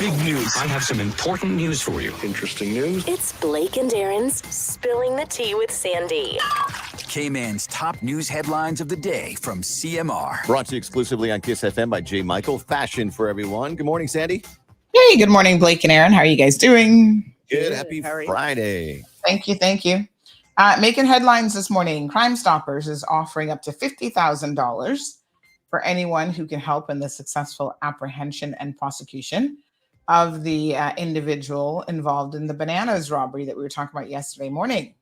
Big news. I have some important news for you. Interesting news. It's Blake and Aaron's Spilling the Tea with Sandy. Cayman's top news headlines of the day from CMR. Brought to you exclusively on Kiss FM by J. Michael. Fashion for everyone. Good morning, Sandy. Hey, good morning, Blake and Aaron. How are you guys doing? Good. Happy Friday. Thank you. Making headlines this morning. Crime Stoppers is offering up to $50,000 for anyone who can help in the successful apprehension and prosecution of the individual involved in the bananas robbery that we were talking about yesterday morning.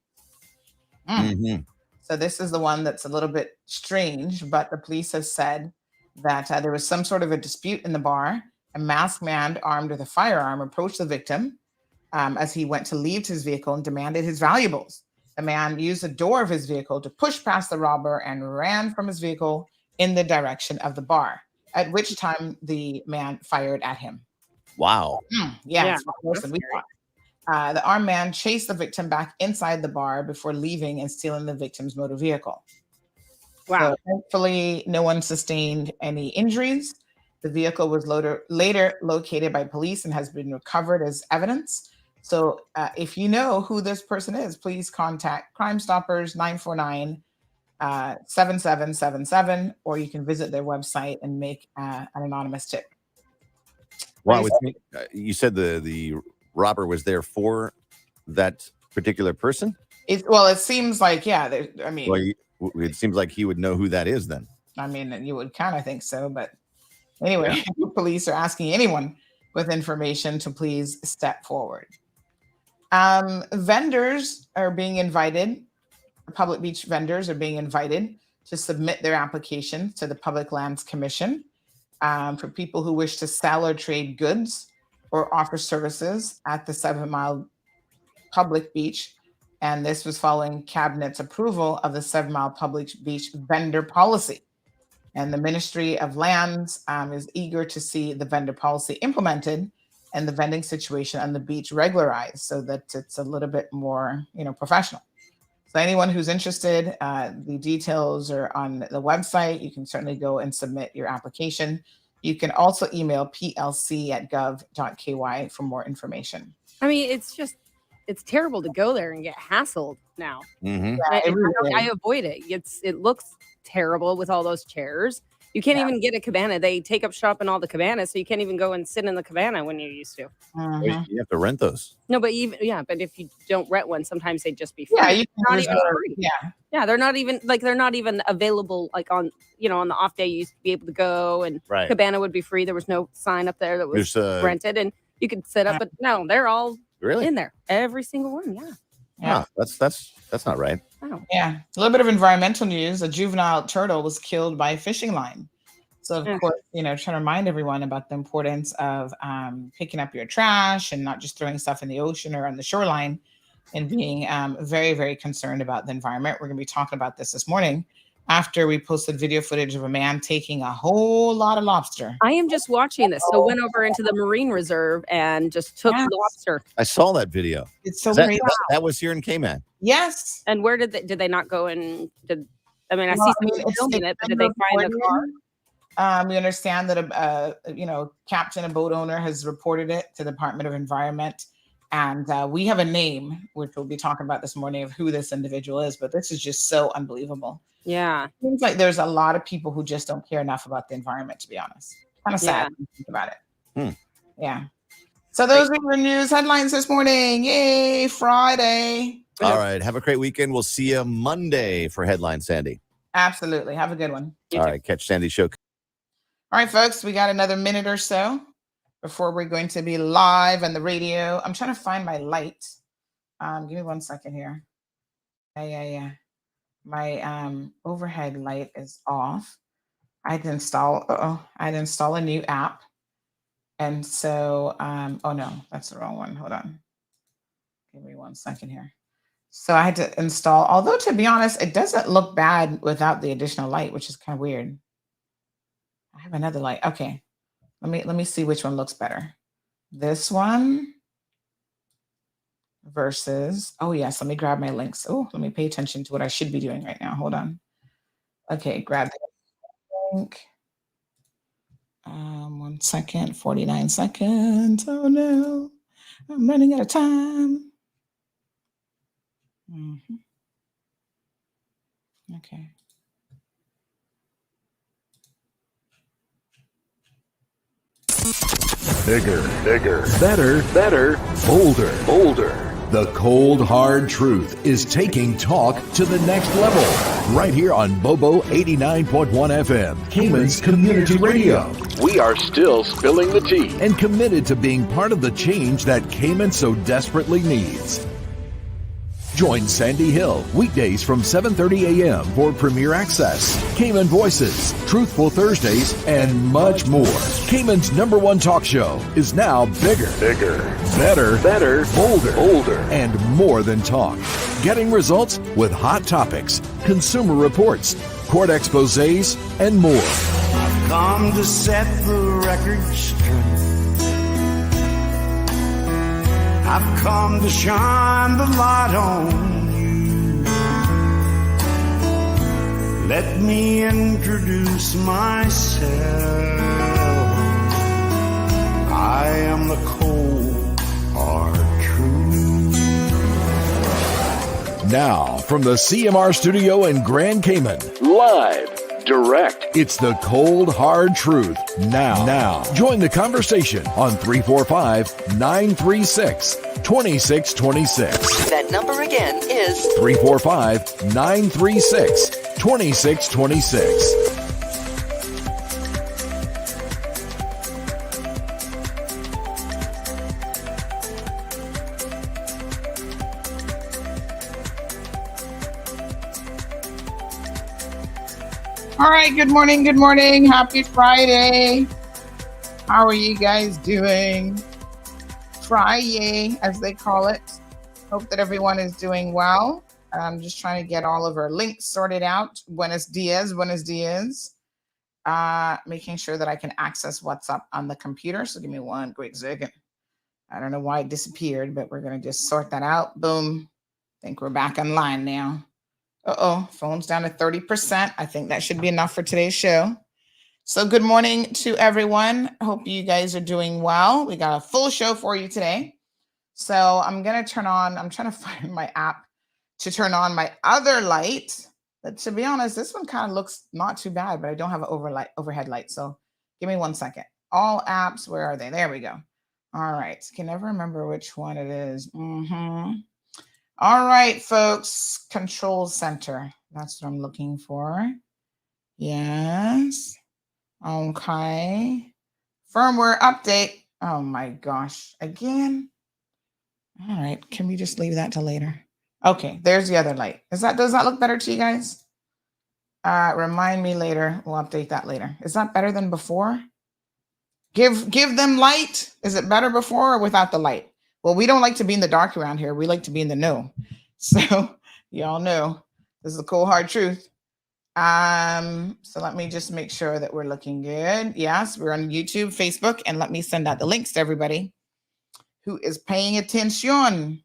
So this is the one that's a little bit strange, but the police have said that there was some sort of a dispute in the bar. A masked man armed with a firearm approached the victim as he went to leave his vehicle and demanded his valuables. The man used the door of his vehicle to push past the robber and ran from his vehicle in the direction of the bar, at which time the man fired at him. Wow. Yeah. It's worse than we thought. The armed man chased the victim back inside the bar before leaving and stealing the victim's motor vehicle. Wow. So thankfully, no one sustained any injuries. The vehicle was later located by police and has been recovered as evidence. So if you know who this person is, please contact Crime Stoppers 949-7777, or you can visit their website and make an anonymous tip. Wow. You said the robber was there for that particular person? It seems like, it seems like he would know who that is then. I mean, you would kind of think so, but anyway, police are asking anyone with information to please step forward. Vendors are being invited. Public beach vendors are being invited to submit their application to the Public Lands Commission for people who wish to sell or trade goods or offer services at the 7 Mile Public Beach. And this was following Cabinet's approval of the 7 Mile Public Beach vendor policy. And the Ministry of Lands is eager to see the vendor policy implemented and the vending situation on the beach regularized so that it's a little bit more, professional. So anyone who's interested, the details are on the website. You can certainly go and submit your application. You can also email plc@gov.ky for more information. I mean, it's terrible to go there and get hassled now. Mm-hmm. I avoid it. It looks terrible with all those chairs. You can't even get a cabana. They take up shop in all the cabanas, so you can't even go and sit in the cabana when you used to. Mm-hmm. You have to rent those. No, but but if you don't rent one, sometimes they just be free. Yeah, you can not even free. Yeah, they're not even available. Like on on the off day, you used to be able to go and cabana would be free. There was no sign up there that was rented, and you could sit up. But no, they're all in there. Every single one. Yeah. That's not right. Oh. Yeah. A little bit of environmental news. A juvenile turtle was killed by a fishing line. So, of course, trying to remind everyone about the importance of picking up your trash and not just throwing stuff in the ocean or on the shoreline, and being very, very concerned about the environment. We're going to be talking about this morning after we posted video footage of a man taking a whole lot of lobster. I am just watching this. So went over into the marine reserve and just took lobster. I saw that video. It's so great. That was here in Cayman. Yes. And where did they not go and I see someone filming it, but did they find the car? We understand that a captain, a boat owner, has reported it to the Department of Environment, and we have a name, which we'll be talking about this morning, of who this individual is. But this is just so unbelievable. Yeah, it seems like there's a lot of people who just don't care enough about the environment, to be honest. Kind of sad when you think about it. Yeah. So those are your news headlines this morning. Yay, Friday. All right. Have a great weekend. We'll see you Monday for Headlines, Sandy. Absolutely. Have a good one. All right. Catch Sandy's show. All right, folks. We got another minute or so before we're going to be live on the radio. I'm trying to find my light. Give me 1 second here. Yeah. My overhead light is off. I had to install a new app. And so, oh no, that's the wrong one. Hold on. Give me 1 second here. So I had to install, although to be honest, it doesn't look bad without the additional light, which is kind of weird. I have another light. Okay. Let me see which one looks better. This one versus, oh yes, let me grab my links. Oh, let me pay attention to what I should be doing right now. Hold on. Okay, grab the link. 1 second, 49 seconds. Oh no, I'm running out of time. Okay. Bigger, better, bolder. The cold, hard truth is taking talk to the next level. Right here on Bobo 89.1 FM, Cayman's Community Radio. We are still spilling the tea. And committed to being part of the change that Cayman so desperately needs. Join Sandy Hill weekdays from 7:30 a.m. for Premier Access, Cayman Voices, Truthful Thursdays, and much more. Cayman's #1 talk show is now bigger, better, bolder, and more than talk. Getting results with hot topics, consumer reports, court exposés, and more. I've come to set the record straight. I've come to shine the light on you. Let me introduce myself. I am the cold, hard truth. Now, from the CMR studio in Grand Cayman, Live, direct. it's the cold, hard truth. Now, join the conversation on 345-936-2626. That number again is 345-936-2626. All right, good morning. Happy Friday. How are you guys doing? Friday, as they call it. Hope that everyone is doing well. I'm just trying to get all of our links sorted out. Buenos dias. Making sure that I can access WhatsApp on the computer. So give me one quick second. I don't know why it disappeared, but we're going to just sort that out. Boom. I think we're back online now. Phone's down to 30%. I think that should be enough for today's show. So good morning to everyone. Hope you guys are doing well. We got a full show for you today. So I'm trying to find my app to turn on my other light. But to be honest, this one kind of looks not too bad, but I don't have an overhead light. So give me 1 second. All apps, where are they? There we go. All right. Can never remember which one it is. All right, folks. Control center. That's what I'm looking for. Yes. Okay. Firmware update. Oh my gosh. Again. All right. Can we just leave that till later? Okay. There's the other light. Does that look better to you guys? Remind me later. We'll update that later. Is that better than before? Give them light. Is it better before or without the light? Well, we don't like to be in the dark around here. We like to be in the know. So y'all know this is the cold, hard truth. So let me just make sure that we're looking good. Yes, we're on YouTube, Facebook, and let me send out the links to everybody who is paying attention.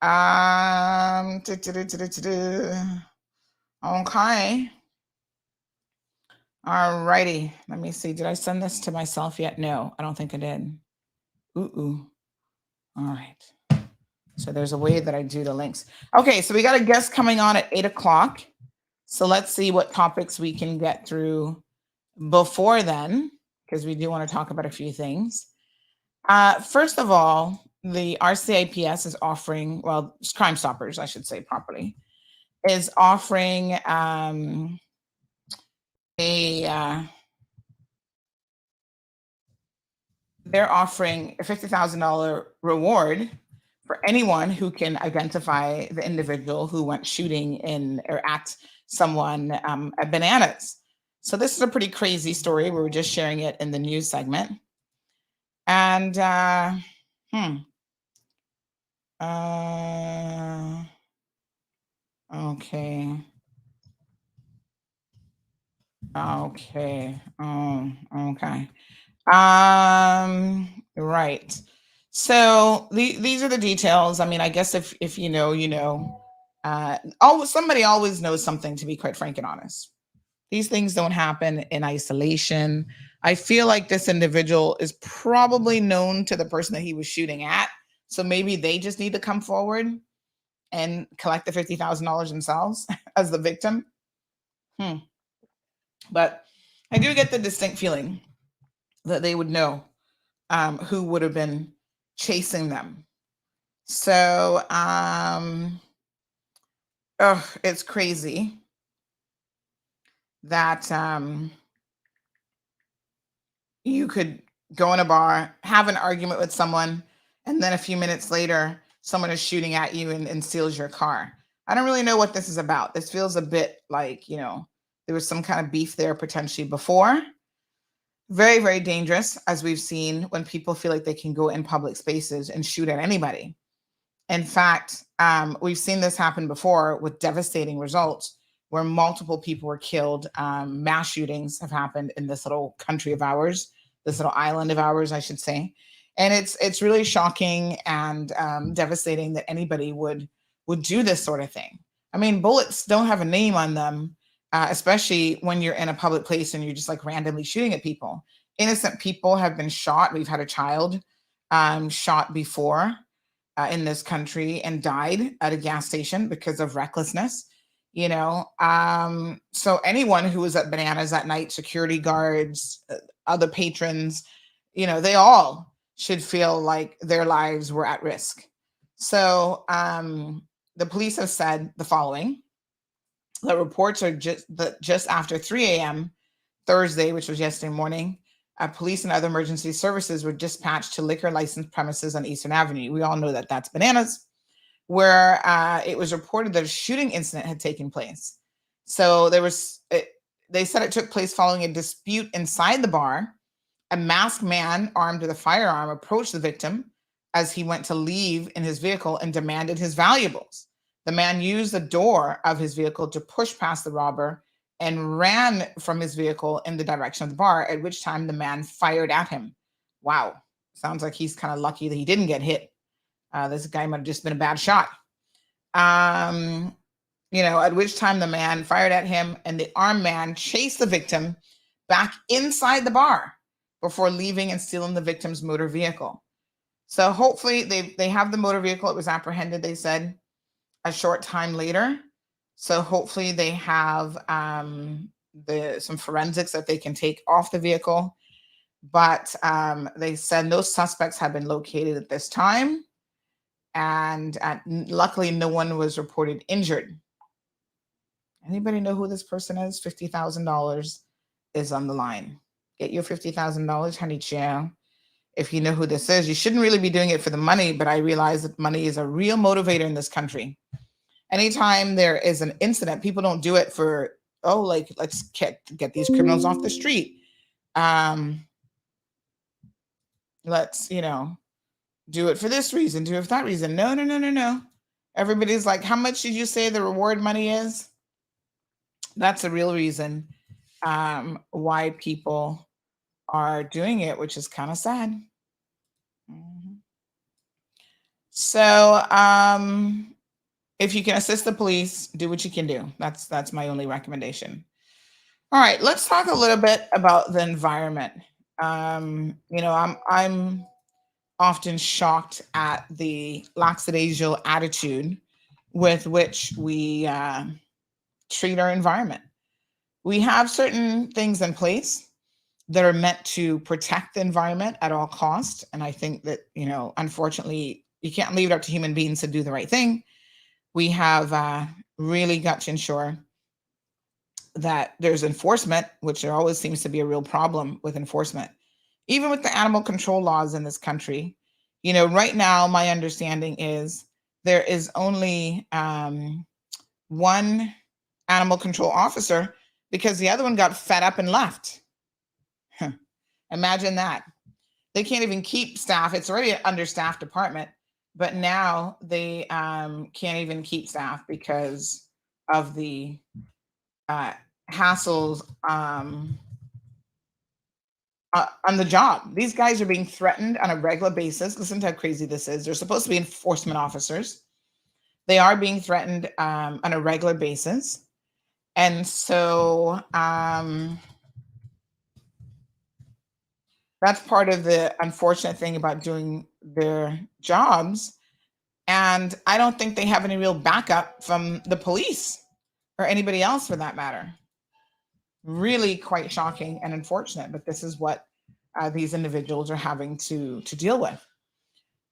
Okay. All righty. Let me see. Did I send this to myself yet? No, I don't think I did. All right. So there's a way that I do the links. Okay, so we got a guest coming on at 8 o'clock. So let's see what topics we can get through before then, because we do want to talk about a few things. First of all, the RCIPS is offering, well, Crime Stoppers, I should say properly, is offering they're offering a $50,000 reward for anyone who can identify the individual who went shooting in or at someone at Bananas. So this is a pretty crazy story. We were just sharing it in the news segment. And okay. Right. So these are the details. I mean, I guess if you know, you know. Somebody always knows something, to be quite frank and honest. These things don't happen in isolation. I feel like this individual is probably known to the person that he was shooting at. So maybe they just need to come forward and collect the $50,000 themselves as the victim. But I do get the distinct feeling that they would know who would have been chasing them. So, it's crazy that you could go in a bar, have an argument with someone, and then a few minutes later, someone is shooting at you and steals your car. I don't really know what this is about. This feels a bit like, there was some kind of beef there potentially before. Very, very dangerous, as we've seen when people feel like they can go in public spaces and shoot at anybody. In fact, we've seen this happen before with devastating results where multiple people were killed. Mass shootings have happened in this little country of ours, this little island of ours, I should say. And it's really shocking and devastating that anybody would do this sort of thing. I mean, bullets don't have a name on them, especially when you're in a public place and you're just like randomly shooting at people. Innocent people have been shot. We've had a child shot before in this country and died at a gas station because of recklessness. So anyone who was at Bananas that night, security guards, other patrons, they all should feel like their lives were at risk. So the police have said the following. The reports are just after 3 a.m. Thursday, which was yesterday morning, police and other emergency services were dispatched to liquor licensed premises on Eastern Avenue. We all know that that's Bananas, where it was reported that a shooting incident had taken place. So they said it took place following a dispute inside the bar. A masked man armed with a firearm approached the victim as he went to leave in his vehicle and demanded his valuables. The man used the door of his vehicle to push past the robber and ran from his vehicle in the direction of the bar, at which time the man fired at him. Wow. Sounds like he's kind of lucky that he didn't get hit. This guy might have just been a bad shot. At which time the man fired at him and the armed man chased the victim back inside the bar before leaving and stealing the victim's motor vehicle. So hopefully they have the motor vehicle. It was apprehended, they said, a short time later. So hopefully they have some forensics that they can take off the vehicle. But they said no suspects have been located at this time. And luckily, no one was reported injured. Anybody know who this person is? $50,000 is on the line. Get your $50,000, honey child. If you know who this is, you shouldn't really be doing it for the money, but I realize that money is a real motivator in this country. Anytime there is an incident, people don't do it for, let's get these criminals off the street. Let's, do it for this reason, do it for that reason. No. Everybody's like, how much did you say the reward money is? That's the real reason why people are doing it, which is kind of sad. So if you can assist the police, do what you can do. That's my only recommendation. All right, let's talk a little bit about the environment. I'm often shocked at the lackadaisical attitude with which we treat our environment. We have certain things in place that are meant to protect the environment at all costs. And I think that, unfortunately, you can't leave it up to human beings to do the right thing. We have really got to ensure that there's enforcement, which there always seems to be a real problem with enforcement. Even with the animal control laws in this country, right now, my understanding is there is only one animal control officer because the other one got fed up and left. Imagine that. They can't even keep staff. It's already an understaffed department, but now they can't even keep staff because of the hassles on the job. These guys are being threatened on a regular basis. Listen to how crazy this is. They're supposed to be enforcement officers. They are being threatened on a regular basis. And so That's part of the unfortunate thing about doing their jobs. And I don't think they have any real backup from the police or anybody else for that matter. Really quite shocking and unfortunate, but this is what these individuals are having to deal with.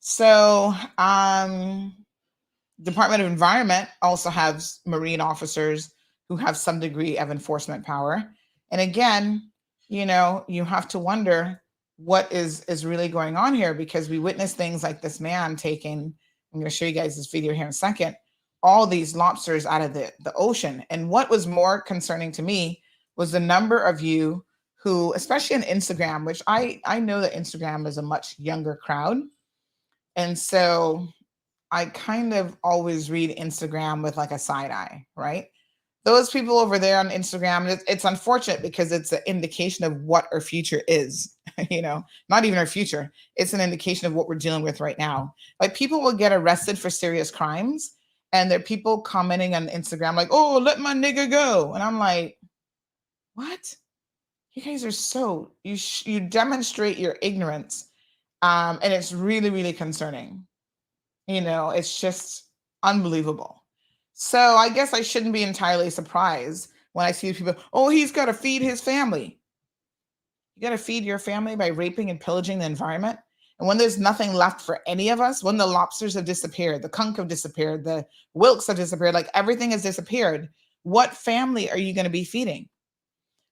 So Department of Environment also has Marine officers who have some degree of enforcement power. And again, you know, you have to wonder what is really going on here, because we witness things like this man taking, I'm going to show you guys this video here in a second, all these lobsters out of the ocean. And what was more concerning to me was the number of you who, especially on Instagram, which I know that Instagram is a much younger crowd. And so I kind of always read Instagram with like a side eye, right? Those people over there on Instagram, it's unfortunate because it's an indication of what our future is, you know, not even our future. It's an indication of what we're dealing with right now. Like people will get arrested for serious crimes and there are people commenting on Instagram like, oh, let my nigga go. And I'm like, what? You guys are so, you demonstrate your ignorance. And it's really, really concerning. You know, it's just unbelievable. So I guess I shouldn't be entirely surprised when I see people, oh, he's got to feed his family. You got to feed your family by raping and pillaging the environment. And when there's nothing left for any of us, when the lobsters have disappeared, the conch have disappeared, the wilks have disappeared, like everything has disappeared, what family are you going to be feeding?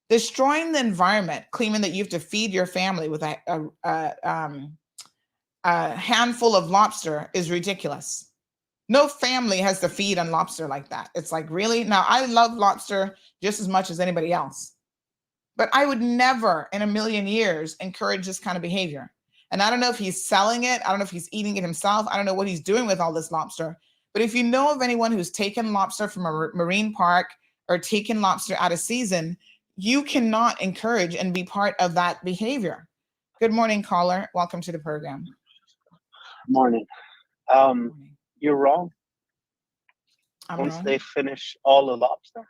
Destroying the environment, claiming that you have to feed your family with a handful of lobster is ridiculous. No family has to feed on lobster like that. It's like, really? Now, I love lobster just as much as anybody else, but I would never in a million years encourage this kind of behavior. And I don't know if he's selling it. I don't know if he's eating it himself. I don't know what he's doing with all this lobster. But if you know of anyone who's taken lobster from a marine park or taken lobster out of season, you cannot encourage and be part of that behavior. Good morning, caller. Welcome to the program. Morning. You're wrong. Once they finish all the lobster,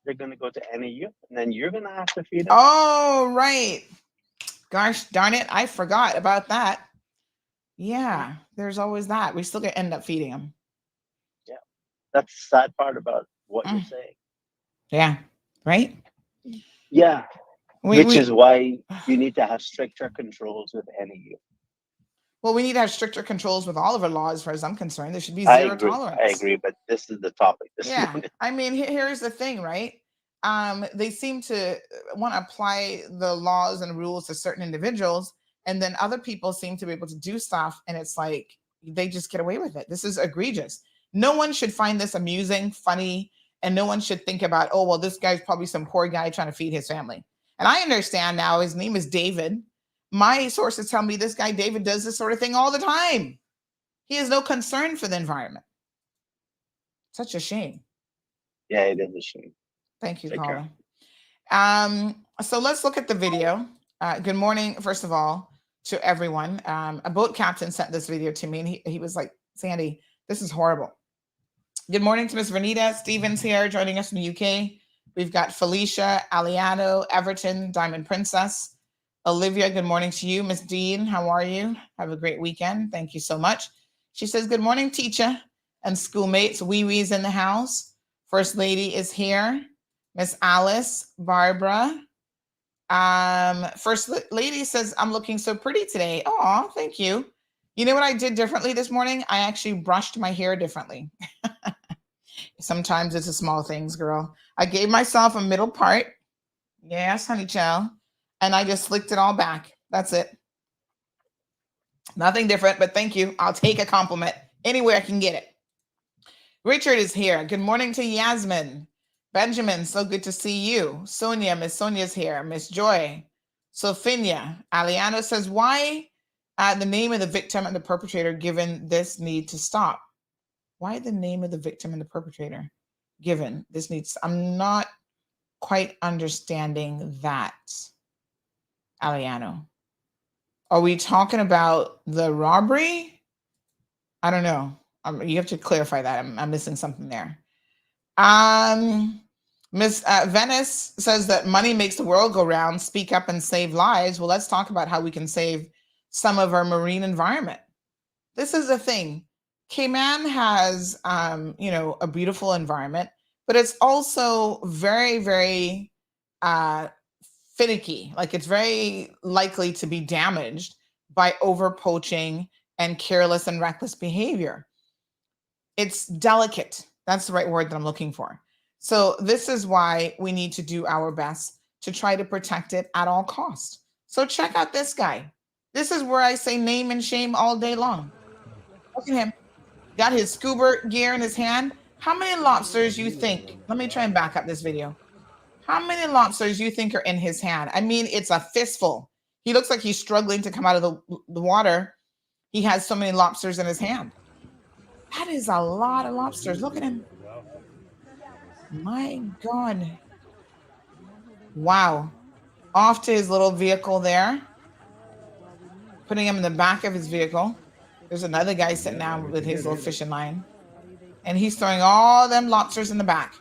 they're going to go to NEU, and then you're going to have to feed them. Oh, right. Gosh darn it. I forgot about that. Yeah, there's always that. We still going to end up feeding them. Yeah, that's the sad part about what you're saying. Yeah, right? Yeah, which is why you need to have stricter controls with NEU. Well, we need to have stricter controls with all of our laws, as far as I'm concerned. There should be zero tolerance. I agree, but this is the topic. I mean, here's the thing, right? They seem to want to apply the laws and rules to certain individuals, and then other people seem to be able to do stuff, and it's like they just get away with it. This is egregious. No one should find this amusing, funny, and no one should think about, oh, well, this guy's probably some poor guy trying to feed his family. And I understand now his name is David. My sources tell me this guy, David, does this sort of thing all the time. He has no concern for the environment. Such a shame. Yeah, it is a shame. Thank you, caller. So let's look at the video. Good morning, first of all, to everyone. A boat captain sent this video to me, and he was like, Sandy, this is horrible. Good morning to Miss Vernita Stevens here, joining us from the UK. We've got Felicia, Aliano, Everton, Diamond Princess. Olivia, good morning to you. Miss Dean, how are you? Have a great weekend. Thank you so much. She says, good morning, teacher and schoolmates. Wee Wee's in the house. First Lady is here. Miss Alice, Barbara. First Lady says, I'm looking so pretty today. Oh, thank you. You know what I did differently this morning? I actually brushed my hair differently. Sometimes it's the small things, girl. I gave myself a middle part. Yes, honey child. And I just slicked it all back. That's it. Nothing different, but thank you. I'll take a compliment anywhere I can get it. Richard is here. Good morning to Yasmin. Benjamin, so good to see you. Sonia, Miss Sonia's here. Miss Joy. Sophia. Aliano says, why the name of the victim and the perpetrator given this need to stop? Why the name of the victim and the perpetrator given this needs? I'm not quite understanding that. Aliano, are we talking about the robbery? I don't know. You have to clarify that. I'm missing something there. Miss Venice says that money makes the world go round. Speak up and save lives. Well, let's talk about how we can save some of our marine environment. This is the thing. Cayman has, a beautiful environment, but it's also very, very finicky. Like it's very likely to be damaged by over poaching and careless and reckless behavior. It's delicate. That's the right word that I'm looking for. So this is why we need to do our best to try to protect it at all costs. So check out this guy. This is where I say name and shame all day long. Look at him. Got his scuba gear in his hand. How many lobsters you think? Let me try and back up this video. How many lobsters you think are in his hand? I mean, it's a fistful. He looks like he's struggling to come out of the water. He has so many lobsters in his hand. That is a lot of lobsters. Look at him. My God. Wow. Off to his little vehicle there. Putting him in the back of his vehicle. There's another guy sitting down with his little fishing line. And he's throwing all them lobsters in the back.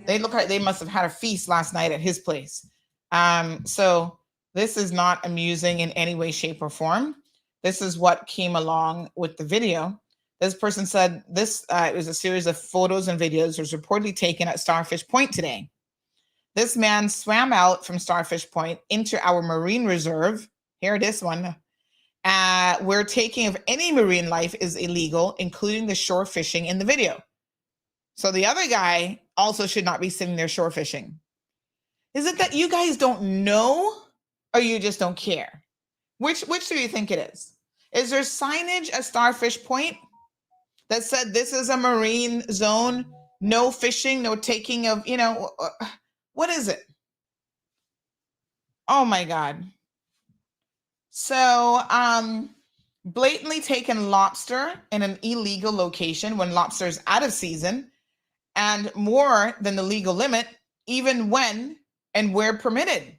They look like they must have had a feast last night at his place. So this is not amusing in any way, shape, or form. This is what came along with the video. This person said this it was a series of photos and videos was reportedly taken at Starfish Point today. This man swam out from Starfish Point into our marine reserve. Here, this one. Where taking of any marine life is illegal, including the shore fishing in the video. So the other guy also should not be sitting there shore fishing. Is it that you guys don't know or you just don't care? Which do you think it is? Is there signage at Starfish Point that said this is a marine zone, no fishing, no taking of, what is it? Oh my God. So, blatantly taking lobster in an illegal location when lobster is out of season and more than the legal limit, even when and where permitted.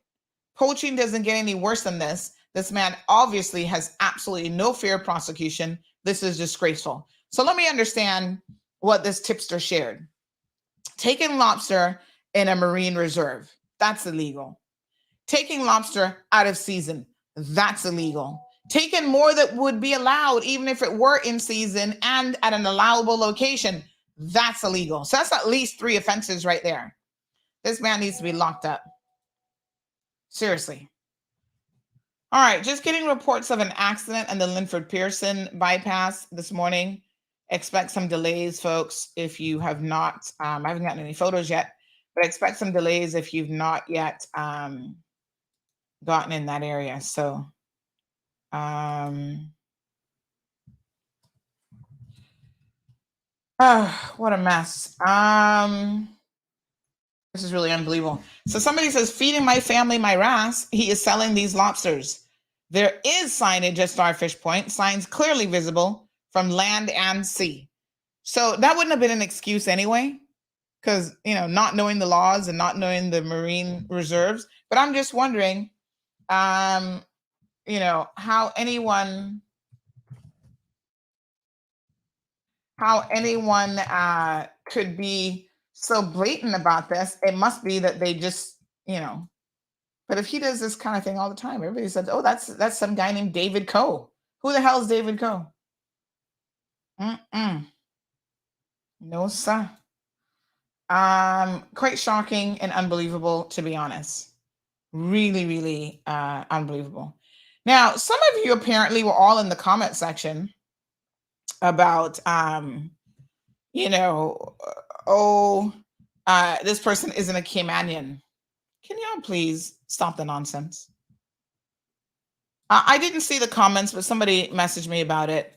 Poaching doesn't get any worse than this. This man obviously has absolutely no fear of prosecution. This is disgraceful. So let me understand what this tipster shared. Taking lobster in a marine reserve, that's illegal. Taking lobster out of season, that's illegal. Taking more that would be allowed, even if it were in season and at an allowable location, that's illegal. So that's at least 3 offenses right there. This man needs to be locked up. Seriously. All right, just getting reports of an accident on the Linford Pearson bypass this morning. Expect some delays, folks, if you have not, I haven't gotten any photos yet, but expect some delays if you've not yet gotten in that area. So, what a mess. This is really unbelievable. So somebody says, feeding my family my wrasse, he is selling these lobsters. There is signage at Starfish Point, signs clearly visible from land and sea. So that wouldn't have been an excuse anyway, because, not knowing the laws and not knowing the marine reserves. But I'm just wondering, how anyone could be so blatant about this. It must be that they just, but if he does this kind of thing all the time, everybody says, oh, that's some guy named David Coe. Who the hell is David Coe? No, sir. Quite shocking and unbelievable, to be honest. Really, really unbelievable. Now, some of you apparently were all in the comment section about, this person isn't a Caymanian. Can y'all please stop the nonsense? I didn't see the comments, but somebody messaged me about it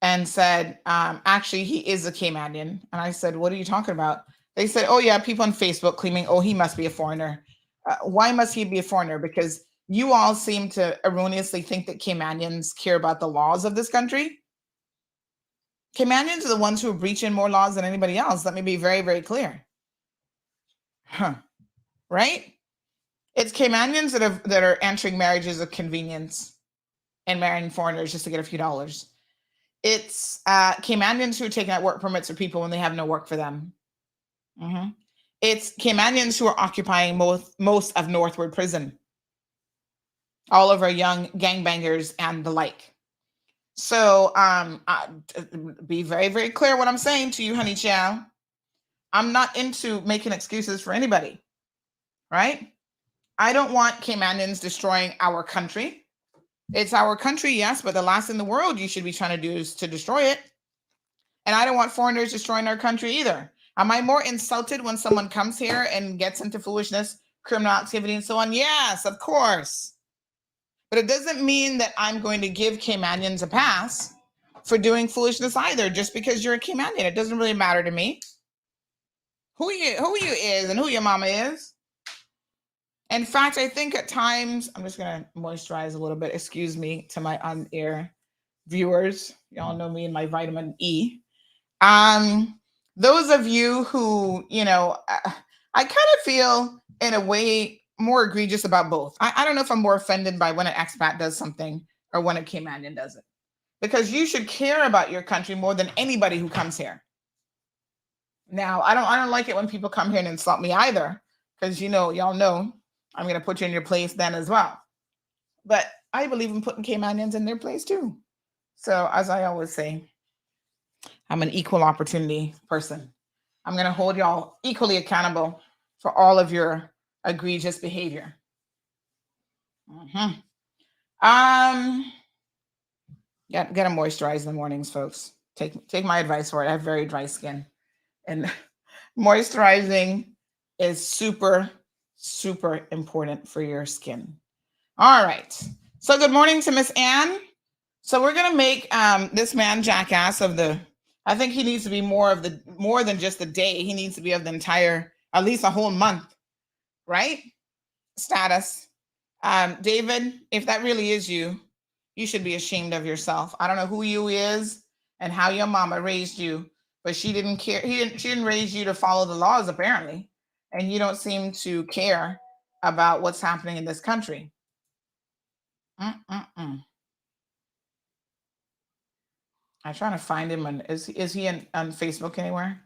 and said, actually, he is a Caymanian. And I said, what are you talking about? They said, oh, yeah, people on Facebook claiming, oh, he must be a foreigner. Why must he be a foreigner? Because you all seem to erroneously think that Caymanians care about the laws of this country. Caymanians are the ones who are breaching more laws than anybody else. Let me be very, very clear. Right? It's Caymanians that are entering marriages of convenience and marrying foreigners just to get a few dollars. It's Caymanians who are taking out work permits for people when they have no work for them. It's Caymanians who are occupying most of Northwood Prison. All of our young gangbangers and the like. So be very, very clear what I'm saying to you, honey chow. I'm not into making excuses for anybody, right? I don't want Caymanians destroying our country. It's our country, yes, but the last in the world you should be trying to do is to destroy it. And I don't want foreigners destroying our country either. Am I more insulted when someone comes here and gets into foolishness, criminal activity, and so on? Yes, of course. But it doesn't mean that I'm going to give Caymanians a pass for doing foolishness either, just because you're a Caymanian. It doesn't really matter to me who you is and who your mama is. In fact, I think at times, I'm just going to moisturize a little bit. Excuse me to my on-air viewers. Y'all know me and my vitamin E. Those of you who, I kind of feel in a way more egregious about both. I don't know if I'm more offended by when an expat does something or when a Caymanian does it. Because you should care about your country more than anybody who comes here. Now, I don't like it when people come here and insult me either. Because y'all know I'm going to put you in your place then as well. But I believe in putting Caymanians in their place too. So as I always say, I'm an equal opportunity person. I'm going to hold y'all equally accountable for all of your egregious behavior. Got to moisturize in the mornings, folks. Take my advice for it. I have very dry skin. And moisturizing is super, super important for your skin. All right. So good morning to Miss Ann. So we're going to make this man jackass of I think he needs to be more than just a day. He needs to be of the entire, at least a whole month, right? Status. David, if that really is you, you should be ashamed of yourself. I don't know who you is and how your mama raised you, but she didn't care. She didn't raise you to follow the laws, apparently. And you don't seem to care about what's happening in this country. I'm trying to find him. Is he on Facebook anywhere?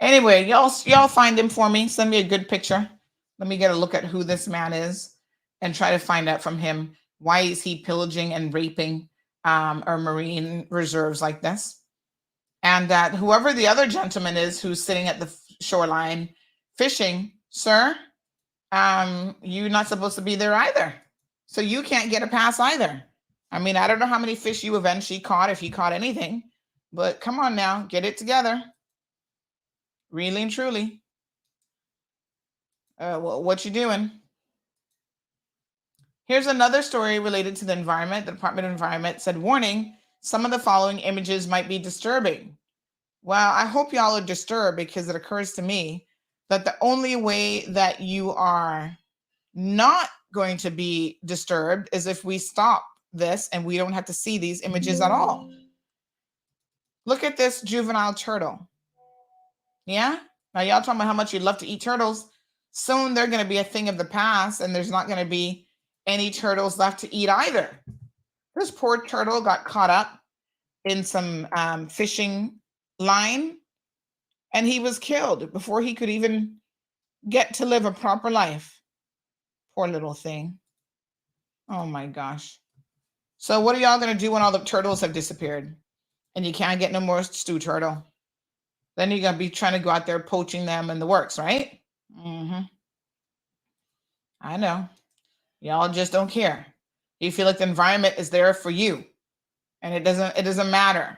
Anyway, y'all find him for me. Send me a good picture. Let me get a look at who this man is and try to find out from him, why is he pillaging and raping our marine reserves like this? And that whoever the other gentleman is who's sitting at the shoreline fishing, sir, you're not supposed to be there either. So you can't get a pass either. I mean, I don't know how many fish you eventually caught, if you caught anything, but come on now, get it together. Really and truly. What you doing? Here's another story related to the environment. The Department of Environment said, warning, some of the following images might be disturbing. Well, I hope y'all are disturbed, because it occurs to me that the only way that you are not going to be disturbed is if we stop this and we don't have to see these images at all. Look at this juvenile turtle. Yeah? Now y'all talking about how much you love to eat turtles. Soon they're going to be a thing of the past, and there's not going to be any turtles left to eat either. This poor turtle got caught up in some fishing line, and he was killed before he could even get to live a proper life. Poor little thing. Oh my gosh. So what are y'all going to do when all the turtles have disappeared and you can't get no more stew turtle? Then you're going to be trying to go out there poaching them in the works, right? I know. Y'all just don't care. You feel like the environment is there for you, and it doesn't matter,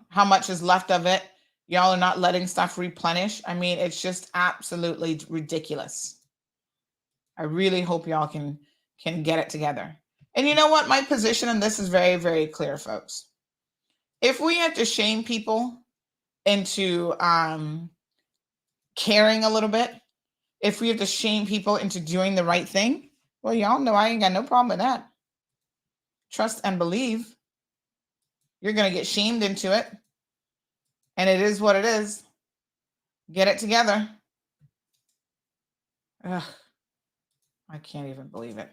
how much is left of it. Y'all are not letting stuff replenish. I mean, it's just absolutely ridiculous. I really hope y'all can get it together. And you know what? My position in this is very, very clear, folks. If we have to shame people into caring a little bit, if we have to shame people into doing the right thing, well, y'all know I ain't got no problem with that. Trust and believe. You're going to get shamed into it. And it is what it is. Get it together. Ugh, I can't even believe it.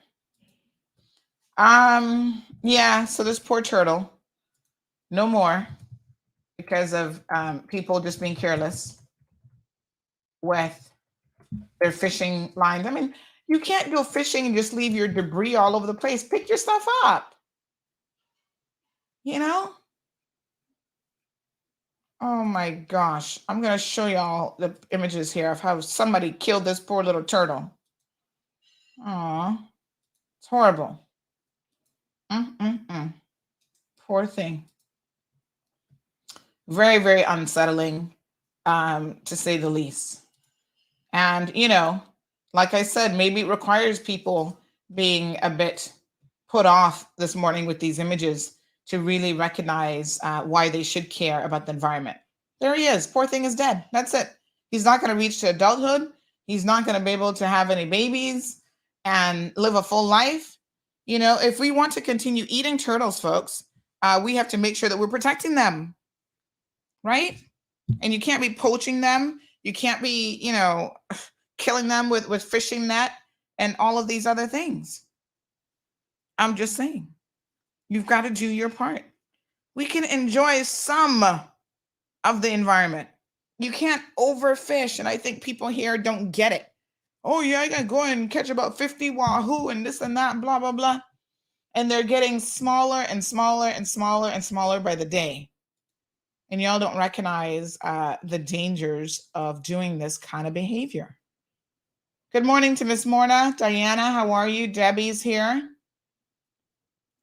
Yeah, so this poor turtle, no more. because of people just being careless with their fishing lines. I mean, you can't go fishing and just leave your debris all over the place. Pick your stuff up. You know? Oh my gosh. I'm going to show y'all the images here of how somebody killed this poor little turtle. Aw, it's horrible. Poor thing. Very, very unsettling, to say the least. And, you know, like I said, maybe it requires people being a bit put off this morning with these images to really recognize why they should care about the environment. There he is. Poor thing is dead. That's it. He's not going to reach to adulthood. He's not going to be able to have any babies and live a full life. You know, if we want to continue eating turtles, folks, we have to make sure that we're protecting them, right? And you can't be poaching them. You can't be, you know, killing them with fishing net and all of these other things. I'm just saying, you've got to do your part. We can enjoy some of the environment. You can't overfish. And I think people here don't get it. Oh yeah, I gotta go and catch about 50 wahoo and this and that, blah, blah, blah. And they're getting smaller and smaller and smaller and smaller by the day. And y'all don't recognize the dangers of doing this kind of behavior. Good morning to Miss Morna. Diana, how are you? Debbie's here.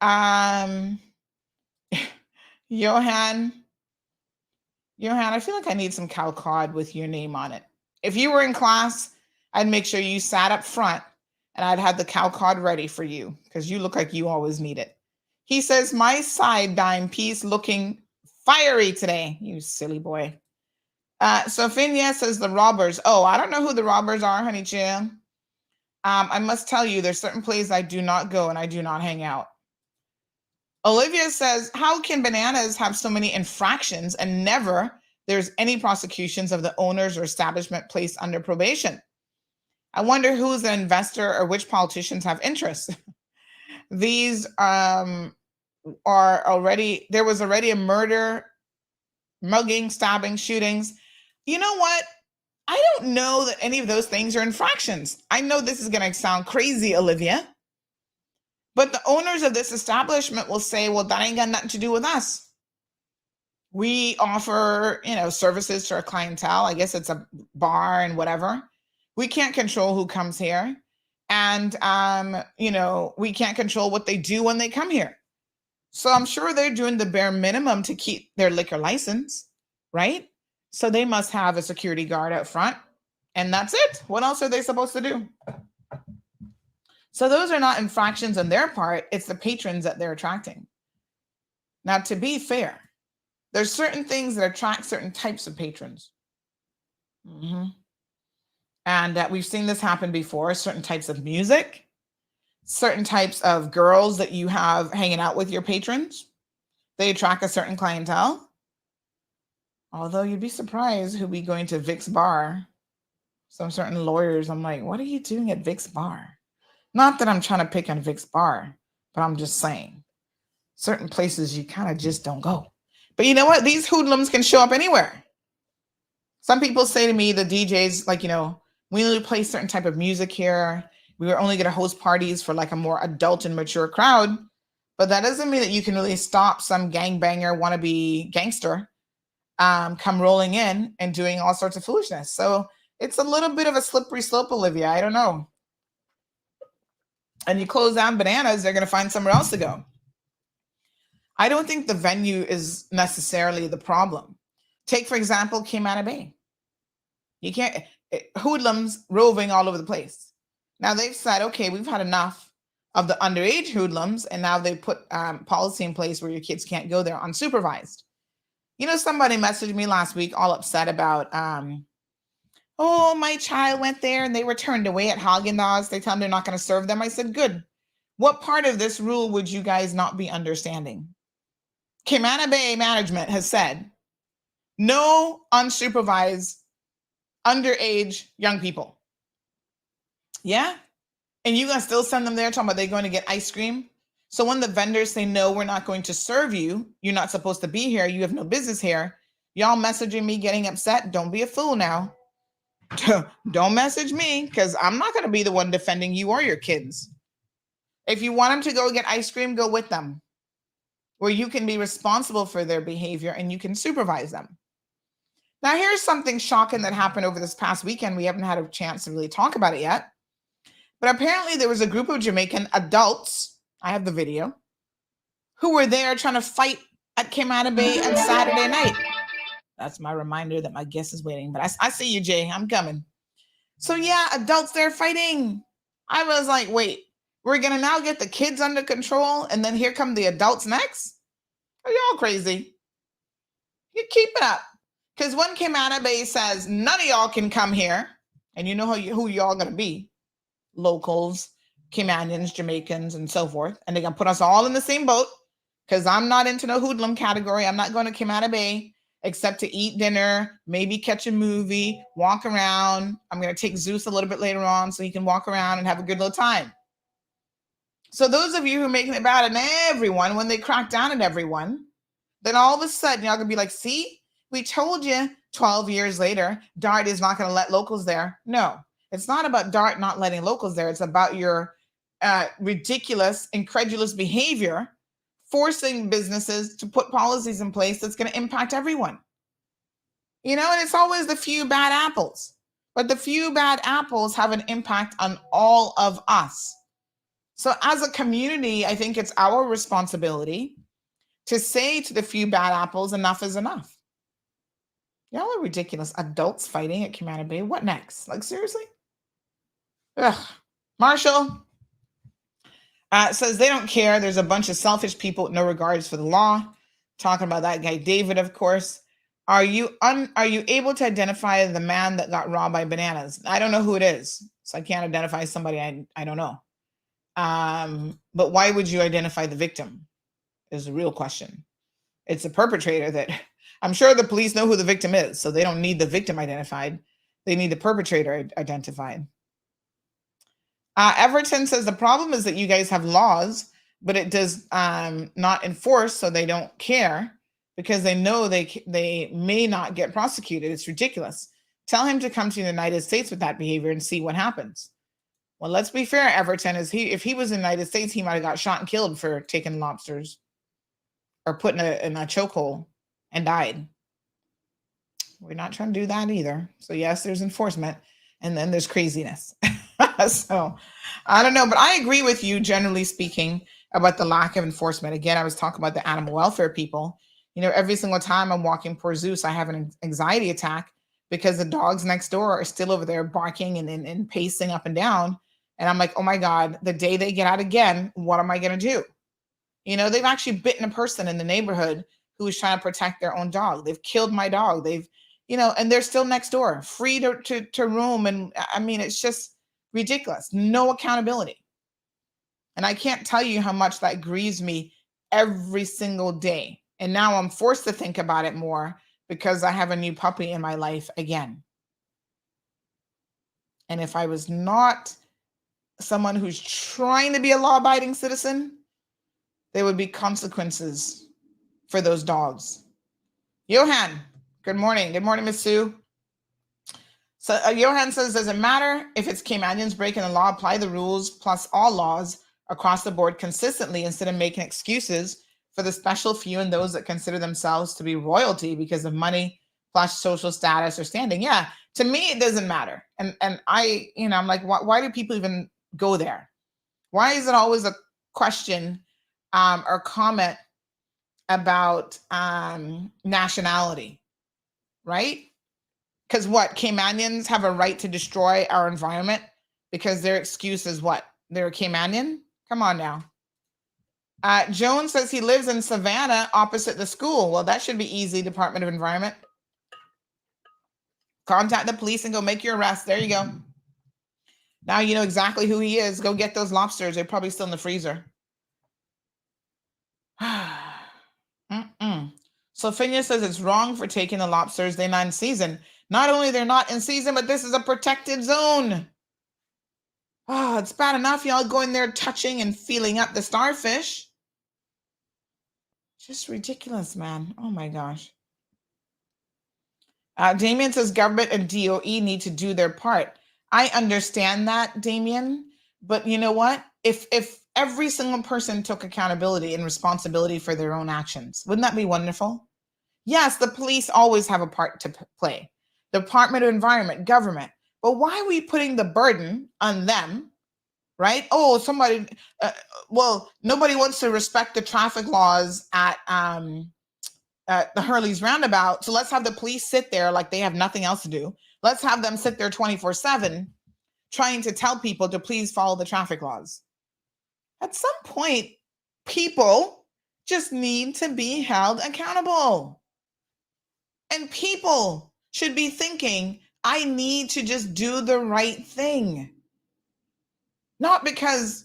Johan, I feel like I need some cow cod with your name on it. If you were in class, I'd make sure you sat up front and I'd have the cow cod ready for you because you look like you always need it. He says, my side dime piece looking fiery today. You silly boy. Sophia says the robbers. Oh, I don't know who the robbers are, honey chill. I must tell you, there's certain places I do not go and I do not hang out. Olivia says, how can bananas have so many infractions and never there's any prosecutions of the owners or establishment placed under probation? I wonder who's an investor or which politicians have interest. These are already, there was already a murder, mugging, stabbing, shootings. You know what? I don't know that any of those things are infractions. I know this is going to sound crazy, Olivia. But the owners of this establishment will say, well, that ain't got nothing to do with us. We offer, you know, services to our clientele. I guess it's a bar and whatever. We can't control who comes here. And, you know, we can't control what they do when they come here. So I'm sure they're doing the bare minimum to keep their liquor license, right? So they must have a security guard out front. And that's it. What else are they supposed to do? So those are not infractions on their part. It's the patrons that they're attracting. Now, to be fair, there's certain things that attract certain types of patrons. And we've seen this happen before, certain types of music, certain types of girls that you have hanging out with your patrons. They attract a certain clientele. Although you'd be surprised who'd be going to Vic's bar. Some certain lawyers, I'm like, what are you doing at Vic's bar? Not that I'm trying to pick on Vic's bar, but I'm just saying certain places you kind of just don't go. But you know what? These hoodlums can show up anywhere. Some people say to me, the DJs, like, you know, we only play certain type of music here. We were only going to host parties for like a more adult and mature crowd. But that doesn't mean that you can really stop some gangbanger, wannabe gangster come rolling in and doing all sorts of foolishness. So it's a little bit of a slippery slope, Olivia. I don't know. And you close down bananas, they're going to find somewhere else to go. I don't think the venue is necessarily the problem. Take, for example, Cayman Bay. You can't, hoodlums roving all over the place. Now they've said, okay, we've had enough of the underage hoodlums, and now they put policy in place where your kids can't go there unsupervised. You know, somebody messaged me last week all upset about, oh, my child went there and they were turned away at Haagen-Dazs. They tell them they're not going to serve them. I said, good. What part of this rule would you guys not be understanding? Cayman Bay management has said, no unsupervised underage young people. Yeah? And you guys still send them there talking about they're going to get ice cream? So when the vendors say, no, we're not going to serve you, you're not supposed to be here, you have no business here, Y'all messaging me getting upset. Don't be a fool now. Don't message me because I'm not going to be the one defending you or your kids. If you want them to go get ice cream, go with them, where you can be responsible for their behavior and you can supervise them. Now, here's something shocking that happened over this past weekend. We haven't had a chance to really talk about it yet. But apparently there was a group of Jamaican adults, I have the video, who were there trying to fight at Cayman Bay on Saturday night. That's my reminder that my guest is waiting. But I see you, Jay. I'm coming. So yeah, adults there fighting. I was like, wait, we're going to now get the kids under control and then here come the adults next? Are y'all crazy? You keep it up. Because when Cayman Bay says none of y'all can come here, and you know who y'all going to be, locals, Caymanians, Jamaicans, and so forth, and they're going to put us all in the same boat because I'm not into no hoodlum category. I'm not going to Cayman Bay except to eat dinner, maybe catch a movie, walk around. I'm going to take Zeus a little bit later on so he can walk around and have a good little time. So those of you who are making it bad on everyone, when they crack down at everyone, then all of a sudden y'all going to be like, see, we told you 12 years later, DART is not going to let locals there. No, it's not about DART not letting locals there. It's about your ridiculous, incredulous behavior, forcing businesses to put policies in place that's going to impact everyone. And it's always the few bad apples, but the few bad apples have an impact on all of us. So as a community, I think it's our responsibility to say to the few bad apples, enough is enough. Y'all are ridiculous. Adults fighting at Cayman Bay. What next? Like, seriously? Ugh. Marshall says they don't care. There's a bunch of selfish people with no regards for the law. Talking about that guy, David, of course. Are you able to identify the man that got robbed by bananas? I don't know who it is, so I can't identify somebody I don't know. But why would you identify the victim is the real question. It's a perpetrator that I'm sure the police know who the victim is, so they don't need the victim identified. They need the perpetrator identified. Everton says the problem is that you guys have laws, but it does not enforce, so they don't care because they know they may not get prosecuted. It's ridiculous. Tell him to come to the United States with that behavior and see what happens. Well, let's be fair, Everton. If he was in the United States, he might have got shot and killed for taking lobsters or put in a chokehold and died. We're not trying to do that either. So yes, there's enforcement and then there's craziness. So I don't know, but I agree with you, generally speaking, about the lack of enforcement. Again, I was talking about the animal welfare people. Every single time I'm walking poor Zeus, I have an anxiety attack because the dogs next door are still over there barking and pacing up and down. And I'm like, oh my God, the day they get out again, what am I going to do? They've actually bitten a person in the neighborhood who was trying to protect their own dog. They've killed my dog. They've, and they're still next door, free to roam. And I mean, it's just ridiculous. No accountability. And I can't tell you how much that grieves me every single day. And now I'm forced to think about it more because I have a new puppy in my life again. And if I was not someone who's trying to be a law-abiding citizen, there would be consequences for those dogs. Johan, good morning. Good morning, Miss Sue. So Johan says, does it matter if it's Caymanians breaking the law? Apply the rules plus all laws across the board consistently instead of making excuses for the special few and those that consider themselves to be royalty because of money plus social status or standing. Yeah, to me, it doesn't matter. And I, I'm like, why do people even go there? Why is it always a question or comment about nationality, right? Because what, Caymanians have a right to destroy our environment because their excuse is what? They're a Caymanian? Come on now. Jones says he lives in Savannah opposite the school. Well, that should be easy, Department of Environment. Contact the police and go make your arrest. There you go. Now you know exactly who he is. Go get those lobsters. They're probably still in the freezer. Sophia says it's wrong for taking the lobsters. They're not in season. Not only they're not in season, but this is a protected zone. Oh, it's bad enough y'all going there touching and feeling up the starfish. Just ridiculous, man. Oh my gosh. Damien says government and DOE need to do their part. I understand that, Damien, but you know what? If every single person took accountability and responsibility for their own actions, wouldn't that be wonderful? Yes, the police always have a part to play. Department of Environment, government. But why are we putting the burden on them, right? Oh, somebody, well, nobody wants to respect the traffic laws at the Hurley's roundabout. So let's have the police sit there like they have nothing else to do. Let's have them sit there 24/7 trying to tell people to please follow the traffic laws. At some point, people just need to be held accountable. And people should be thinking, I need to just do the right thing. Not because,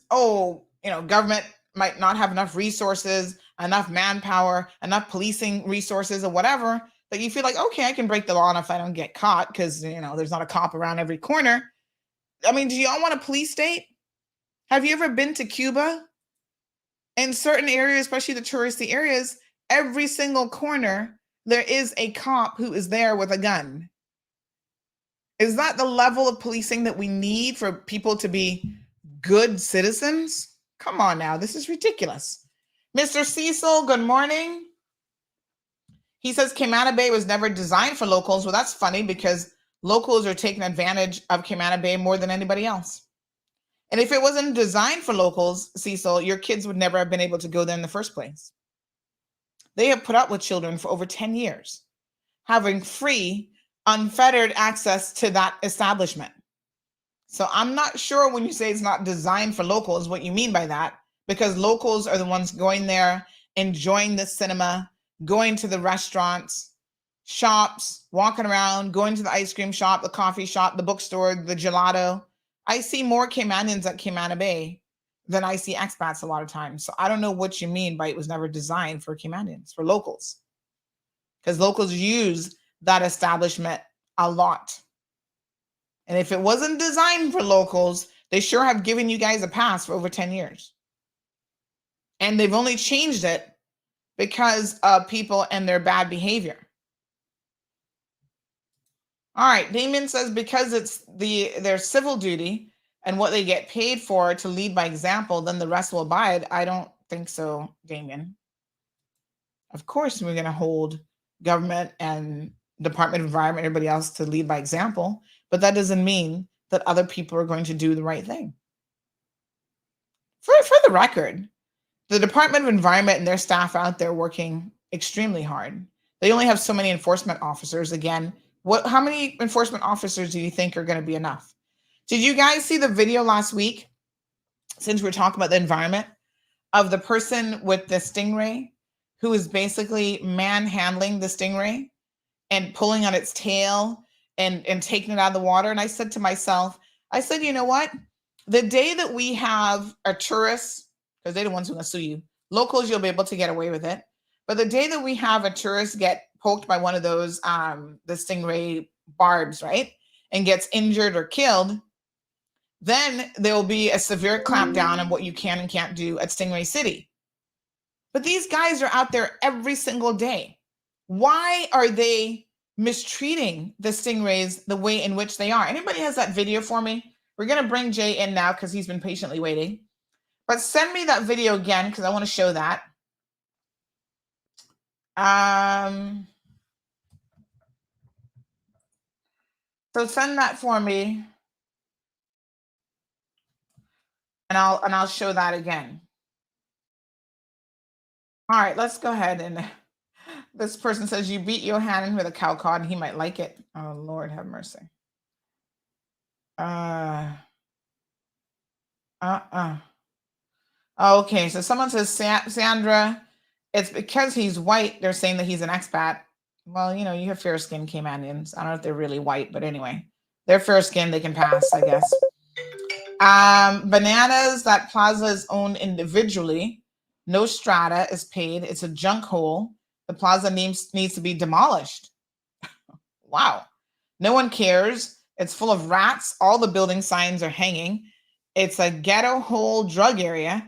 government might not have enough resources, enough manpower, enough policing resources or whatever, that you feel like, okay, I can break the law and if I don't get caught because, there's not a cop around every corner. I mean, do y'all want a police state? Have you ever been to Cuba? In certain areas, especially the touristy areas, every single corner, there is a cop who is there with a gun. Is that the level of policing that we need for people to be good citizens? Come on now, this is ridiculous. Mr. Cecil, good morning. He says Cayman Bay was never designed for locals. Well, that's funny because locals are taking advantage of Cayman Bay more than anybody else. And if it wasn't designed for locals, Cecil, your kids would never have been able to go there in the first place. They have put up with children for over 10 years, having free, unfettered access to that establishment. So I'm not sure when you say it's not designed for locals, what you mean by that, because locals are the ones going there, enjoying the cinema, going to the restaurants, shops, walking around, going to the ice cream shop, the coffee shop, the bookstore, the gelato. I see more Caymanians at Cayman Bay than I see expats a lot of times. So I don't know what you mean by it was never designed for Caymanians, for locals. Because locals use that establishment a lot. And if it wasn't designed for locals, they sure have given you guys a pass for over 10 years. And they've only changed it because of people and their bad behavior. All right, Damien says because it's their civil duty and what they get paid for to lead by example, then the rest will abide. I don't think so, Damien. Of course, we're going to hold government and Department of Environment, everybody else to lead by example, but that doesn't mean that other people are going to do the right thing. For the record, the Department of Environment and their staff out there working extremely hard. They only have so many enforcement officers. Again, how many enforcement officers do you think are going to be enough? Did you guys see the video last week, since we're talking about the environment, of the person with the stingray who is basically manhandling the stingray and pulling on its tail and taking it out of the water? And I said to myself, you know what? The day that we have a tourist, because they're the ones who are going to sue you, locals, you'll be able to get away with it. But the day that we have a tourist get poked by one of those, the stingray barbs, right, and gets injured or killed, then there will be a severe clampdown on what you can and can't do at Stingray City. But these guys are out there every single day. Why are they mistreating the stingrays the way in which they are? Anybody has that video for me? We're going to bring Jay in now because he's been patiently waiting. But send me that video again because I want to show that. So send that for me. And I'll show that again. All right, let's go ahead. And this person says you beat Johannan with a cow cod and he might like it. Oh, Lord have mercy. Okay, so someone says, Sandra, it's because he's white. They're saying that he's an expat. Well, you have fair-skinned Caymanians. I don't know if they're really white, but anyway, they're fair-skinned. They can pass, I guess. Bananas, that plaza is owned individually. No strata is paid. It's a junk hole. The plaza needs to be demolished. Wow. No one cares. It's full of rats. All the building signs are hanging. It's a ghetto hole drug area.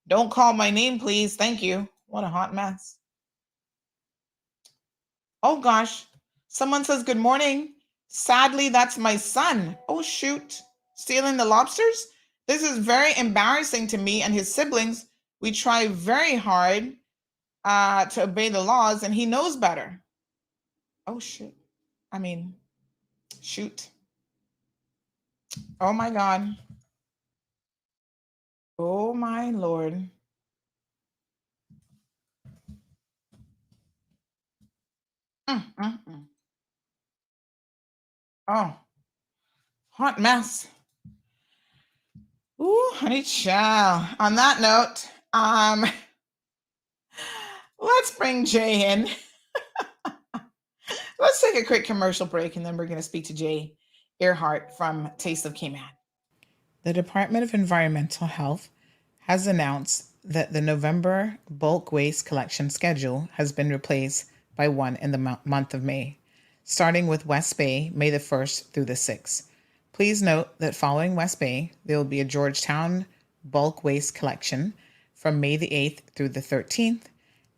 Don't call my name, please. Thank you. What a hot mess. Oh, gosh. Someone says, good morning. Sadly, that's my son. Oh, shoot. Stealing the lobsters? This is very embarrassing to me and his siblings. We try very hard to obey the laws, and he knows better. Oh, shoot. I mean, shoot. Oh, my God. Oh, my Lord. Oh, hot mess. Ooh, honey child. On that note, let's bring Jay in. Let's take a quick commercial break, and then we're going to speak to Jay Earhart from Taste of Cayman. The Department of Environmental Health has announced that the November bulk waste collection schedule has been replaced by one in the month of May, starting with West Bay, May the 1st through the 6th. Please note that following West Bay, there will be a Georgetown bulk waste collection from May the 8th through the 13th,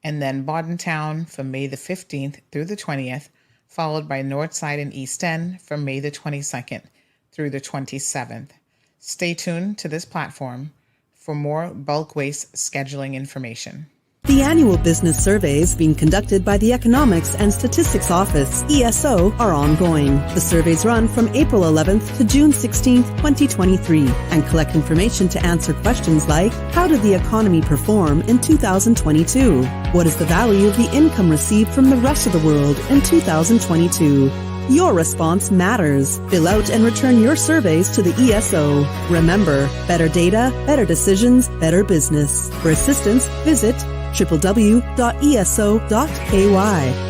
and then Bordentown from May the 15th through the 20th, followed by Northside and East End from May the 22nd through the 27th. Stay tuned to this platform for more bulk waste scheduling information. The annual business surveys being conducted by the Economics and Statistics Office, ESO, are ongoing. The surveys run from April 11th to June 16th, 2023, and collect information to answer questions like, how did the economy perform in 2022? What is the value of the income received from the rest of the world in 2022? Your response matters. Fill out and return your surveys to the ESO. Remember, better data, better decisions, better business. For assistance, visit www.eso.ky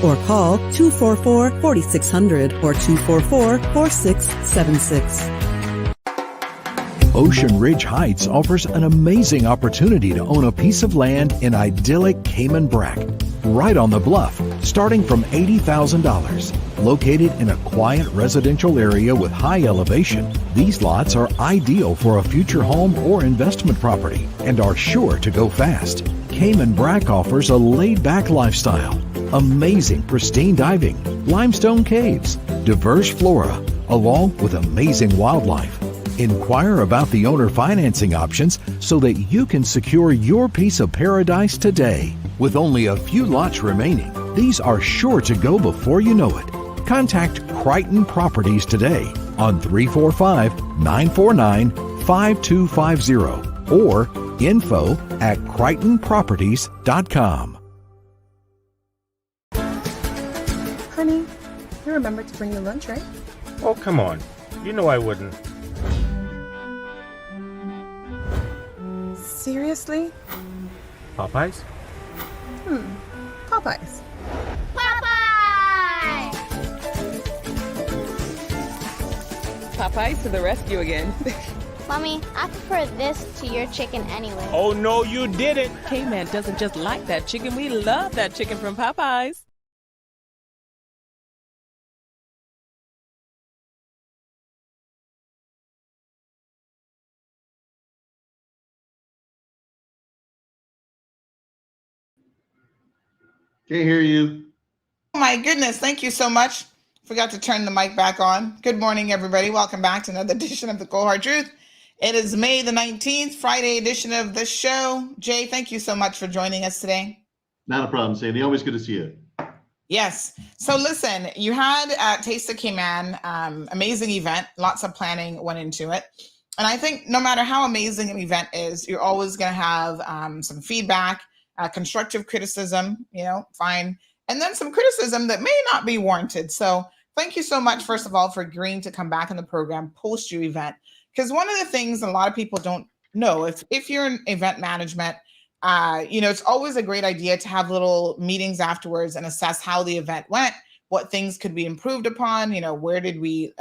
or call 244-4600 or 244-4676. Ocean Ridge Heights offers an amazing opportunity to own a piece of land in idyllic Cayman Brac, right on the bluff, starting from $80,000. Located in a quiet residential area with high elevation, these lots are ideal for a future home or investment property and are sure to go fast. Cayman Brac offers a laid-back lifestyle, amazing pristine diving, limestone caves, diverse flora, along with amazing wildlife. Inquire about the owner financing options so that you can secure your piece of paradise today. With only a few lots remaining, these are sure to go before you know it. Contact Crichton Properties today on 345-949-5250 or info@crichtonproperties.com. Honey, you remember to bring your lunch, right? Oh, come on. You know I wouldn't. Seriously? Popeyes? Popeyes. Popeyes to the rescue again. Mommy, I prefer this to your chicken anyway. Oh, no, you didn't. Cayman doesn't just like that chicken. We love that chicken from Popeyes. Can't hear you. Oh my goodness. Thank you so much. Forgot to turn the mic back on. Good morning, everybody. Welcome back to another edition of the Cold Hard Truth. It is May the 19th, Friday edition of the show. Jay, thank you so much for joining us today. Not a problem, Sandy. Always good to see you. Yes. So listen, you had Taste of Cayman, amazing event. Lots of planning went into it. And I think no matter how amazing an event is, you're always going to have some feedback, constructive criticism, fine. And then some criticism that may not be warranted. So thank you so much, first of all, for agreeing to come back on the program post your event. Because one of the things a lot of people don't know, if you're in event management, it's always a great idea to have little meetings afterwards and assess how the event went, what things could be improved upon, where did we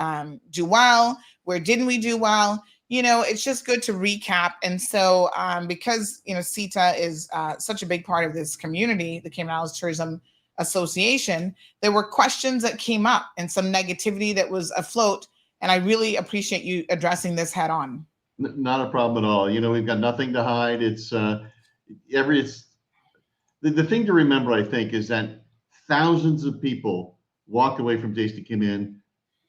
do well, where didn't we do well. It's just good to recap. And so because, CETA is such a big part of this community, the Cayman Islands Tourism Association, there were questions that came up and some negativity that was afloat. And I really appreciate you addressing this head on. Not a problem at all. We've got nothing to hide. It's the thing to remember, I think, is that thousands of people walked away from Taste of Cayman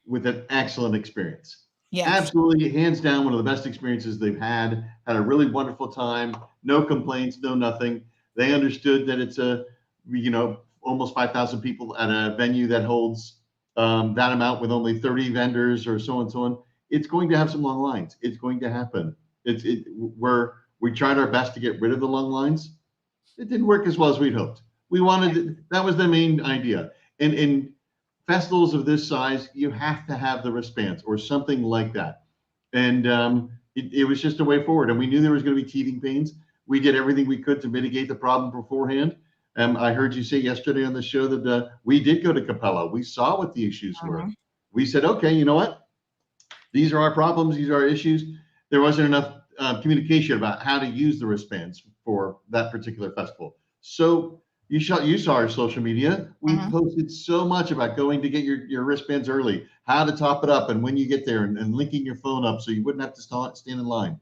with an excellent experience. Yes. Absolutely, hands down, one of the best experiences they've had a really wonderful time, no complaints, no nothing. They understood that it's almost 5,000 people at a venue that holds that amount with only 30 vendors or so on and so on. It's going to have some long lines. It's going to happen. We tried our best to get rid of the long lines. It didn't work as well as we'd hoped. We wanted that was the main idea. And in festivals of this size, you have to have the wristbands or something like that. And it was just a way forward. And we knew there was going to be teething pains. We did everything we could to mitigate the problem beforehand. I heard you say yesterday on the show that we did go to Capella. We saw what the issues were. We said, okay, you know what? These are our problems. These are our issues. There wasn't enough communication about how to use the wristbands for that particular festival. So you saw our social media. We posted so much about going to get your wristbands early, how to top it up, and when you get there, and linking your phone up so you wouldn't have to stand in line.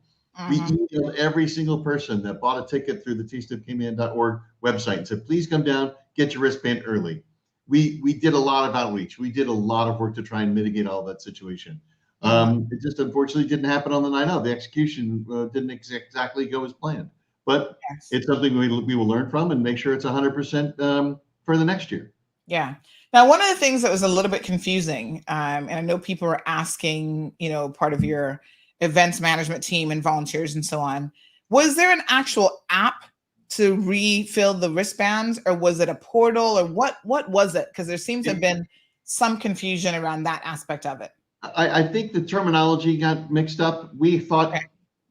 We emailed every single person that bought a ticket through the tasteofcayman.org website and said, please come down, get your wristband early. We did a lot of outreach. We did a lot of work to try and mitigate all that situation. It just unfortunately didn't happen on the night out. The execution didn't exactly go as planned. But it's something we will learn from and make sure it's 100% for the next year. Yeah. Now, one of the things that was a little bit confusing, and I know people were asking, part of your events management team and volunteers and so on, was there an actual app to refill the wristbands, or was it a portal, or what was it? Because there seems to have been some confusion around that aspect of it. I think the terminology got mixed up. We thought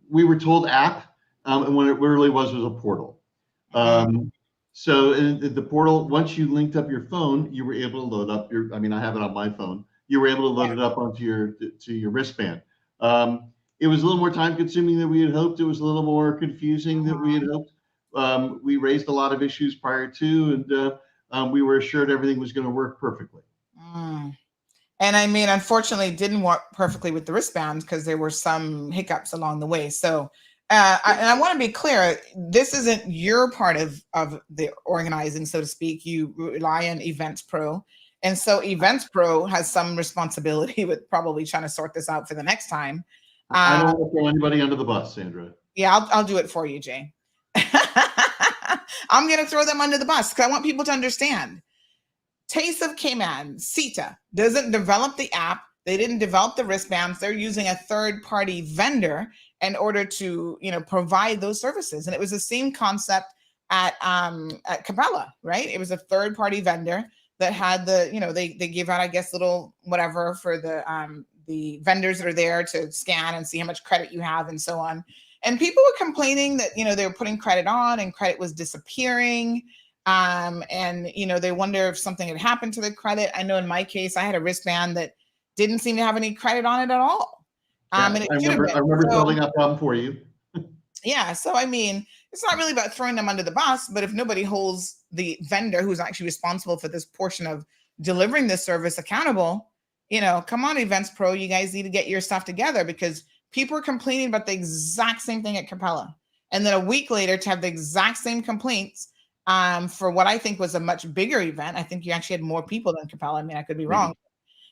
we were told app. And when it really was a portal. So in the portal, once you linked up your phone, you were able to load up I have it on my phone. You were able to load it up onto your wristband. It was a little more time consuming than we had hoped. It was a little more confusing than we had hoped. We raised a lot of issues prior to, and we were assured everything was going to work perfectly. And unfortunately, it didn't work perfectly with the wristbands because there were some hiccups along the way. So I want to be clear, this isn't your part of the organizing, so to speak. You rely on Events Pro. And so Events Pro has some responsibility with probably trying to sort this out for the next time. I don't want to throw anybody under the bus, Sandra. Yeah, I'll do it for you, Jay. I'm going to throw them under the bus because I want people to understand. Taste of Cayman, CETA, doesn't develop the app. They didn't develop the wristbands. They're using a third-party vendor in order to, provide those services. And it was the same concept at Capella, right? It was a third-party vendor that had they give out, I guess, little whatever for the vendors that are there to scan and see how much credit you have and so on. And people were complaining that, they were putting credit on and credit was disappearing. And they wonder if something had happened to the credit. I know in my case, I had a wristband that didn't seem to have any credit on it at all. And I remember solving that problem for you. Yeah. So, it's not really about throwing them under the bus, but if nobody holds the vendor who's actually responsible for this portion of delivering this service accountable, come on, Events Pro, you guys need to get your stuff together, because people are complaining about the exact same thing at Capella. And then a week later to have the exact same complaints for what I think was a much bigger event. I think you actually had more people than Capella. I could be wrong.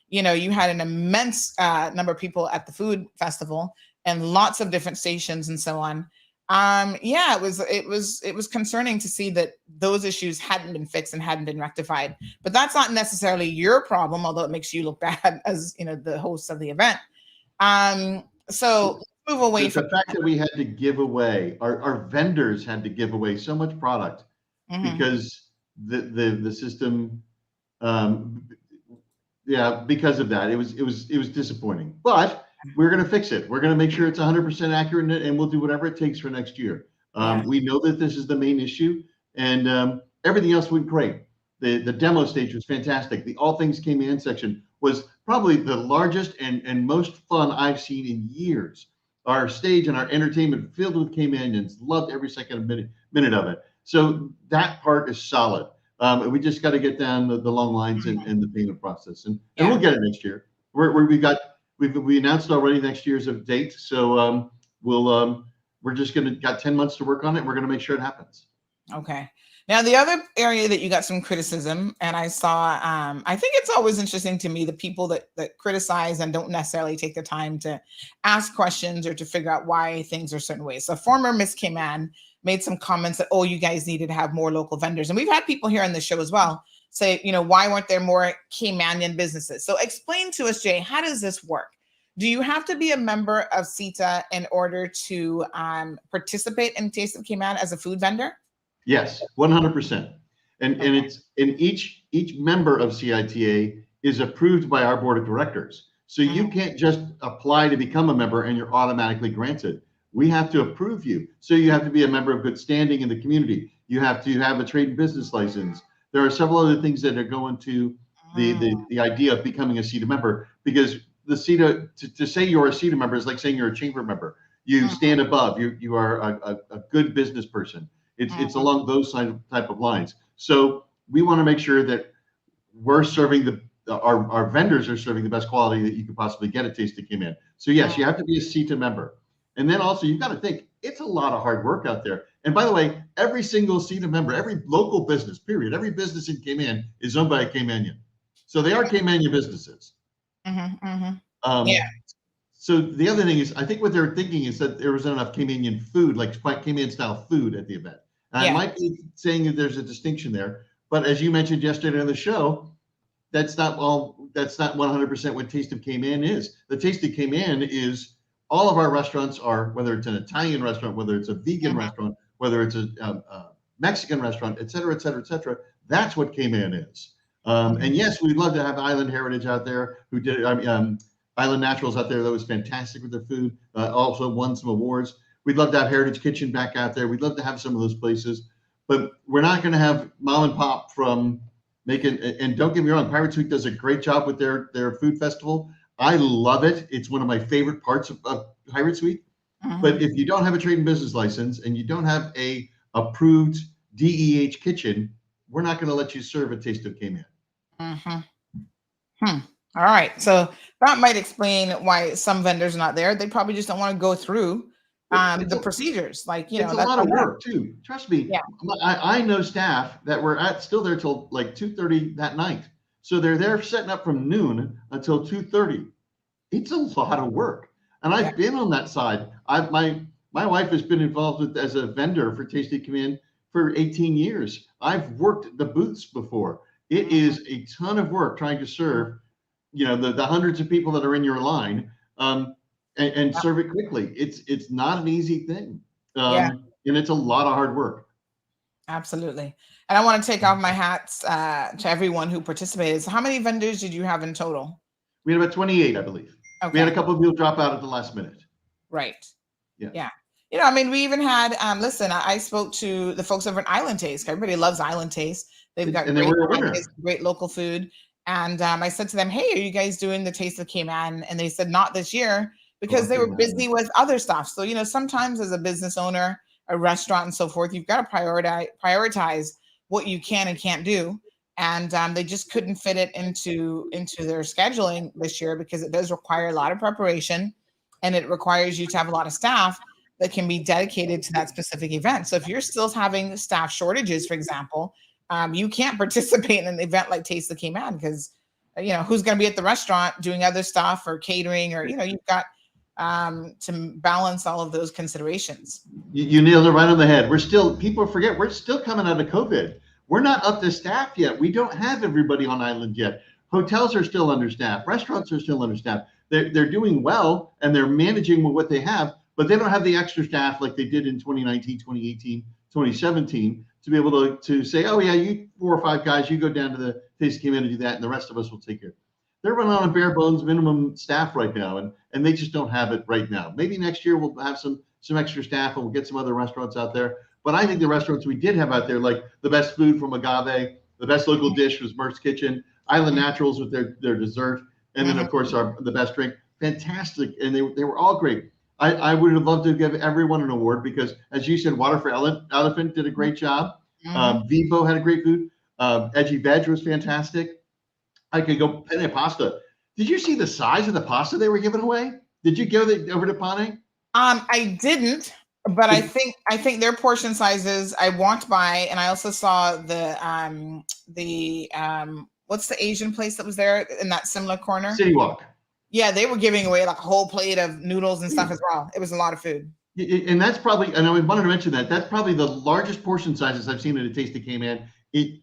You had an immense number of people at the food festival and lots of different stations and so on. It was concerning to see that those issues hadn't been fixed and hadn't been rectified. But that's not necessarily your problem, although it makes you look bad as the host of the event. So move away from the fact that we had to give away, our vendors had to give away so much product because the system. Because of that, it was disappointing. But we're going to fix it. We're going to make sure it's 100% accurate, and we'll do whatever it takes for next year. We know that this is the main issue, and everything else went great. The demo stage was fantastic. The All Things Cayman section was probably the largest and most fun I've seen in years. Our stage and our entertainment filled with Caymanians. Loved every second minute of it. So that part is solid. We just got to get down the long lines and the payment process, and we'll get it next year. We announced already next year's date, so we're just got 10 months to work on it. We're going to make sure it happens. Okay. Now, the other area that you got some criticism, and I saw, I think it's always interesting to me, the people that criticize and don't necessarily take the time to ask questions or to figure out why things are certain ways. So former Miss Cayman made some comments that, oh, you guys needed to have more local vendors. And we've had people here on the show as well say, why weren't there more Caymanian businesses? So explain to us, Jay, how does this work? Do you have to be a member of CETA in order to participate in Taste of Cayman as a food vendor? Yes, 100%. And it's each member of CITA is approved by our board of directors. So you can't just apply to become a member and you're automatically granted. We have to approve you. So you have to be a member of good standing in the community. You have to have a trade and business license. There are several other things that are going to the idea of becoming a CETA member, because the CETA, to say you're a CETA member is like saying you're a chamber member. You stand above. You are a good business person. It's along those type of lines. So we want to make sure that we're serving our vendors are serving the best quality that you could possibly get at Taste of Cayman. So yes, you have to be a CETA member. And then also you've got to think it's a lot of hard work out there. And by the way, every single CETA member, every local business, period, every business in Cayman is owned by a Caymanian. So they are Caymanian businesses. Yeah. So the other thing is, I think what they're thinking is that there wasn't enough Caymanian food, like Cayman style food at the event. And I might be saying that there's a distinction there, but as you mentioned yesterday on the show, that's not 100% what Taste of Cayman is. The Taste of Cayman is all of our restaurants are, whether it's an Italian restaurant, whether it's a vegan restaurant, whether it's a Mexican restaurant, et cetera, et cetera, et cetera. That's what Cayman is. And yes, we'd love to have Island Heritage out there who did Island Naturals out there. That was fantastic with their food. Also won some awards. We'd love to have Heritage Kitchen back out there. We'd love to have some of those places, but we're not going to have mom and pop from making, and don't get me wrong, Pirates Week does a great job with their food festival. I love it. It's one of my favorite parts of Pirates Week. But if you don't have a trade and business license and you don't have a approved DEH kitchen, we're not going to let you serve at Taste of Cayman. All right. So that might explain why some vendors are not there. They probably just don't want to go through the procedures. Like, it's a lot of work too. Trust me. Yeah. I know staff that were still there till like 2:30 that night. So they're there setting up from noon until 2:30. It's a lot of work. And I've been on that side. My wife has been involved as a vendor for Taste of Cayman for 18 years. I've worked the booths before. It is a ton of work trying to serve, the hundreds of people that are in your line, and serve it quickly. It's not an easy thing. And it's a lot of hard work. Absolutely. And I want to take off my hats to everyone who participated. So how many vendors did you have in total? We had about 28, I believe. Okay. We had a couple of people drop out at the last minute. Right. Yeah. We even had, I spoke to the folks over at Island Taste. Everybody loves Island Taste. They've got great local food. And I said to them, hey, are you guys doing the Taste of Cayman? And they said, not this year, because they were busy with other stuff. So, sometimes as a business owner, a restaurant and so forth, you've got to prioritize what you can and can't do. And they just couldn't fit it into their scheduling this year, because it does require a lot of preparation, and it requires you to have a lot of staff that can be dedicated to that specific event. So if you're still having staff shortages, for example, you can't participate in an event like Taste of Cayman, because who's going to be at the restaurant doing other stuff or catering, or you've got to balance all of those considerations. You nailed it right on the head. People forget we're still coming out of COVID. We're not up to staff yet. We don't have everybody on island yet. Hotels are still understaffed. Restaurants are still understaffed. They're doing well, and they're managing with what they have, but they don't have the extra staff like they did in 2019, 2018, 2017 to be able to say, oh yeah, you 4 or 5 guys, you go down to the Taste of Cayman and do that, and the rest of us will take care. They're running on a bare bones minimum staff right now, and they just don't have it right now. Maybe next year we'll have some extra staff, and we'll get some other restaurants out there. But I think the restaurants we did have out there, like the best food from Agave, the best local dish was Merck's Kitchen, Island Naturals with their dessert, and then of course the best drink. Fantastic, and they were all great. I would have loved to give everyone an award, because as you said, Water for Elephant did a great job. Vivo had a great food. Edgy Veg was fantastic. I could go penne pasta. Did you see the size of the pasta they were giving away? Did you go over to Pane? I didn't. But I think their portion sizes. I walked by and I also saw the what's the Asian place that was there in that similar corner? City Walk. Yeah, they were giving away like a whole plate of noodles and stuff as well. It was a lot of food. And that's probably, and I wanted to mention that's probably the largest portion sizes I've seen at a Taste of Cayman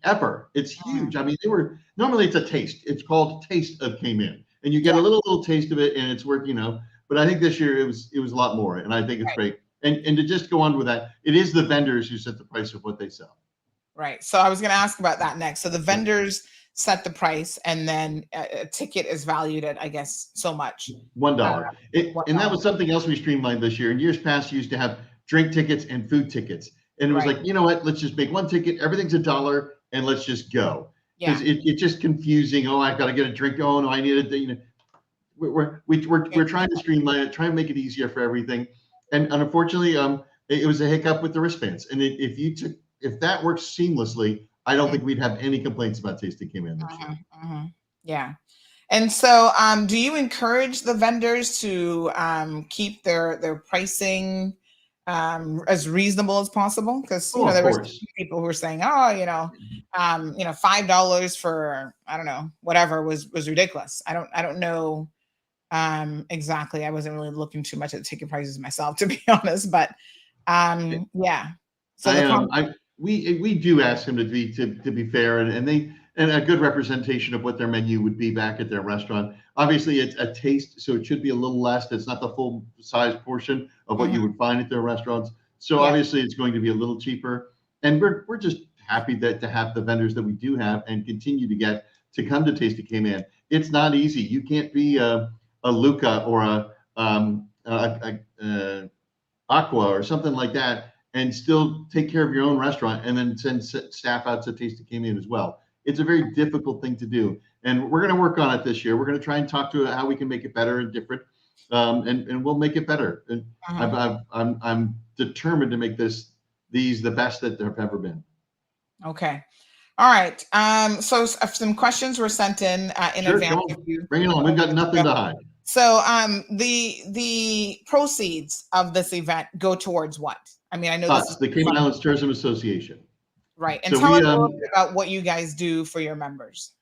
ever. It's huge. I mean, normally it's a taste. It's called Taste of Cayman, and you get a little taste of it, and it's worth, But I think this year it was a lot more, and I think it's great. And to just go on with that, it is the vendors who set the price of what they sell. Right. So I was going to ask about that next. So the vendors set the price, and then a ticket is valued at, I guess, so much. $1. And that was something else we streamlined this year. In years past, you used to have drink tickets and food tickets. And it was like, you know what, let's just make one ticket. Everything's $1 and let's just go. Because it's just confusing. Oh, I've got to get a drink. Oh, no, I need it. We're trying to streamline it, try and make it easier for everything. And unfortunately, it was a hiccup with the wristbands. And if that works seamlessly, I don't think we'd have any complaints about Taste of Cayman this year. Yeah. And so do you encourage the vendors to keep their pricing as reasonable as possible? Because there were people who were saying, $5 for, I don't know, whatever was ridiculous. I don't know exactly. I wasn't really looking too much at the ticket prices myself, to be honest, but yeah. So we do ask them to be fair and a good representation of what their menu would be back at their restaurant. Obviously, it's a taste, so it should be a little less. It's not the full size portion of what you would find at their restaurants. So obviously, it's going to be a little cheaper. And we're just happy to have the vendors that we do have and continue to get to come to Taste of Cayman. It's not easy. You can't be a Luca or a Aqua or something like that and still take care of your own restaurant and then send staff out to Taste of Cayman as well. It's a very difficult thing to do. And we're going to work on it this year. We're going to try and talk to how we can make it better and different. And we'll make it better. And I'm determined to make these the best that there have ever been. Okay. All right. So some questions were sent in advance. Bring it on. We've got nothing to hide. So the proceeds of this event go towards what? I mean, I know this is the Cayman Islands Tourism Association. Right. And so tell us a little bit about what you guys do for your members.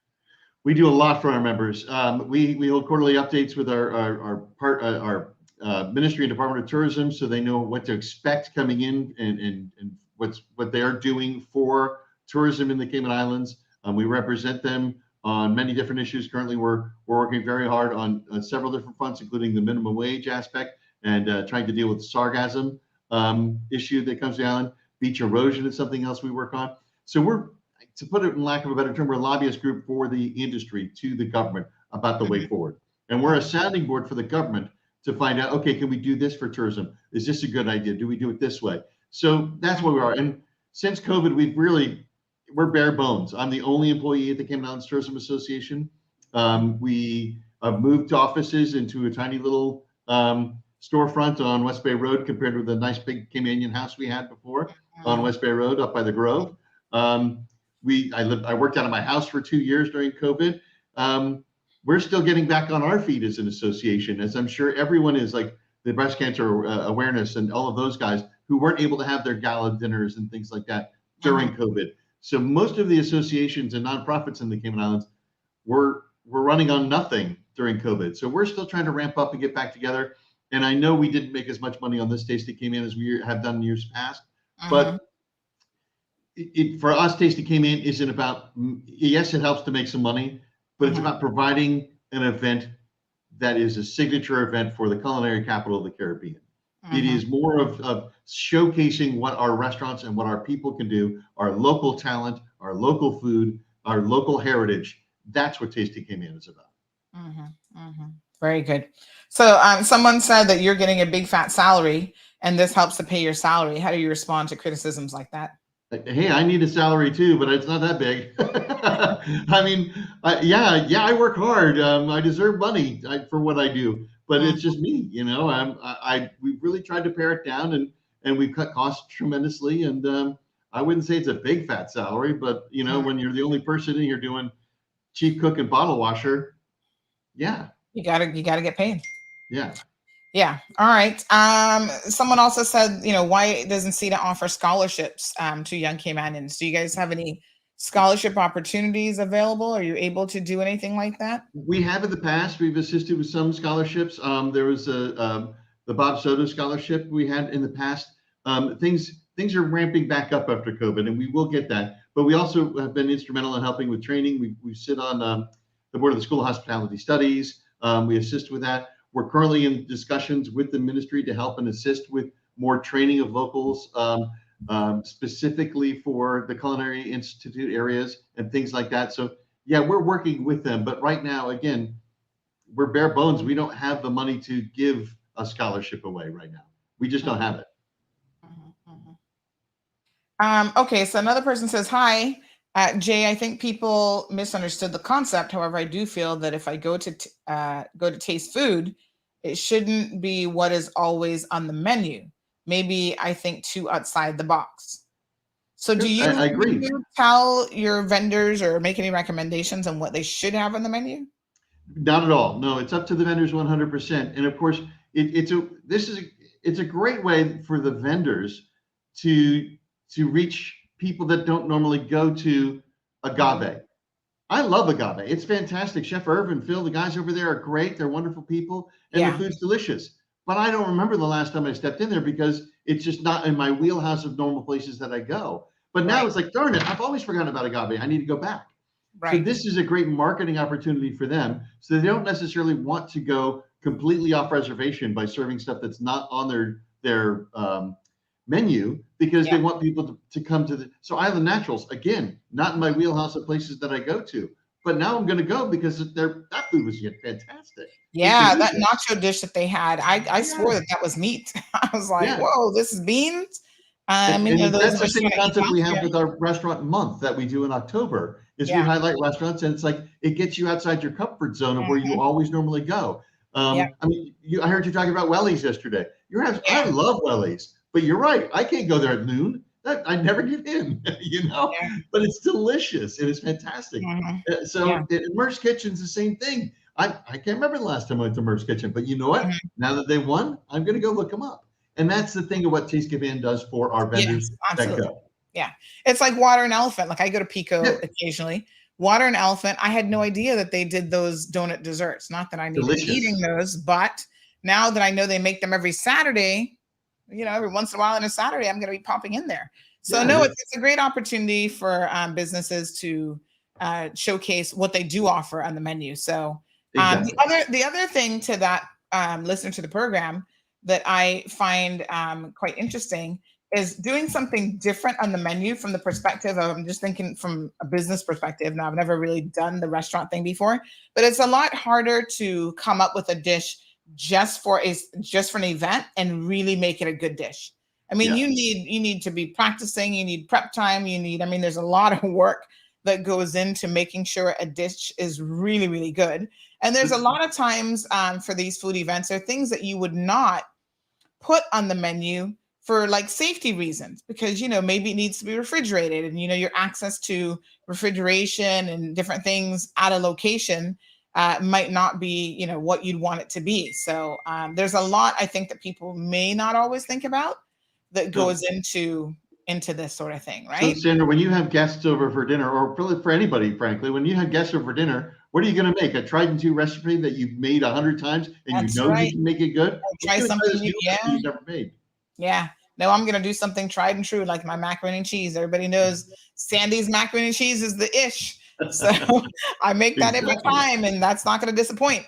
We do a lot for our members. We hold quarterly updates with our Ministry and Department of Tourism, so they know what to expect coming in and what they are doing for tourism in the Cayman Islands. We represent them on many different issues. Currently, we're working very hard on several different fronts, including the minimum wage aspect and trying to deal with the sargassum issue that comes to the island. Beach erosion is something else we work on. So we're, to put it in lack of a better term, we're a lobbyist group for the industry to the government about the way forward. And we're a sounding board for the government to find out, okay, can we do this for tourism? Is this a good idea? Do we do it this way? So that's what we are. And since COVID, we're bare bones. I'm the only employee at the Cayman Islands Tourism Association. We moved offices into a tiny little storefront on West Bay Road compared with the nice big Caymanian house we had before on West Bay Road up by the Grove. I worked out of my house for 2 years during COVID. We're still getting back on our feet as an association, as I'm sure everyone is, like the breast cancer awareness and all of those guys who weren't able to have their gala dinners and things like that during COVID. So most of the associations and nonprofits in the Cayman Islands were running on nothing during COVID. So we're still trying to ramp up and get back together. And I know we didn't make as much money on this Taste of Cayman as we have done in years past, but for us, Taste of Cayman isn't about, yes, it helps to make some money, but it's about providing an event that is a signature event for the culinary capital of the Caribbean. It is more of showcasing what our restaurants and what our people can do, our local talent, our local food, our local heritage. That's what Taste of Cayman is about. Very good. So someone said that you're getting a big fat salary and this helps to pay your salary. How do you respond to criticisms like that? Hey, I need a salary too, but it's not that big. I mean, I work hard. I deserve money for what I do, but it's just me, we've really tried to pare it down and we've cut costs tremendously. And I wouldn't say it's a big fat salary, but when you're the only person in here doing chief cook and bottle washer, you gotta get paid. Yeah. Yeah. All right. Someone also said, why doesn't CETA offer scholarships to young Caymanians? Do you guys have any scholarship opportunities available? Are you able to do anything like that? We have in the past. We've assisted with some scholarships. There was the Bob Soto scholarship we had in the past. Things are ramping back up after COVID, and we will get that. But we also have been instrumental in helping with training. We sit on the board of the School of Hospitality Studies. We assist with that. We're currently in discussions with the ministry to help and assist with more training of locals, specifically for the Culinary Institute areas and things like that. So yeah, we're working with them. But right now, again, we're bare bones. We don't have the money to give a scholarship away right now. We just don't have it. Okay, so another person says, hi, Jay, I think people misunderstood the concept. However, I do feel that if I go to taste food, it shouldn't be what is always on the menu. Maybe I think too outside the box. So do you, I agree. Do you tell your vendors or make any recommendations on what they should have on the menu? Not at all. No, it's up to the vendors 100%. And of course, it's a great way for the vendors to reach people that don't normally go to Agave. I love Agave. It's fantastic. Chef Irvin, Phil, the guys over there are great. They're wonderful people, and the food's delicious. But I don't remember the last time I stepped in there because it's just not in my wheelhouse of normal places that I go. But now it's like, darn it, I've always forgotten about Agave. I need to go back. So this is a great marketing opportunity for them. So they don't necessarily want to go completely off reservation by serving stuff that's not on their menu, because they want people to come to the. So Island Naturals, again, not in my wheelhouse of places that I go to, but now I'm going to go because that food was fantastic. Yeah, that nacho dish that they had, I swore that was meat. I was like, whoa, this is beans. That's the same concept we have with our restaurant month that we do in October. Is we highlight restaurants, and it's like it gets you outside your comfort zone of where you always normally go. I mean, I heard you talking about Wellies yesterday. I love Wellies. But you're right. I can't go there at noon. I never get in, but it's delicious and it's fantastic. Mer's Kitchen's the same thing. I can't remember the last time I went to Mer's Kitchen, but you know what? Now that they won, I'm going to go look them up. And that's the thing of what Taste of Cayman does for our vendors that go. Yeah. It's like Water and Elephant. Like I go to Pico occasionally. Water and Elephant, I had no idea that they did those donut desserts. Not that I need to be eating those, but now that I know they make them every Saturday, every once in a while on a Saturday, I'm going to be popping in there. So it's a great opportunity for businesses to showcase what they do offer on the menu. So the other thing to that listener to the program that I find quite interesting is doing something different on the menu from the perspective of, I'm just thinking from a business perspective. Now, I've never really done the restaurant thing before, but it's a lot harder to come up with a dish just for an event and really make it a good dish. I mean, you need to be practicing, you need prep time, there's a lot of work that goes into making sure a dish is really, really good. And there's a lot of times for these food events, there are things that you would not put on the menu for like safety reasons, because, maybe it needs to be refrigerated and, your access to refrigeration and different things at a location might not be, what you'd want it to be. So there's a lot, I think, that people may not always think about that goes into this sort of thing, right? So, Sandra, when you have guests over for dinner, or for anybody, frankly, when you have guests over for dinner, what are you going to make? A tried and true recipe that you've made 100 times and you can make it good? Try something you've never made. Yeah. No, I'm going to do something tried and true, like my macaroni and cheese. Everybody knows Sandy's macaroni and cheese is the ish. So I make that every time, and that's not going to disappoint.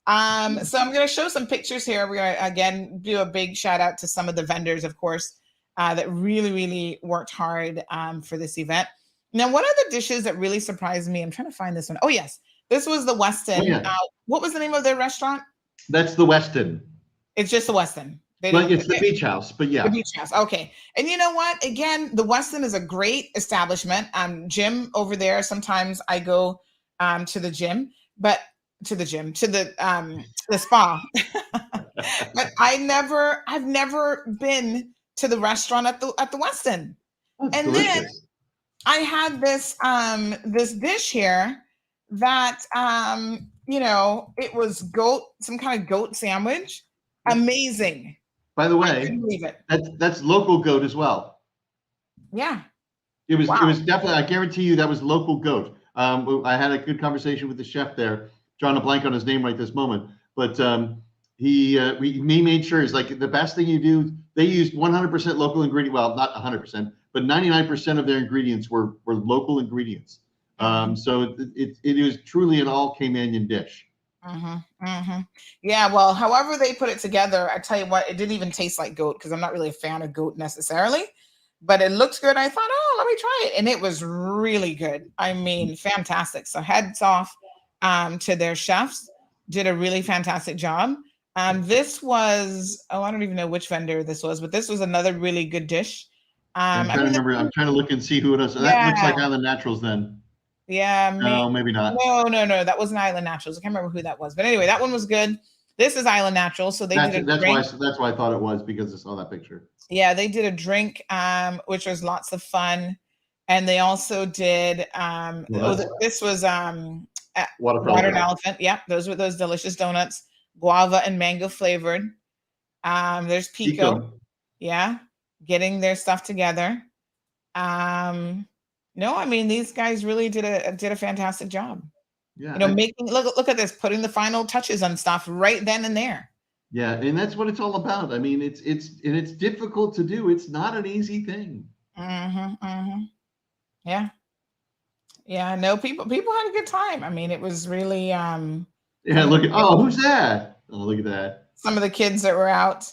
So I'm going to show some pictures here. We're going to, again, do a big shout out to some of the vendors, of course, that really, really worked hard for this event. Now, one of the dishes that really surprised me, I'm trying to find this one. Oh, yes. This was the Westin. Oh, yeah. What was the name of their restaurant? That's the Westin. It's just the Westin. It's the Beach House, but yeah. The Beach House. Okay. And you know what? Again, the Westin is a great establishment. Gym over there. Sometimes I go to the gym, to the spa. But I've never been to the restaurant at the Westin. That's and delicious. Then I had this dish here that it was some kind of goat sandwich. amazing. By the I way, couldn't believe it. that's local goat as well. Yeah. It was definitely, I guarantee you that was local goat. I had a good conversation with the chef there, drawing a blank on his name right this moment, but he made sure he's like, the best thing you do, they used 100% local ingredient. Well, not 100%, but 99% of their ingredients were local ingredients. So it is truly an all Caymanian dish. Yeah, well, however they put it together, I tell you what, it didn't even taste like goat because I'm not really a fan of goat necessarily, but it looks good. I thought, oh, let me try it, and it was really good. I mean, fantastic. So heads off to their chefs, did a really fantastic job. This was, I don't even know which vendor this was, but this was another really good dish. I'm trying to remember. I'm trying to look and see who it is. So that looks like Island Naturals then. Yeah, maybe not. No, that wasn't Island Naturals. I can't remember who that was, but anyway, that one was good. This is Island Naturals, so that's why I thought it was, because I saw that picture. Yeah, they did a drink, which was lots of fun, and they also did. This was Water and Elephant. Yep, those were those delicious donuts, guava and mango flavored. There's Pico. Yeah, getting their stuff together. No, I mean, these guys really did a fantastic job. Yeah, making look at this, putting the final touches on stuff right then and there. Yeah, and that's what it's all about. I mean, it's difficult to do. It's not an easy thing. Yeah. No, people had a good time. I mean, it was really. Yeah, look at who's that? Oh, look at that. Some of the kids that were out.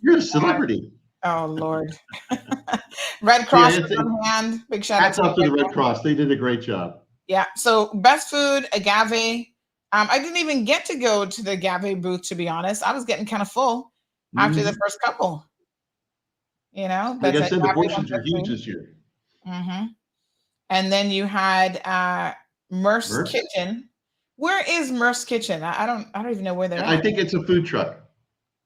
You're a celebrity. Oh Lord. Red Cross on hand. Big shout out. Hats off to the Red Cross. They did a great job. Yeah. So best food, agave. I didn't even get to go to the agave booth, to be honest. I was getting kind of full after the first couple. Like I said, the portions are huge this year. And then you had Murph's Kitchen. Where is Murph's Kitchen? I don't even know where they're at. I think it's a food truck.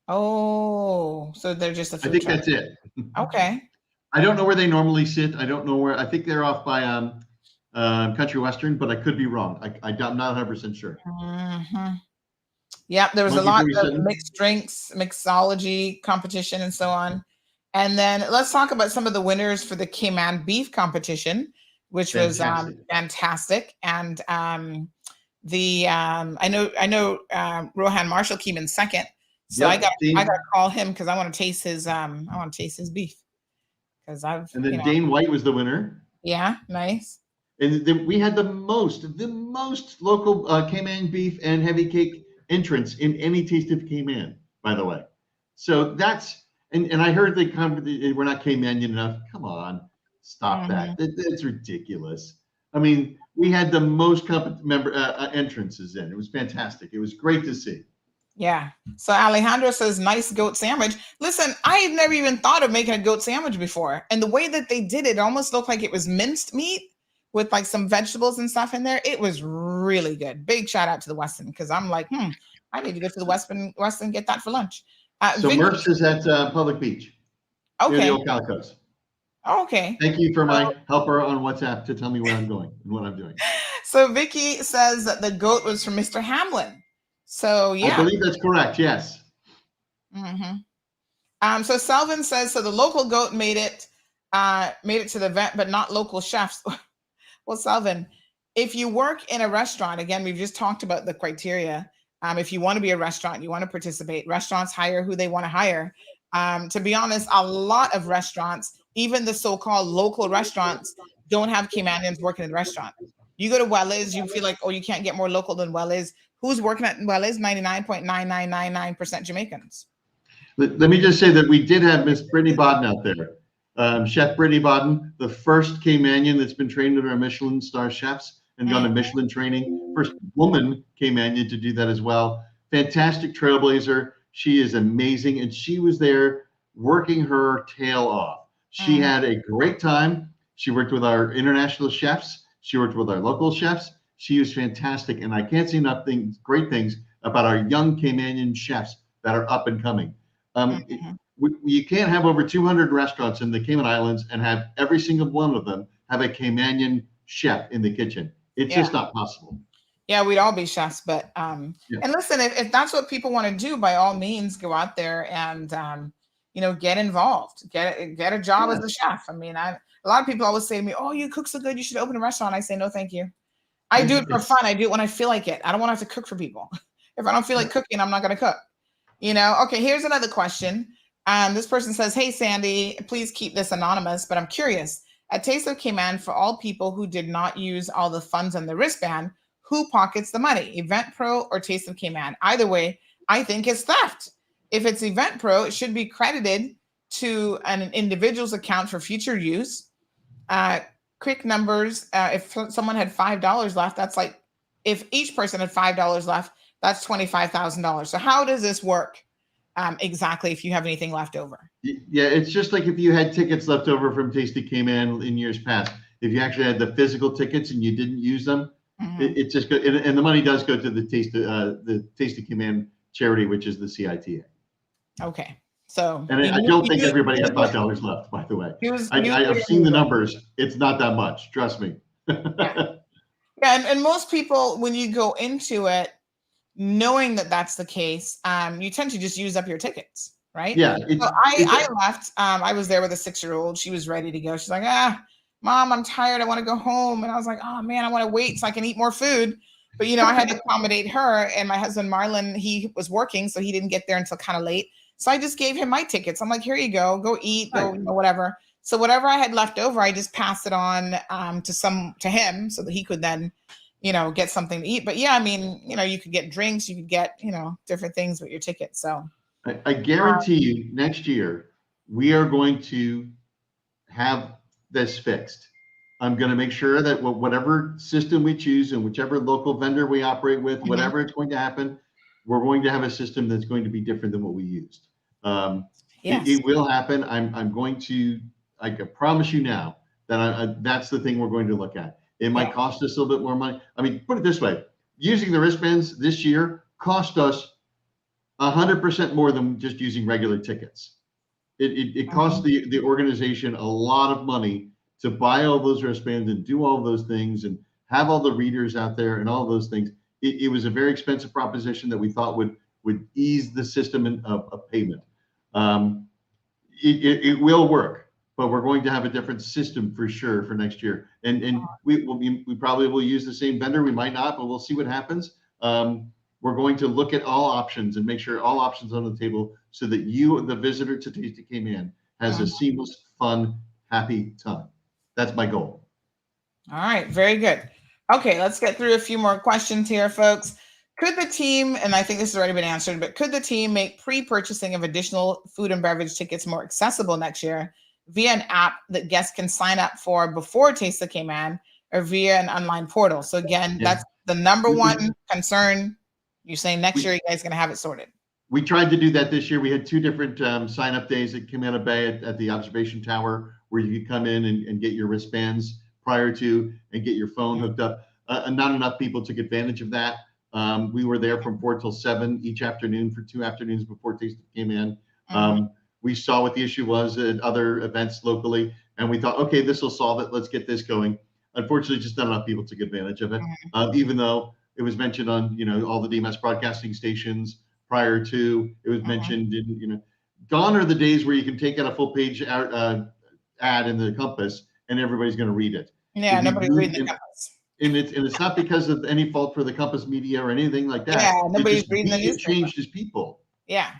Oh, so they're just a food truck. That's it. Okay. I don't know where they normally sit. I don't know where. I think they're off by Country Western, but I could be wrong. I'm not 100% sure. Yeah, there was a lot of mixed drinks, mixology competition, and so on. And then let's talk about some of the winners for the Cayman beef competition, which was fantastic. And I know Rohan Marshall came in second. So I got to call him because I want to taste his beef. And then Dane White was the winner. Yeah, nice. And then we had the most local Cayman beef and heavy cake entrants in any Taste of Cayman, by the way. So that's and I heard we're not Caymanian enough. Come on, stop that. That's ridiculous. I mean, we had the most entrances in. It was fantastic. It was great to see. Yeah. So Alejandro says, nice goat sandwich. Listen, I had never even thought of making a goat sandwich before. And the way that they did it almost looked like it was minced meat with like some vegetables and stuff in there. It was really good. Big shout out to the Westin, because I'm like, I need to go to the Westin and get that for lunch. So Murph's is at Public Beach. Okay. Near the old Calicos. Okay. Thank you for my helper on WhatsApp to tell me where I'm going and what I'm doing. So Vicky says that the goat was from Mr. Hamlin. So yeah, I believe that's correct. Yes. So Selvin says, so the local goat made it to the event, but not local chefs. Well, Selvin, if you work in a restaurant, again, we've just talked about the criteria. If you want to be a restaurant, you want to participate. Restaurants hire who they want to hire. To be honest, a lot of restaurants, even the so-called local restaurants, don't have Caymanians working in the restaurant. You go to Welle's, you feel like, oh, you can't get more local than Welle's. Who's working at Welle's? 99.9999% Jamaicans. Let me just say that we did have Miss Brittany Bodden out there. Chef Brittany Bodden, the first Caymanian that's been trained under our Michelin star chefs and gone to Michelin training. First woman Caymanian to do that as well. Fantastic trailblazer. She is amazing. And she was there working her tail off. She had a great time. She worked with our international chefs. She worked with our local chefs. She was fantastic. And I can't say enough great things about our young Caymanian chefs that are up and coming. You can't have over 200 restaurants in the Cayman Islands and have every single one of them have a Caymanian chef in the kitchen. It's just not possible. Yeah, we'd all be chefs, but and listen, if that's what people want to do, by all means, go out there and get involved, get a job as a chef. I mean, a lot of people always say to me, "Oh, you cook so good, you should open a restaurant." I say, "No, thank you. I do it for fun. I do it when I feel like it. I don't want to have to cook for people. If I don't feel like cooking, I'm not going to cook." Okay, here's another question. This person says, "Hey, Sandy, please keep this anonymous, but I'm curious. At Taste of Cayman, for all people who did not use all the funds on the wristband, who pockets the money, EventPro or Taste of Cayman? Either way, I think it's theft. If it's EventPro, it should be credited to an individual's account for future use. Quick numbers, if someone had $5 left, that's like, if each person had $5 left, that's $25,000. So how does this work exactly if you have anything left over?" Yeah, it's just like if you had tickets left over from Taste of Cayman in years past. If you actually had the physical tickets and you didn't use them, it just go, and the money does go to the Taste of Cayman charity, which is the CITA. Okay, so and I don't think everybody had $5 left. By the way, I've seen the numbers. It's not that much. Trust me. Yeah, and most people, when you go into it, knowing that that's the case, you tend to just use up your tickets, right? Yeah. So I left. I was there with a 6-year-old. She was ready to go. She's like, "Mom, I'm tired. I want to go home." And I was like, "Oh man, I want to wait so I can eat more food." But I had to accommodate her, and my husband Marlon, he was working, so he didn't get there until kind of late. So I just gave him my tickets. I'm like, "Here you go eat, go whatever." So whatever I had left over, I just passed it on to him so that he could then get something to eat. But yeah, I mean, you could get drinks, you could get, different things with your ticket. So I guarantee you next year, we are going to have this fixed. I'm going to make sure that whatever system we choose and whichever local vendor we operate with, whatever it's going to happen, we're going to have a system that's going to be different than what we used. It will happen. I'm going to, I can promise you now that that's the thing we're going to look at. It might cost us a little bit more money. I mean, put it this way, using the wristbands this year cost us 100% more than just using regular tickets. It costs the organization a lot of money to buy all those wristbands and do all those things and have all the readers out there and all those things. It was a very expensive proposition that we thought would ease the system of payment. It will work. But we're going to have a different system for sure for next year, and we probably will use the same vendor. We might not, but we'll see what happens. We're going to look at all options and make sure all options on the table so that you, the visitor to Taste of Cayman, has a seamless, fun, happy time. That's my goal. All right, very good. Okay, let's get through a few more questions here, folks. Could the team, and I think this has already been answered, but could the team make pre-purchasing of additional food and beverage tickets more accessible next year via an app that guests can sign up for before Taste of Cayman or via an online portal? So again, that's the number one concern. You're saying next year you guys are going to have it sorted. We tried to do that this year. We had 2 different sign-up days at Cayman Bay at the observation tower where you could come in and get your wristbands prior to and get your phone hooked up. Not enough people took advantage of that. We were there from 4 till 7 each afternoon for 2 afternoons before Taste of Cayman. We saw what the issue was at other events locally, and we thought, okay, this will solve it. Let's get this going. Unfortunately, just not enough people took advantage of it, even though it was mentioned on all the DMS broadcasting stations prior to. It was mentioned in gone are the days where you can take out a full page ad in the Compass and everybody's going to read it. Yeah, nobody's reading the Compass. And it's not because of any fault for the Compass media or anything like that. Yeah, nobody's reading the newspaper. Changed as people. Yeah.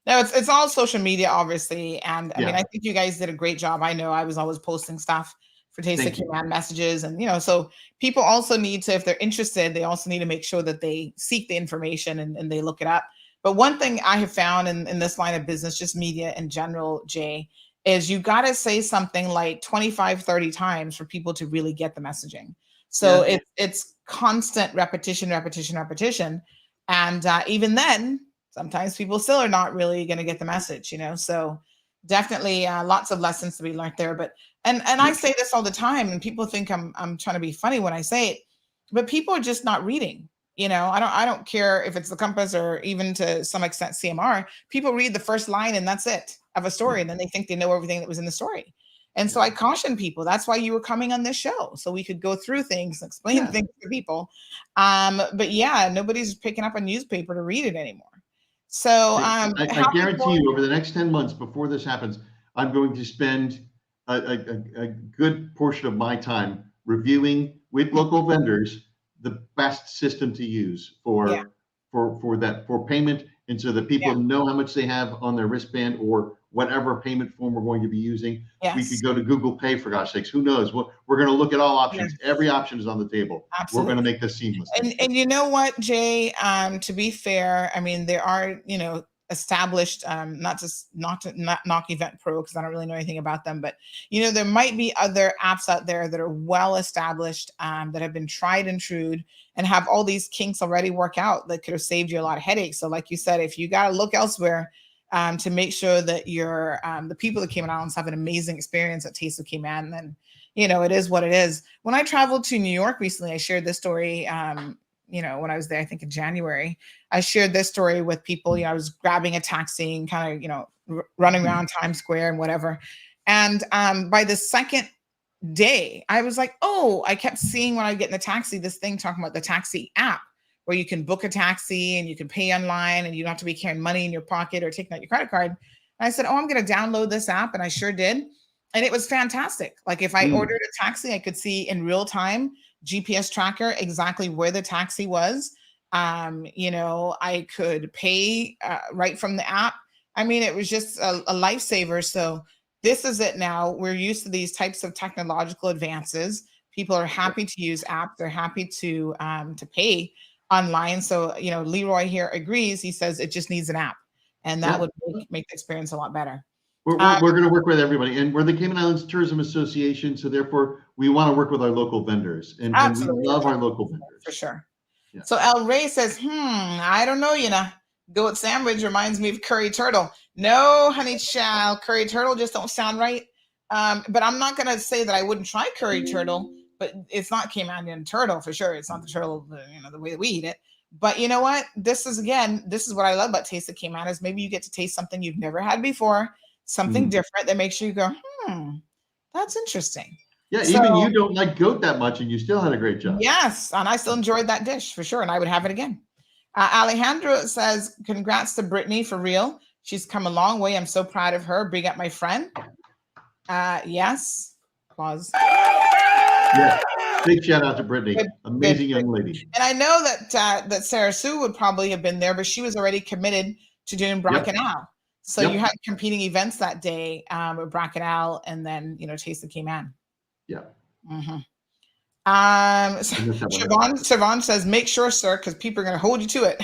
No, it's all social media, obviously. And I mean, I think you guys did a great job. I know I was always posting stuff for Taste of Cayman messages. And, so people also need to, if they're interested, they also need to make sure that they seek the information and they look it up. But one thing I have found in this line of business, just media in general, Jay, is you got to say something like 25, 30 times for people to really get the messaging. So it's constant repetition. And even then, sometimes people still are not really going to get the message, so definitely lots of lessons to be learned there. But, and I say this all the time and people think I'm trying to be funny when I say it, but people are just not reading, I don't care if it's the Compass or even to some extent CMR, people read the first line and that's it of a story. And then they think they know everything that was in the story. And so I caution people. That's why you were coming on this show, so we could go through things, explain things to people. But yeah, nobody's picking up a newspaper to read it anymore. So I guarantee you, over the next 10 months before this happens, I'm going to spend a good portion of my time reviewing with local vendors the best system to use for payment, and so that people know how much they have on their wristband or whatever payment form we're going to be using. We could go to Google Pay, for gosh sakes. Who knows? We're going to look at all options. Every option is on the table. Absolutely. We're going to make this seamless. And you know what, Jay? To be fair, I mean, there are, established, not to knock Event Pro, because I don't really know anything about them, but there might be other apps out there that are well established, that have been tried and true and have all these kinks already work out that could have saved you a lot of headaches. So like you said, if you got to look elsewhere to make sure that your the people that Cayman Islands have an amazing experience at Taste of Cayman, then it is what it is. When I traveled to New York recently, I shared this story. When I was there, I think in January, I shared this story with people. I was grabbing a taxi and kind of, running around Times Square and whatever. And by the second day, I was like, I kept seeing when I get in the taxi, this thing talking about the taxi app where you can book a taxi and you can pay online and you don't have to be carrying money in your pocket or taking out your credit card. And I said, I'm going to download this app. And I sure did. And it was fantastic. Like if I ordered a taxi, I could see in real time GPS tracker exactly where the taxi was. I could pay right from the app. I mean, it was just a lifesaver. So this is it now. We're used to these types of technological advances. People are happy to use apps. They're happy to pay online. So, Leroy here agrees. He says it just needs an app, and that would make the experience a lot better. We're going to work with everybody, and we're the Cayman Islands Tourism Association, so therefore we want to work with our local vendors, and we love our local vendors. For sure. Yeah. So El Rey says, I don't know, goat sandwich reminds me of curry turtle. No, honey child, curry turtle just don't sound right. But I'm not going to say that I wouldn't try curry turtle, but it's not Caymanian turtle for sure. It's not the turtle, the way that we eat it. But you know what? This is what I love about Taste of Cayman is maybe you get to taste something you've never had before. Something different that makes you go, that's interesting. Yeah, so, even you don't like goat that much, and you still had a great job. Yes, and I still enjoyed that dish for sure, and I would have it again. Alejandro says, congrats to Brittany, for real. She's come a long way. I'm so proud of her. Big up my friend. Yes. Applause. Yeah. Big shout out to Brittany. Amazing young lady. And I know that Sarah Sue would probably have been there, but she was already committed to doing Bracanal. So you had competing events that day with Bracanal and then, Taste of Cayman. Yeah. Mm-hmm. Siobhan says, make sure, sir, because people are going to hold you to it.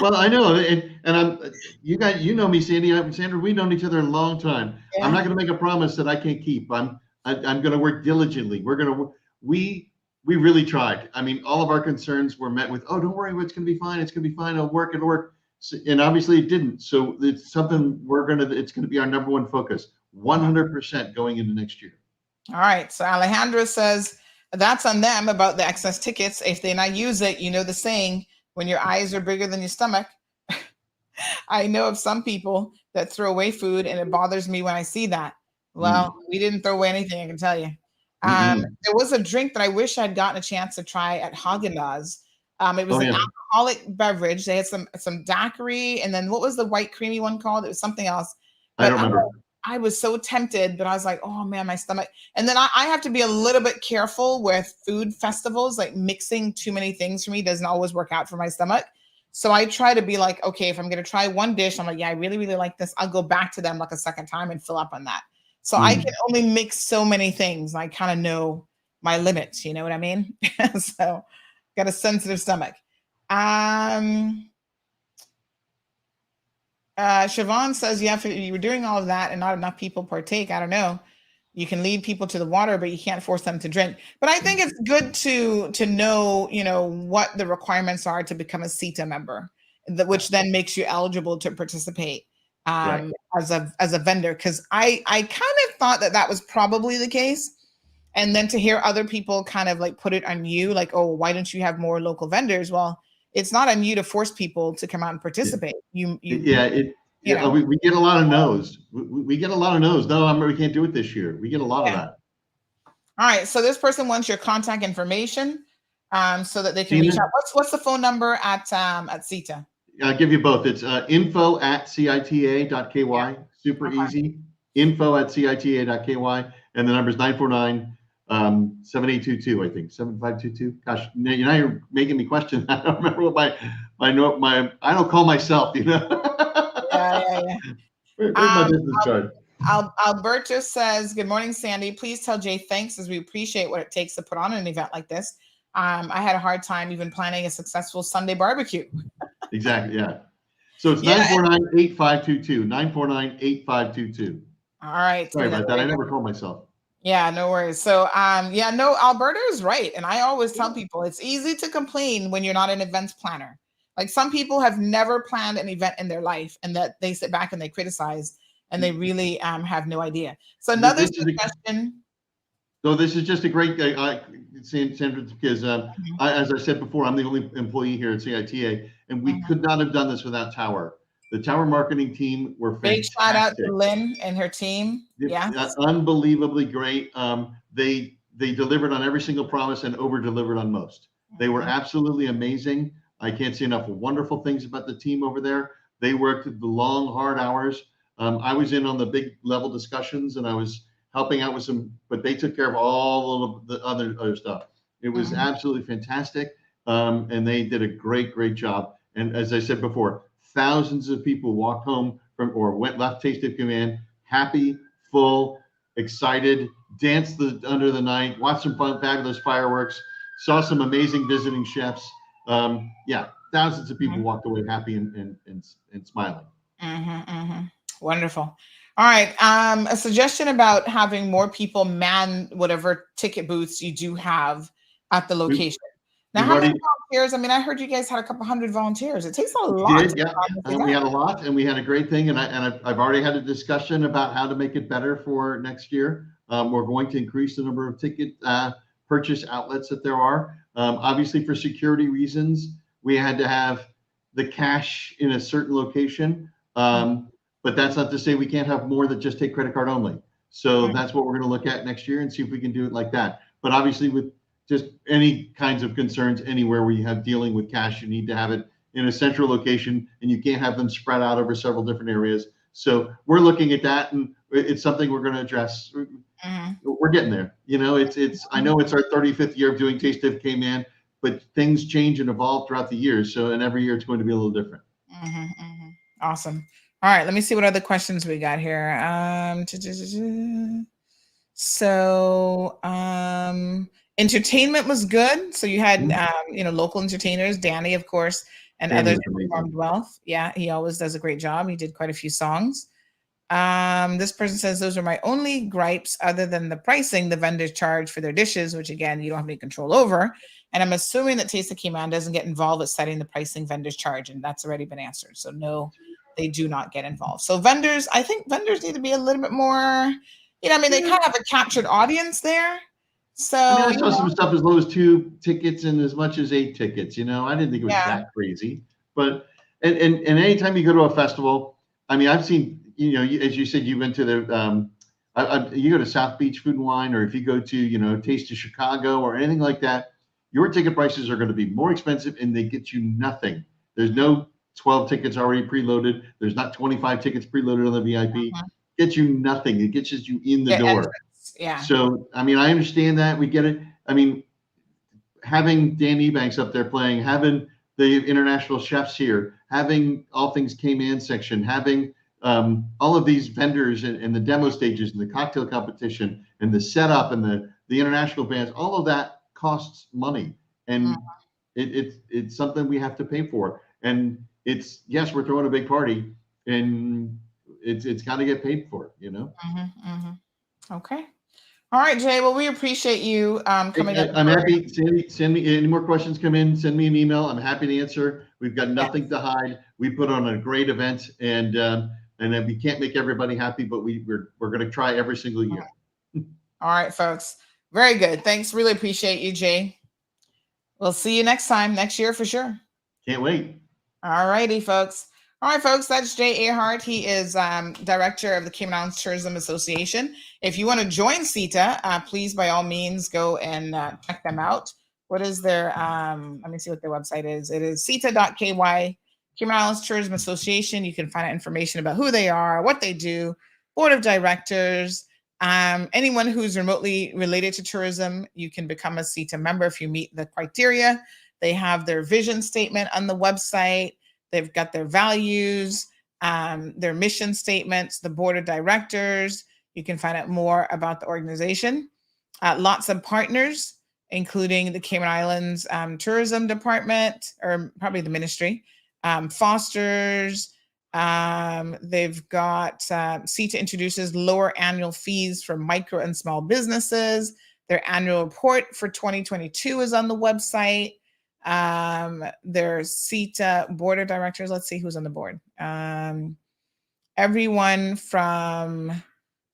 Well, I know. And you guys, know me, Sandy. Sandra, we've known each other a long time. Yeah. I'm not going to make a promise that I can't keep. I'm going to work diligently. We really tried. I mean, all of our concerns were met with, don't worry, it's going to be fine. It's going to be fine. It'll work. And obviously it didn't. So it's something it's going to be our number one focus, 100% going into next year. All right. So Alejandra says that's on them about the excess tickets. If they not use it, the saying, when your eyes are bigger than your stomach. I know of some people that throw away food, and it bothers me when I see that. Well, we didn't throw away anything, I can tell you. There was a drink that I wish I'd gotten a chance to try at Haagen-Dazs. It was an alcoholic beverage. They had some daiquiri, and then what was the white creamy one called? It was something else. But I don't remember. I was so tempted, but I was like, oh man, my stomach. And then I have to be a little bit careful with food festivals. Like mixing too many things for me doesn't always work out for my stomach. So I try to be like, okay, if I'm going to try one dish, I'm like, yeah, I really, really like this. I'll go back to them like a second time and fill up on that. So I can only mix so many things. I kind of know my limits. You know what I mean? So got a sensitive stomach. Siobhan says, if you were doing all of that and not enough people partake, I don't know. You can lead people to the water, but you can't force them to drink. But I think it's good to know, what the requirements are to become a CETA member, which then makes you eligible to participate as a vendor. Because I kind of thought that was probably the case. And then to hear other people kind of like put it on you, like, oh, why don't you have more local vendors? Well, it's not on you to force people to come out and participate. we get a lot of no's. We get a lot of no's. No, we can't do it this year. We get a lot of that. All right. So this person wants your contact information so that they can reach out. What's the phone number at CETA? I'll give you both. It's info@cita.ky. Super easy. Info@cita.ky. And the number is 949-7822, I think. 7522. Gosh, now you're making me question. I don't remember what my I don't call myself, Yeah. Where's my business card? Alberto says, good morning, Sandy. Please tell Jay thanks, as we appreciate what it takes to put on an event like this. I had a hard time even planning a successful Sunday barbecue. Exactly, yeah. So it's 949-8522. 949-8522. All right. Sorry about that. I never called myself. Yeah, no worries. So, Alberto is right. And I always tell people it's easy to complain when you're not an events planner. Like some people have never planned an event in their life and that they sit back and they criticize and they really have no idea. So another suggestion. So this is just a great, Sandra, because as I said before, I'm the only employee here at CITA, and we could not have done this without Tower. The Tower marketing team were fantastic. Big shout out to Lynn and her team. Yes. Unbelievably great. They delivered on every single promise and over-delivered on most. They were absolutely amazing. I can't say enough wonderful things about the team over there. They worked the long, hard hours. I was in on the big level discussions and I was helping out with some, but they took care of all of the other stuff. It was absolutely fantastic. And they did a great job. And as I said before, thousands of people walked home left Taste of Cayman happy, full, excited, danced under the night, watched some fabulous fireworks, saw some amazing visiting chefs. Thousands of people walked away happy and smiling. Wonderful. All right. A suggestion about having more people man whatever ticket booths you do have at the location. Now, how many volunteers? I mean, I heard you guys had a couple hundred volunteers. It takes a lot. We had a lot, and we had a great thing. And I've already had a discussion about how to make it better for next year. We're going to increase the number of ticket purchase outlets that there are. Obviously, for security reasons, we had to have the cash in a certain location. But that's not to say we can't have more that just take credit card only. So that's what we're going to look at next year and see if we can do it like that. But obviously, with just any kinds of concerns anywhere where you have dealing with cash, you need to have it in a central location and you can't have them spread out over several different areas. So we're looking at that, and it's something we're going to address. We're getting there. I know it's our 35th year of doing Taste of Cayman, but things change and evolve throughout the years. So, and every year it's going to be a little different. Awesome. All right, let me see what other questions we got here. Entertainment was good. So you had, local entertainers, Danny, of course, and others who performed well. Yeah, he always does a great job. He did quite a few songs. This person says, those are my only gripes other than the pricing the vendors charge for their dishes, which again, you don't have any control over. And I'm assuming that Taste of Cayman doesn't get involved with setting the pricing vendors charge, and that's already been answered. So no, they do not get involved. So I think vendors need to be a little bit more, they kind of have a captured audience there. So I saw some stuff as low as 2 tickets and as much as 8 tickets. I didn't think it was that crazy. But and anytime you go to a festival, I've seen, as you said, you've been to the you go to South Beach Food and Wine, or if you go to Taste of Chicago or anything like that, your ticket prices are going to be more expensive and they get you nothing. There's no 12 tickets already preloaded. There's not 25 tickets preloaded on the VIP. Gets you nothing. It gets you in the door. Entrance. Yeah. So, I understand that. We get it. Having Dan Ebanks up there playing, having the international chefs here, having All Things Cayman section, having all of these vendors and the demo stages and the cocktail competition and the setup and the international bands, all of that costs money. And it's something we have to pay for. And yes, we're throwing a big party, and it's got to get paid for, Okay. All right, Jay. Well, we appreciate you coming up. I'm happy. Send me any more questions come in. Send me an email. I'm happy to answer. We've got nothing to hide. We put on a great event, and then we can't make everybody happy, but we're going to try every single year. All right, folks. Very good. Thanks. Really appreciate you, Jay. We'll see you next year for sure. Can't wait. All righty, folks. All right, folks, that's Jay Earhart. He is director of the Cayman Islands Tourism Association. If you want to join CETA, please, by all means, go and check them out. What is their, let me see what their website is. It is CETA.ky, Cayman Islands Tourism Association. You can find out information about who they are, what they do, board of directors, anyone who's remotely related to tourism. You can become a CETA member if you meet the criteria. They have their vision statement on the website. They've got their values, their mission statements, the board of directors. You can find out more about the organization. Lots of partners, including the Cayman Islands Tourism Department, or probably the ministry, Fosters. They've got CETA introduces lower annual fees for micro and small businesses. Their annual report for 2022 is on the website. Their CETA board of directors. Let's see who's on the board. Everyone from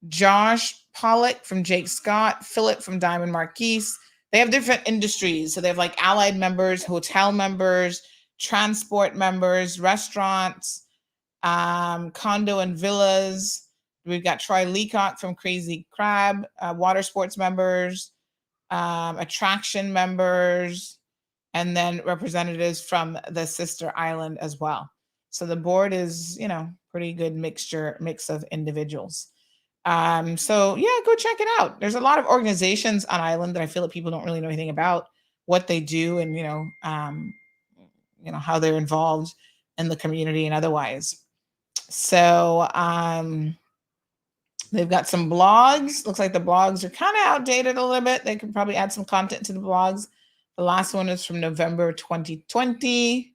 Josh Pollock from Jake Scott, Philip from Diamond Marquis. They have different industries. So they have like allied members, hotel members, transport members, restaurants, condo and villas. We've got Troy Leacock from Crazy Crab, water sports members, attraction members, and then representatives from the sister island as well. So the board is, pretty good mix of individuals. So yeah, go check it out. There's a lot of organizations on island that I feel that people don't really know anything about what they do and, how they're involved in the community and otherwise. So they've got some blogs. Looks like the blogs are kind of outdated a little bit. They could probably add some content to the blogs. The last one is from November 2020.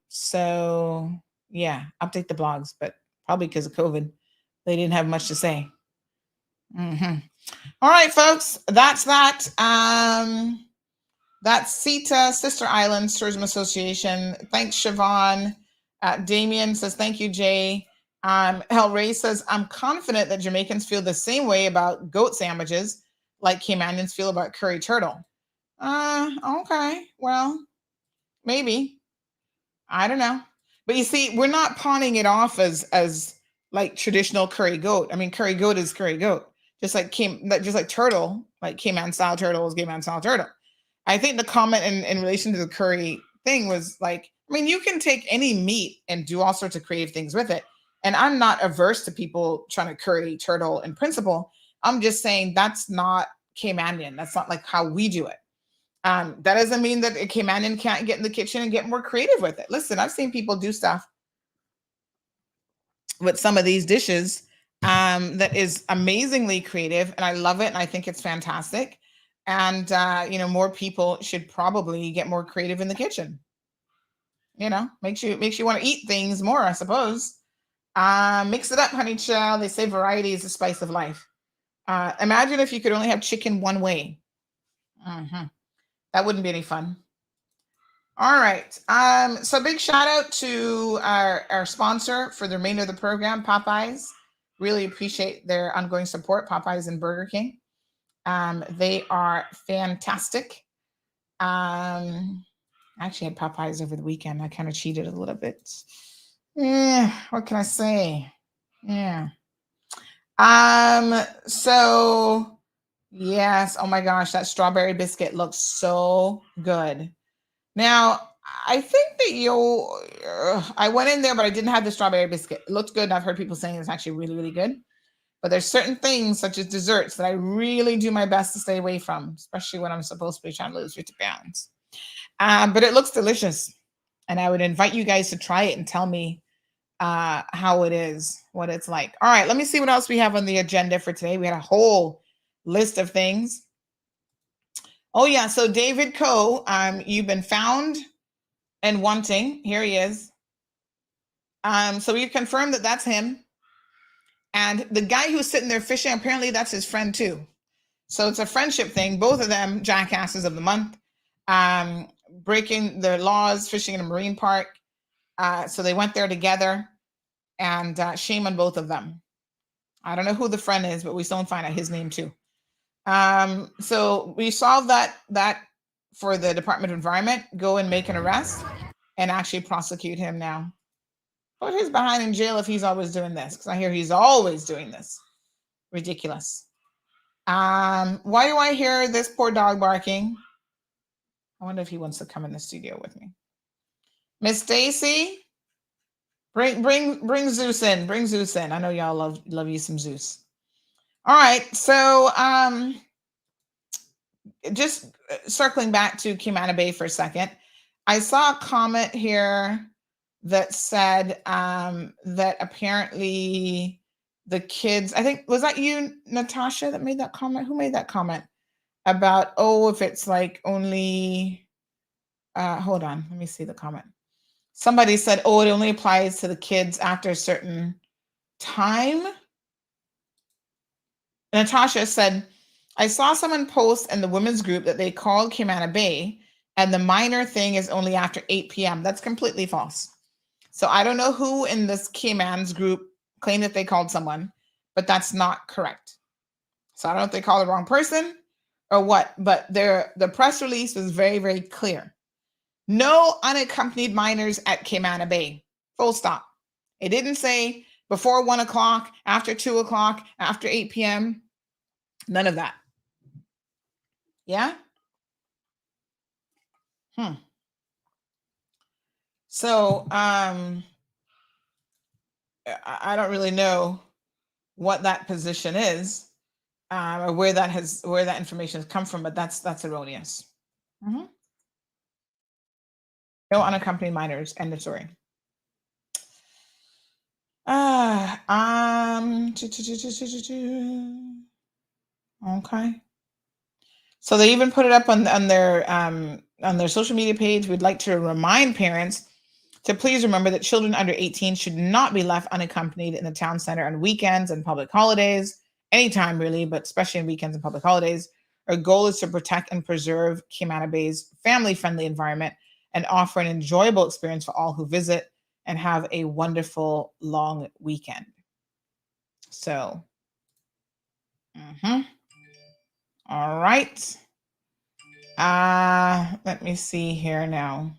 So yeah, update the blogs, but probably because of COVID, they didn't have much to say. All right, folks, that's that. That's CETA, Sister Islands Tourism Association. Thanks, Siobhan. Damien says, thank you, Jay. Hell Ray says, I'm confident that Jamaicans feel the same way about goat sandwiches like Caymanians feel about curry turtle. Okay, well, maybe. I don't know. But you see, we're not pawning it off as like traditional curry goat. I mean, curry goat is curry goat. Just like turtle, like Cayman style turtle is Cayman style turtle. I think the comment in relation to the curry thing was like, I mean, you can take any meat and do all sorts of creative things with it. And I'm not averse to people trying to curry turtle in principle. I'm just saying that's not Caymanian. That's not like how we do it. That doesn't mean that a Caymanian can't get in the kitchen and get more creative with it. Listen, I've seen people do stuff with some of these dishes that is amazingly creative, and I love it, and I think it's fantastic. And more people should probably get more creative in the kitchen. Makes you want to eat things more, I suppose. Mix it up, honey child. They say variety is the spice of life. Imagine if you could only have chicken one way. That wouldn't be any fun. All right. So big shout out to our sponsor for the remainder of the program, Popeyes. Really appreciate their ongoing support, Popeyes and Burger King. They are fantastic. I actually had Popeyes over the weekend. I kind of cheated a little bit. Yeah, what can I say? Yeah. So yes, oh my gosh, that strawberry biscuit looks so good. Now, I think that I went in there, but I didn't have the strawberry biscuit. It looked good, and I've heard people saying it's actually really, really good. But there's certain things, such as desserts, that I really do my best to stay away from, especially when I'm supposed to be trying to lose 50 pounds. But it looks delicious, and I would invite you guys to try it and tell me how it is, what it's like. All right, let me see what else we have on the agenda for today. We had a whole list of things. Oh yeah, so David Coe, you've been found and wanting. Here he is. So we've confirmed that that's him. And the guy who's sitting there fishing, apparently that's his friend too. So it's a friendship thing. Both of them jackasses of the month, breaking the laws, fishing in a marine park. So they went there together, and shame on both of them. I don't know who the friend is, but we still don't find out his name too. So we solved that for the Department of Environment. Go and make an arrest and actually prosecute him now. Put his behind in jail if he's always doing this, because I hear he's always doing this. Ridiculous. Why do I hear this poor dog barking? I wonder if he wants to come in the studio with me. Miss Stacy, bring Zeus in. Bring Zeus in. I know y'all love you some Zeus. All right, so just circling back to Cayman Bay for a second, I saw a comment here that said that apparently the kids, I think, was that you, Natasha, that made that comment? Who made that comment about, if it's like only, hold on, let me see the comment. Somebody said, it only applies to the kids after a certain time. Natasha said, I saw someone post in the women's group that they called Cayman Bay, and the minor thing is only after 8 p.m. That's completely false. So I don't know who in this Cayman's group claimed that they called someone, but that's not correct. So I don't know if they called the wrong person or what, but the press release was very, very clear. No unaccompanied minors at Cayman Bay. Full stop. It didn't say before 1 o'clock, after 2 o'clock, after 8 p.m. None of that. Yeah? So I don't really know what that position is, or where that information has come from, but that's erroneous. No unaccompanied minors. End of story. Okay. So they even put it up on their social media page. We'd like to remind parents to please remember that children under 18 should not be left unaccompanied in the town center on weekends and public holidays, anytime really, but especially on weekends and public holidays. Our goal is to protect and preserve Cayman Bay's family-friendly environment and offer an enjoyable experience for all who visit and have a wonderful long weekend. So, all right. Let me see here now.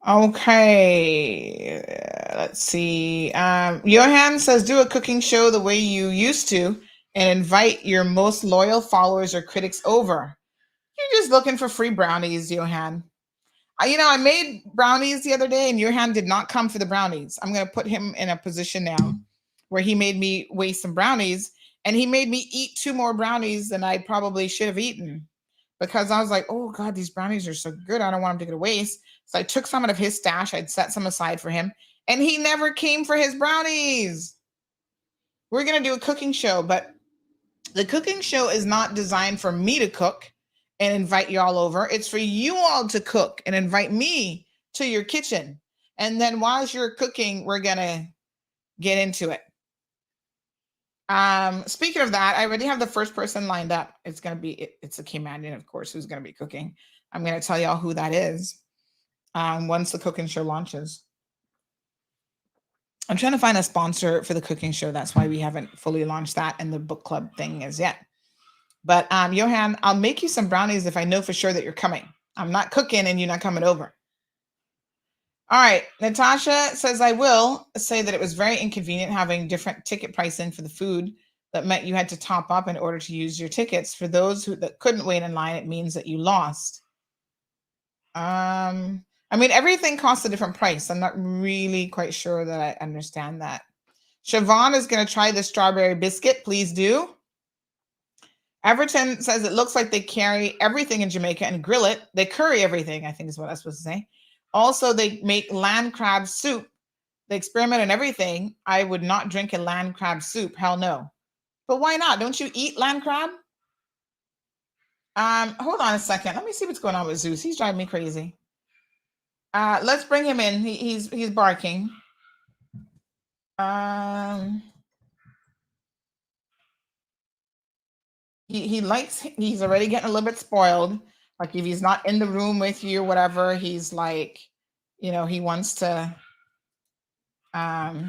Okay, let's see. Johan says, do a cooking show the way you used to and invite your most loyal followers or critics over. You're just looking for free brownies, Johan. I made brownies the other day and Johan did not come for the brownies. I'm going to put him in a position now where he made me waste some brownies, and he made me eat 2 more brownies than I probably should have eaten, because I was like, oh God, these brownies are so good. I don't want him to go to waste. So I took some out of his stash. I'd set some aside for him, and he never came for his brownies. We're going to do a cooking show, but the cooking show is not designed for me to cook and invite you all over. It's for you all to cook and invite me to your kitchen. And then while you're cooking, we're going to get into it. Speaking of that, I already have the first person lined up. It's a Caymanian, of course, who's going to be cooking. I'm going to tell y'all who that is once the cooking show launches. I'm trying to find a sponsor for the cooking show. That's why we haven't fully launched that and the book club thing as yet. But Johan, I'll make you some brownies if I know for sure that you're coming. I'm not cooking and you're not coming over. All right. Natasha says, I will say that it was very inconvenient having different ticket pricing for the food. That meant you had to top up in order to use your tickets. For those that couldn't wait in line, it means that you lost. Everything costs a different price. I'm not really quite sure that I understand that. Siobhan is going to try the strawberry biscuit. Please do. Everton says it looks like they carry everything in Jamaica and grill it. They curry everything, I think is what I was supposed to say. Also, they make land crab soup. They experiment on everything. I would not drink a land crab soup. Hell no. But why not? Don't you eat land crab? Hold on a second. Let me see what's going on with Zeus. He's driving me crazy. Let's bring him in. He's barking. He's already getting a little bit spoiled. Like if he's not in the room with you or whatever, he's like, he wants to I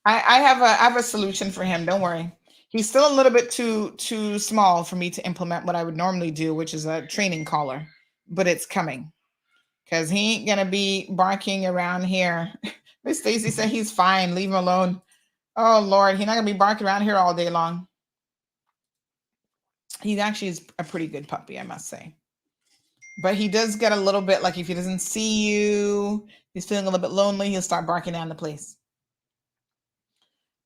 have a solution for him. Don't worry. He's still a little bit too small for me to implement what I would normally do, which is a training collar, but it's coming because he ain't gonna be barking around here. Miss Stacy said he's fine. Leave him alone. Oh Lord, he's not gonna be barking around here all day long. He actually is a pretty good puppy, I must say. But he does get a little bit like if he doesn't see you, he's feeling a little bit lonely, he'll start barking down the place.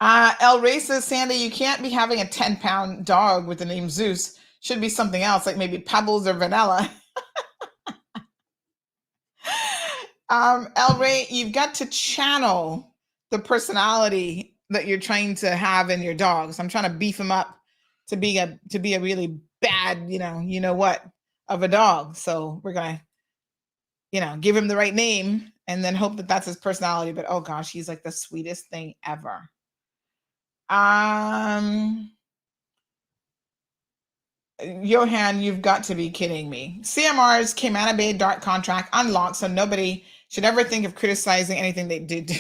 El Rey says, Sandy, you can't be having a 10-pound dog with the name Zeus. Should be something else, like maybe Pebbles or Vanilla. El Rey, you've got to channel the personality that you're trying to have in your dogs. I'm trying to beef him up to be a really bad, you know what, of a dog. So we're gonna, give him the right name and then hope that that's his personality. But oh gosh, he's like the sweetest thing ever. Johan, you've got to be kidding me. CMR's Cayman Bay Dart contract unlocked, so nobody should ever think of criticizing anything they did do.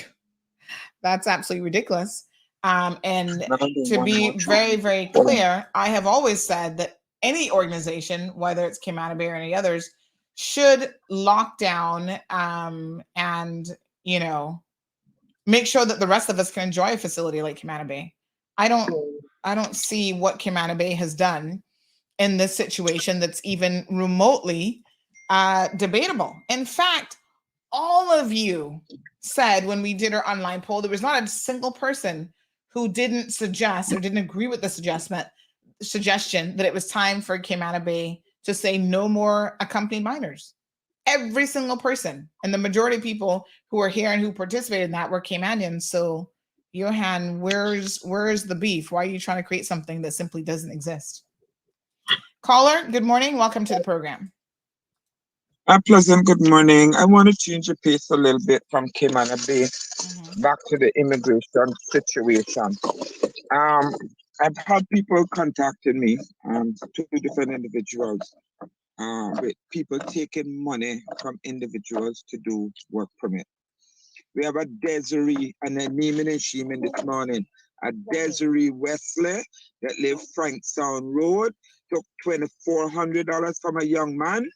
That's absolutely ridiculous. And to be very, very clear, I have always said that any organization, whether it's Cayman Bay or any others, should lock down and, make sure that the rest of us can enjoy a facility like Cayman Bay. I don't see what Cayman Bay has done in this situation that's even remotely debatable. In fact, all of you said when we did our online poll, there was not a single person who didn't suggest or didn't agree with the suggestion that it was time for Cayman Bay to say no more accompanied minors. Every single person, and the majority of people who were here and who participated in that were Caymanians. So, Johan, where's the beef? Why are you trying to create something that simply doesn't exist? Caller, good morning. Welcome to the program. A pleasant good morning. I want to change the pace a little bit from Cayman Bay back to the immigration situation. I've had people contacting me, two different individuals, with people taking money from individuals to do work permit. We have a Desiree, and they're naming and shaming this morning. A Desiree Wesley that lives Frankstown Road took $2,400 from a young man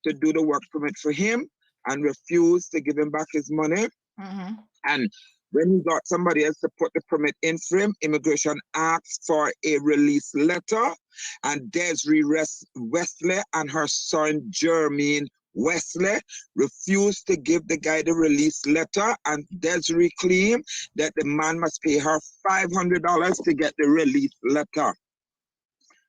to do the work permit for him and refused to give him back his money. And when he got somebody else to put the permit in for him, immigration asked for a release letter, and Desiree Wesley and her son Jermaine Wesley refused to give the guy the release letter, and Desiree claimed that the man must pay her $500 to get the release letter.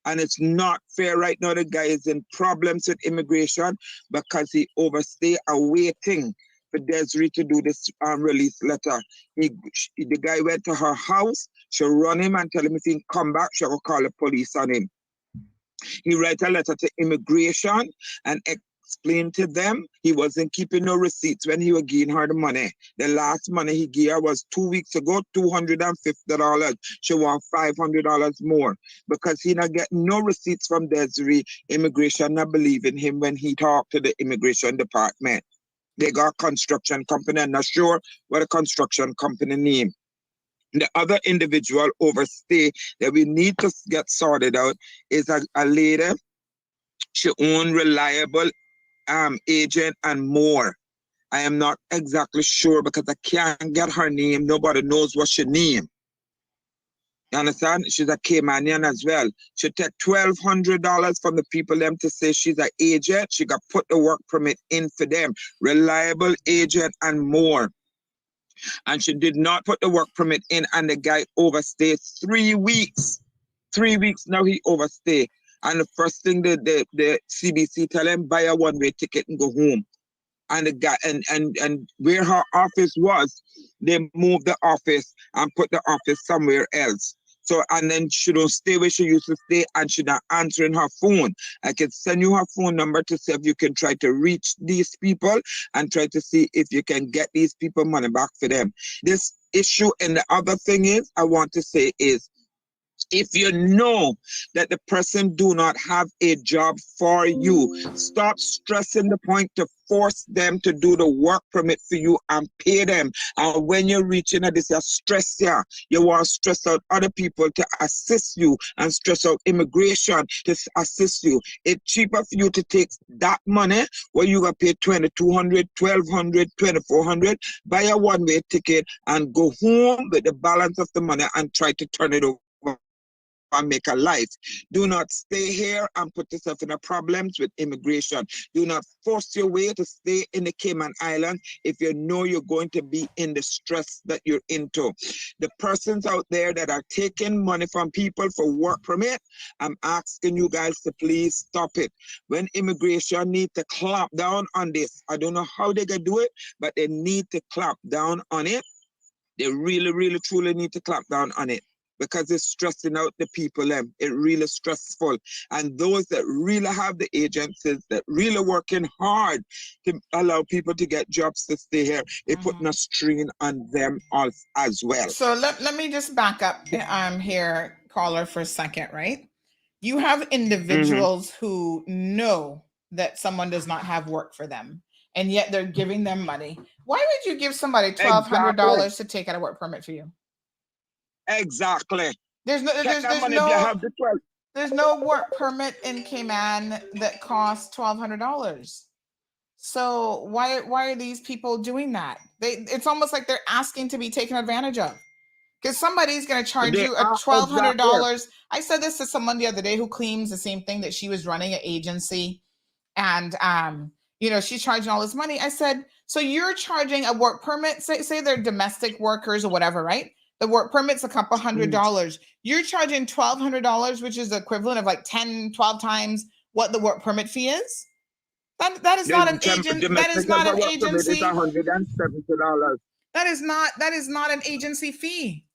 And it's not fair right now. The guy is in problems with immigration because he overstayed awaiting for Desiree to do this release letter. The guy went to her house. She run him and tell him if he can come back, she will call the police on him. He write a letter to immigration and explain to them he wasn't keeping no receipts when he was giving her the money. The last money he gave her was 2 weeks ago, $250. She want $500 more because he not getting no receipts from Desiree. Immigration not believing him when he talked to the immigration department. They got a construction company. I'm not sure what a construction company name. The other individual overstay that we need to get sorted out is a lady. She own Reliable Agent and More. I am not exactly sure because I can't get her name. Nobody knows what she name. You understand? She's a Caymanian as well. She take $1,200 from the people them to say she's an agent. She got put the work permit in for them. Reliable Agent and More. And she did not put the work permit in, and the guy overstayed 3 weeks. 3 weeks now he overstayed. And the first thing the CBC tell him, buy a one-way ticket and go home. And the guy and where her office was, they moved the office and put the office somewhere else. So, and then she don't stay where she used to stay, and she not answering her phone. I can send you her phone number to see if you can try to reach these people and try to see if you can get these people money back for them. This issue, and the other thing is, I want to say is, If you know that the person do not have a job for you, stop stressing the point to force them to do the work permit for you and pay them. And when you're reaching at this, you stress you want to stress out other people to assist you and stress out immigration to assist you. It's cheaper for you to take that money where you got paid $2,200, $1,200, $2,400, buy a one-way ticket and go home with the balance of the money and try to turn it over and make a life. Do not stay here and put yourself in a problems with immigration. Do not force your way to stay in the Cayman Islands if you know you're going to be in the stress that you're into. The persons out there that are taking money from people for work permit, I'm asking you guys to please stop it. When immigration need to clamp down on this, I don't know how they can do it, but they need to clamp down on it. They really, really, truly need to clamp down on it, because it's stressing out the people. It really stressful. And those that really have the agencies that really working hard to allow people to get jobs to stay here, they're putting a strain on them as well. So let me just back up here, caller, for a second, right? You have individuals who know that someone does not have work for them, and yet they're giving them money. Why would you give somebody $1,200 to take out a work permit for you? Exactly. There's no work permit in Cayman that costs $1,200. So why are these people doing that? It's almost like they're asking to be taken advantage of, because somebody's going to charge you a $1,200. I said this to someone the other day who claims the same thing, that she was running an agency, and she's charging all this money. I said, so you're charging a work permit? Say they're domestic workers or whatever, right? The work permit's a couple $100. You're charging $1,200, which is the equivalent of like 10, 12 times what the work permit fee is. That is not an agent. That is not an agency. $170. That is not an agency fee.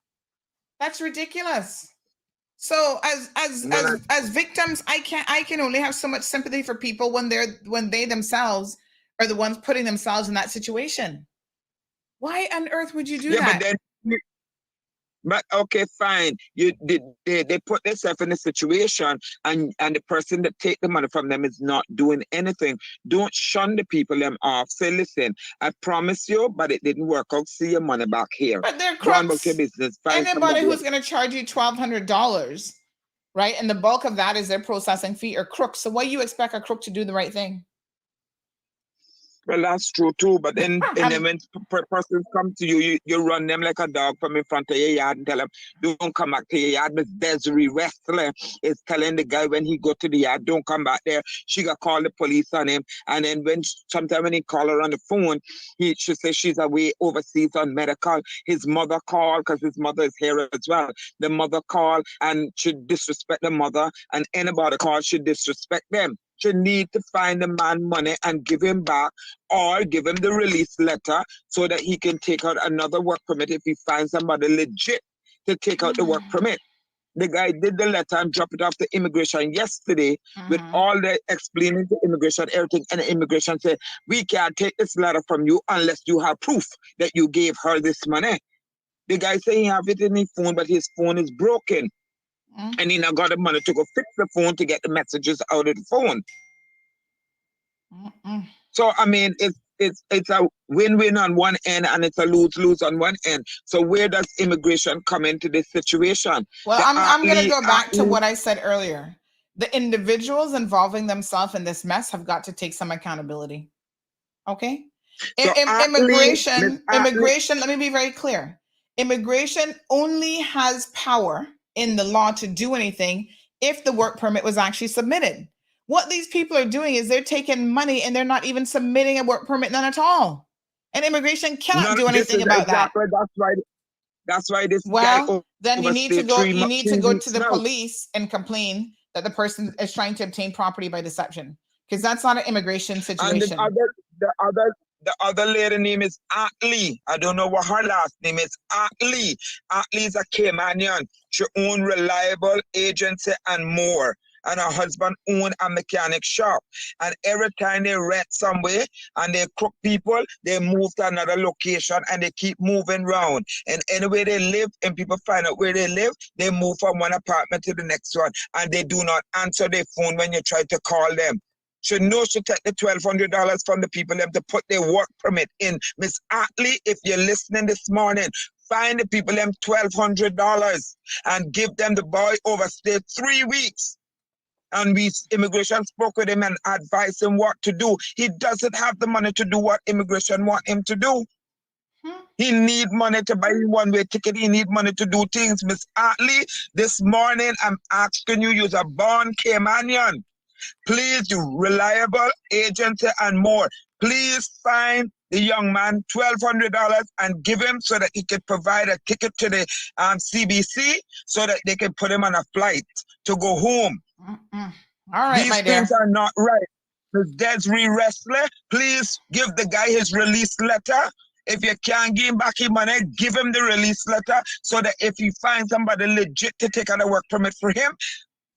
That's ridiculous. So as victims, I can only have so much sympathy for people when they themselves are the ones putting themselves in that situation. Why on earth would you do that? But okay, fine. They put themselves in a situation, and the person that take the money from them is not doing anything. Don't shun the people them off. Say, listen, I promise you, but it didn't work out. See your money back here. But they're crooks. Your business. Anybody who's going to charge you $1,200, right? And the bulk of that is their processing fee, or crooks. So why do you expect a crook to do the right thing? Well, that's true too. But then when persons come to you, you run them like a dog from in front of your yard and tell them, don't come back to your yard. Miss Desiree Westler is telling the guy when he go to the yard, don't come back there. She got call the police on him. And then sometime when he call her on the phone, she says she's away overseas on medical. His mother called, because his mother is here as well. The mother called and should disrespect the mother, and anybody call should disrespect them. You need to find the man money and give him back, or give him the release letter so that he can take out another work permit if he finds somebody legit to take out the work permit. The guy did the letter and dropped it off to immigration yesterday with all the explaining to immigration, everything. And the immigration said, we can't take this letter from you unless you have proof that you gave her this money. The guy said he have it in his phone, but his phone is broken. And he now got the money to go fix the phone to get the messages out of the phone. So I mean, it's a win-win on one end, and it's a lose-lose on one end. So where does immigration come into this situation? Well, I'm going to go back to what I said earlier. The individuals involving themselves in this mess have got to take some accountability. Okay? So immigration, let me be very clear. Immigration only has power in the law to do anything if the work permit was actually submitted. What these people are doing is they're taking money and they're not even submitting a work permit, none at all. And immigration cannot do anything about that. That's why this. Well, then you need to go. You need to go to the police and complain that the person is trying to obtain property by deception, because that's not an immigration situation. And the other lady name is Atley. I don't know what her last name is. Atley. Atley is a Caymanian. She own Reliable Agency and more. and her husband own a mechanic shop. And every time they rent somewhere and they crook people, they move to another location and they keep moving around. And anywhere they live and people find out where they live, they move from one apartment to the next one. And they do not answer their phone when you try to call them. She knows she take the $1,200 from the people them to put their work permit in. Miss Atley, if you're listening this morning, find the people them $1,200 and give them the boy overstay 3 weeks. And we immigration spoke with him and advised him what to do. He doesn't have the money to do what immigration want him to do. He need money to buy one-way ticket. He need money to do things. Miss Atley, this morning I'm asking you, use a born Caymanian. Please, you reliable agency and more. Please find the young man $1,200 and give him so that he can provide a ticket to the CBC so that they can put him on a flight to go home. All right, These my dear. things are not right. Ms. Desiree Wrestler, please give the guy his release letter. If you can't give him back his money, give him the release letter so that if you find somebody legit to take out a work permit for him,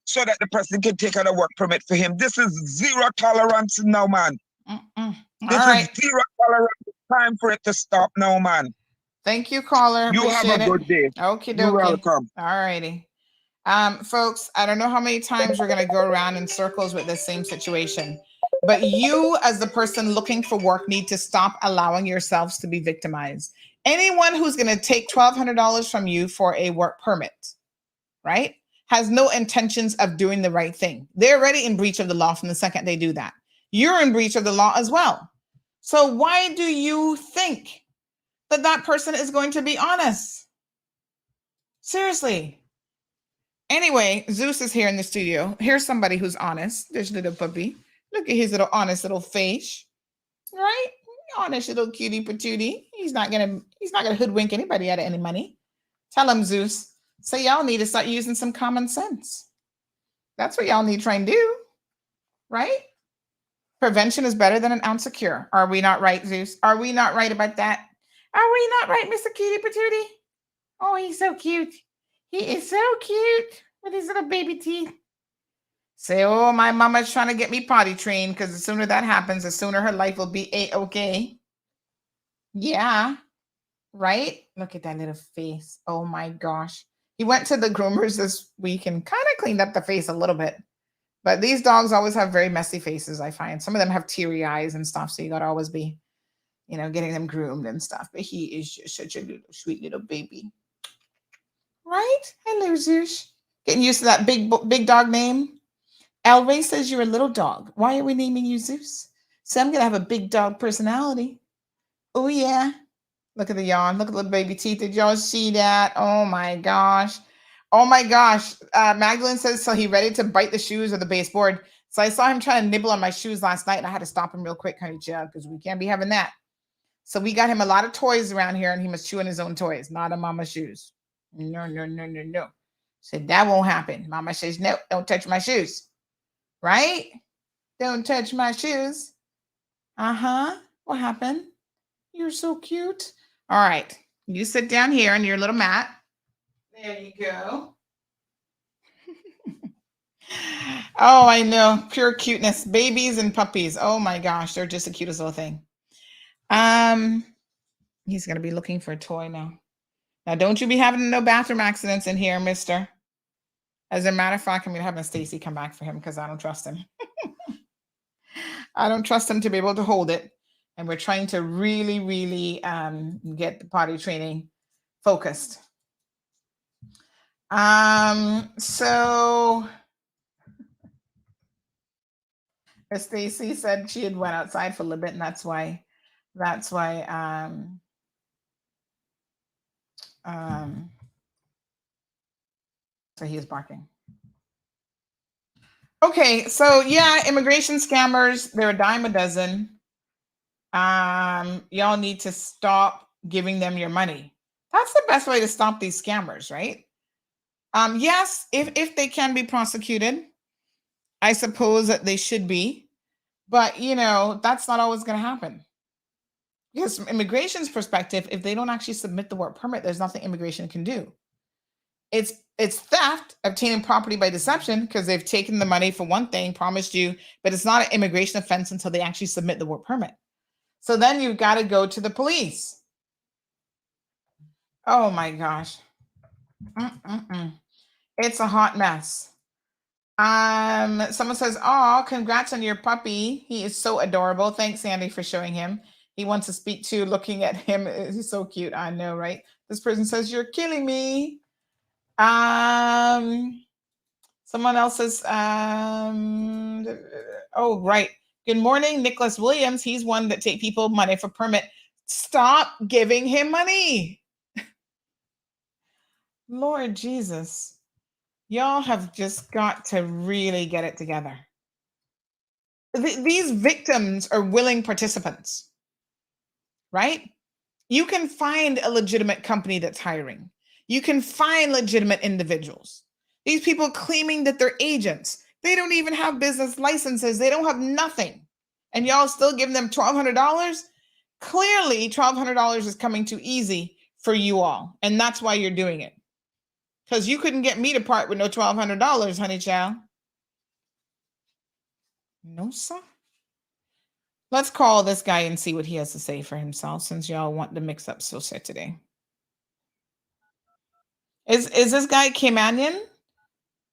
so that the person can take out a work permit for him. This is zero tolerance now, man. This is zero tolerance. It's time for it to stop now, man. Thank you, caller. You Appreciate have a good day. Okay, You're welcome. All righty. Folks, I don't know how many times we're going to go around in circles with the same situation, but you as the person looking for work need to stop allowing yourselves to be victimized. Anyone who's going to take $1,200 from you for a work permit, right, has no intentions of doing the right thing. They're already in breach of the law from the second they do that. You're in breach of the law as well. So why do you think that that person is going to be honest? Seriously. Anyway, Zeus is here in the studio. Here's somebody who's honest. There's little puppy. Look at his little honest little face. Right? Honest little cutie patootie. He's not gonna hoodwink anybody out of any money. Tell him, Zeus. So y'all need to start using some common sense. That's what y'all need to try and do. Right? Prevention is better than an ounce of cure. Are we not right, Zeus? Are we not right about that? Are we not right, Mr. Cutie Patootie? Oh, he's so cute. He is so cute with his little baby teeth. Say, oh, my mama's trying to get me potty trained because the sooner that happens, the sooner her life will be A-okay. Yeah. Right? Look at that little face. Oh, my gosh. He went to the groomers this week and kind of cleaned up the face a little bit. But these dogs always have very messy faces, I find. Some of them have teary eyes and stuff, so you got to always be, getting them groomed and stuff. But he is just such a little sweet little baby. Right? Hello, Zeus. Getting used to that big dog name. Elway says you're a little dog. Why are we naming you Zeus? So I'm going to have a big dog personality. Oh, yeah. Look at the yawn. Look at the little baby teeth. Did y'all see that? Oh, my gosh. Oh, my gosh. Magdalene says, so he ready to bite the shoes or the baseboard. So I saw him trying to nibble on my shoes last night, and I had to stop him real quick, honey, because we can't be having that. So we got him a lot of toys around here, and he must chew on his own toys, not on mama's shoes. No. Said that won't happen. Mama says, no, don't touch my shoes. Right? Don't touch my shoes. Uh-huh. What happened? You're so cute. All right. You sit down here on your little mat. There you go. Oh, I know. Pure cuteness. Babies and puppies. Oh my gosh. They're just the cutest little thing. He's going to be looking for a toy now. Now, don't you be having no bathroom accidents in here, mister. As a matter of fact, I'm going to have Stacy come back for him because I don't trust him. I don't trust him to be able to hold it. And we're trying to really, really get the potty training focused. So Stacy said she had went outside for a little bit, and that's why so he is barking. Okay, so yeah, immigration scammers, they're a dime a dozen. Y'all need to stop giving them your money. That's the best way to stop these scammers, right? Yes, if they can be prosecuted, I suppose that they should be, but that's not always going to happen. Because from immigration's perspective, if they don't actually submit the work permit, there's nothing immigration can do. It's theft, obtaining property by deception, because they've taken the money for one thing, promised you, but it's not an immigration offense until they actually submit the work permit. So then you've got to go to the police. Oh my gosh. It's a hot mess. Someone says, "Oh, congrats on your puppy. He is so adorable. Thanks, Sandy, for showing him. He wants to speak to, looking at him. He's so cute. I know, right?" This person says, "You're killing me." Someone else says, "Oh, right. Good morning, Nicholas Williams. He's one that take people money for permit. Stop giving him money." Lord Jesus. Y'all have just got to really get it together. These victims are willing participants, right? You can find a legitimate company that's hiring. You can find legitimate individuals. These people claiming that they're agents, they don't even have business licenses. They don't have nothing. And y'all still giving them $1,200? Clearly, $1,200 is coming too easy for you all. And that's why you're doing it. Because you couldn't get me to part with no $1,200, honey child. No, sir. Let's call this guy and see what he has to say for himself, since y'all want to mix up so sad today. Is this guy Caymanian?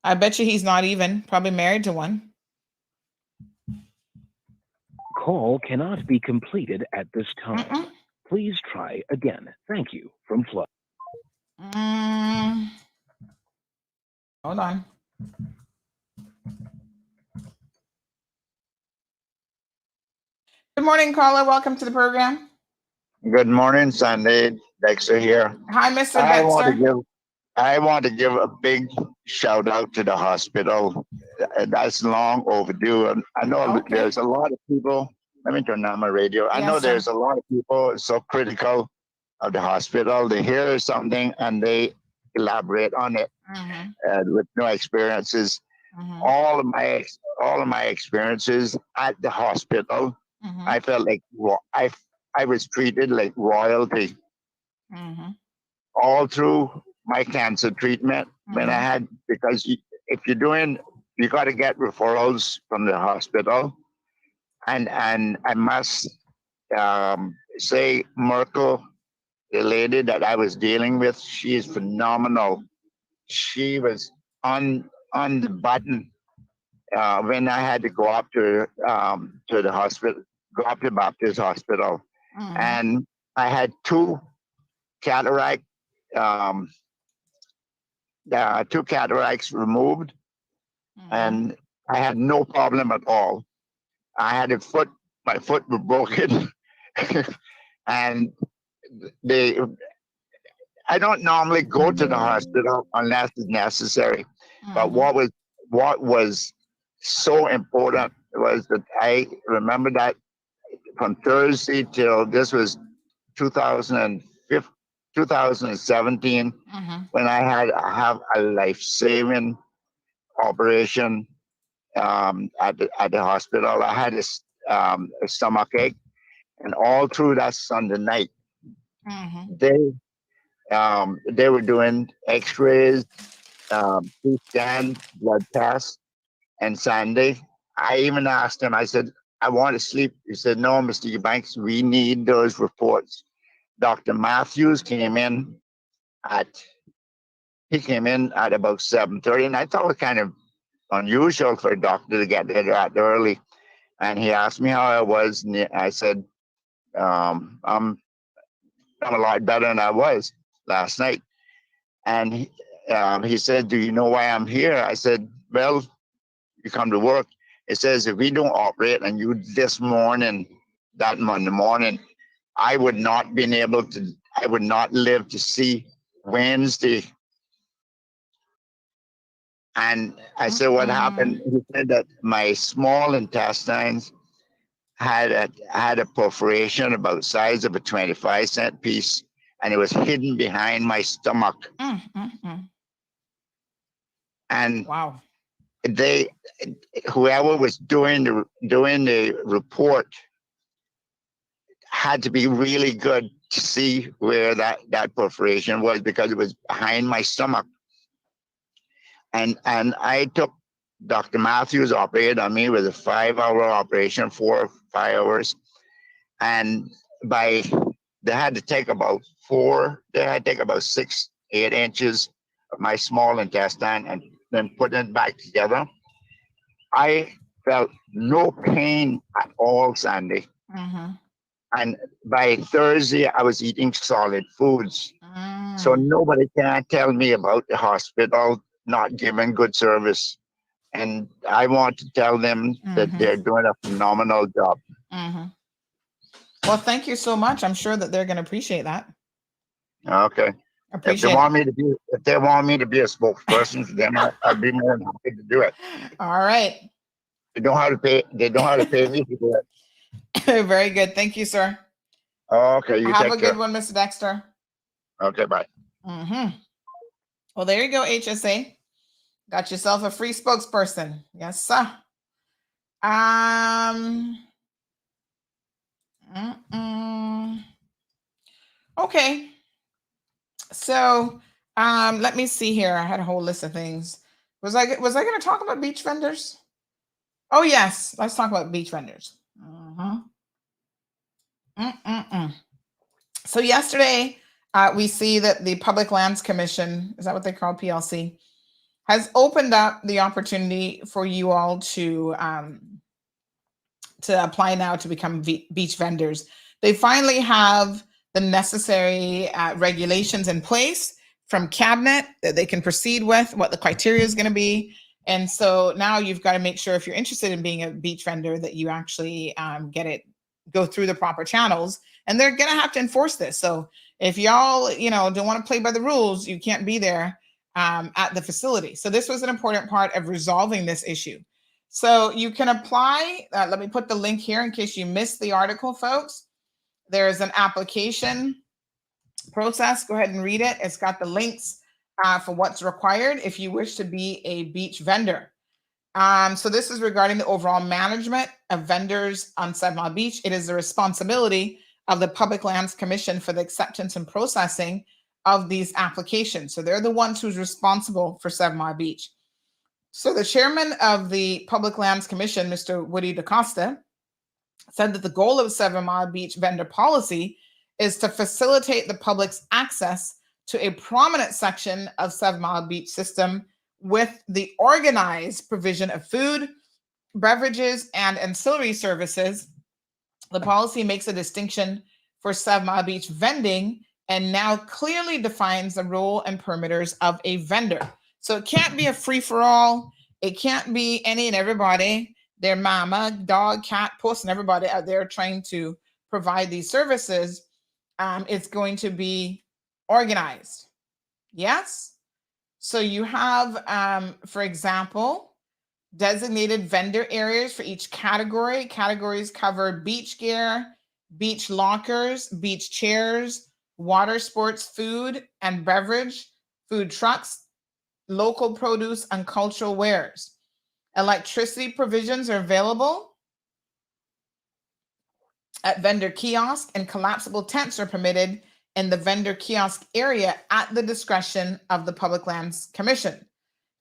I bet you he's not even. Probably married to one. Call cannot be completed at this time. Please try again. Thank you. From Flood. Hold on. Good morning, caller. Welcome to the program. Good morning, Sandy. Dexter here. Hi, Mr. Dexter. I want to give a big shout out to the hospital. That's long overdue. And I know there's a lot of people. Let me turn on my radio. I know there's a lot of people so critical of the hospital. They hear something and they elaborate on it with no experiences. All of my experiences at the hospital, I felt like I was treated like royalty. All through my cancer treatment, when I had, because if you're doing, you got to get referrals from the hospital, and I must say, Merkel, the lady that I was dealing with, she is phenomenal. She was on the button when I had to go up to the hospital, go up to Baptist Hospital, and I had two cataracts removed, and I had no problem at all. I had my foot was broken, and I don't normally go to the hospital unless it's necessary. But what was so important was that I remember that from Thursday till this was 2017, when I have a life-saving operation at the hospital. I had a stomach ache, and all through that Sunday night, they were doing X-rays, scan, blood tests, and Sunday, I even asked him. I said, "I want to sleep." He said, "No, Mr. Eubanks, we need those reports." Dr. Matthews came in at about 7:30, and I thought it was kind of unusual for a doctor to get there that early. And he asked me how I was, and I said, "I'm a lot better than I was last night." And he said, "Do you know why I'm here?" I said, "Well, you come to work." It says, "If we don't operate on you this morning, that Monday morning, I would not live to see Wednesday." And I said, "What happened?" He said that my small intestines had a perforation about the size of a 25-cent piece, and it was hidden behind my stomach. And wow. Whoever was doing the report had to be really good to see where that perforation was, because it was behind my stomach. And I took Dr. Matthews operated on me with a 5-hour operation, 4 or 5 hours. And they had to take about 6, 8 inches of my small intestine and then put it back together. I felt no pain at all, Sandy. Mm-hmm. And by Thursday, I was eating solid foods. So nobody can tell me about the hospital not giving good service. And I want to tell them that they're doing a phenomenal job. Mm-hmm. Well, thank you so much. I'm sure that they're going to appreciate that. Okay. If they want me to be a spokesperson for them, I'd be more than happy to do it. All right. They know how to pay. They know how to pay me to do it. Very good. Thank you, sir. Okay. You have a good one, Mr. Dexter. Okay. Bye. Mm-hmm. Well, there you go, HSA. Got yourself a free spokesperson. Yes, sir. Okay. So let me see here. I had a whole list of things. Was I going to talk about beach vendors? Oh yes, let's talk about beach vendors. So yesterday we see that the Public Lands Commission, is that what they call PLC, has opened up the opportunity for you all to apply now to become beach vendors. They finally have the necessary regulations in place from cabinet that they can proceed with, what the criteria is going to be. And so now you've got to make sure if you're interested in being a beach vendor that you actually go through the proper channels, and they're going to have to enforce this. So if y'all, don't want to play by the rules, you can't be there at the facility. So this was an important part of resolving this issue. So you can apply. Let me put the link here in case you missed the article, folks. There's an application process. Go ahead and read it. It's got the links for what's required if you wish to be a beach vendor. So this is regarding the overall management of vendors on 7 Mile Beach. It is the responsibility of the Public Lands Commission for the acceptance and processing of these applications. So they're the ones who's responsible for 7 Mile Beach. So the chairman of the Public Lands Commission, Mr. Woody DaCosta, said that the goal of 7 Mile Beach vendor policy is to facilitate the public's access to a prominent section of 7 Mile Beach system with the organized provision of food, beverages, and ancillary services. The policy makes a distinction for 7 Mile Beach vending and now clearly defines the role and perimeters of a vendor. So it can't be a free-for-all. It can't be any and everybody, their mama, dog, cat, puss, and everybody out there trying to provide these services. It's going to be organized. Yes? So you have, for example, designated vendor areas for each category. Categories cover beach gear, beach lockers, beach chairs, water sports, food and beverage, food trucks, local produce, and cultural wares. Electricity provisions are available at vendor kiosk, and collapsible tents are permitted in the vendor kiosk area at the discretion of the Public Lands Commission.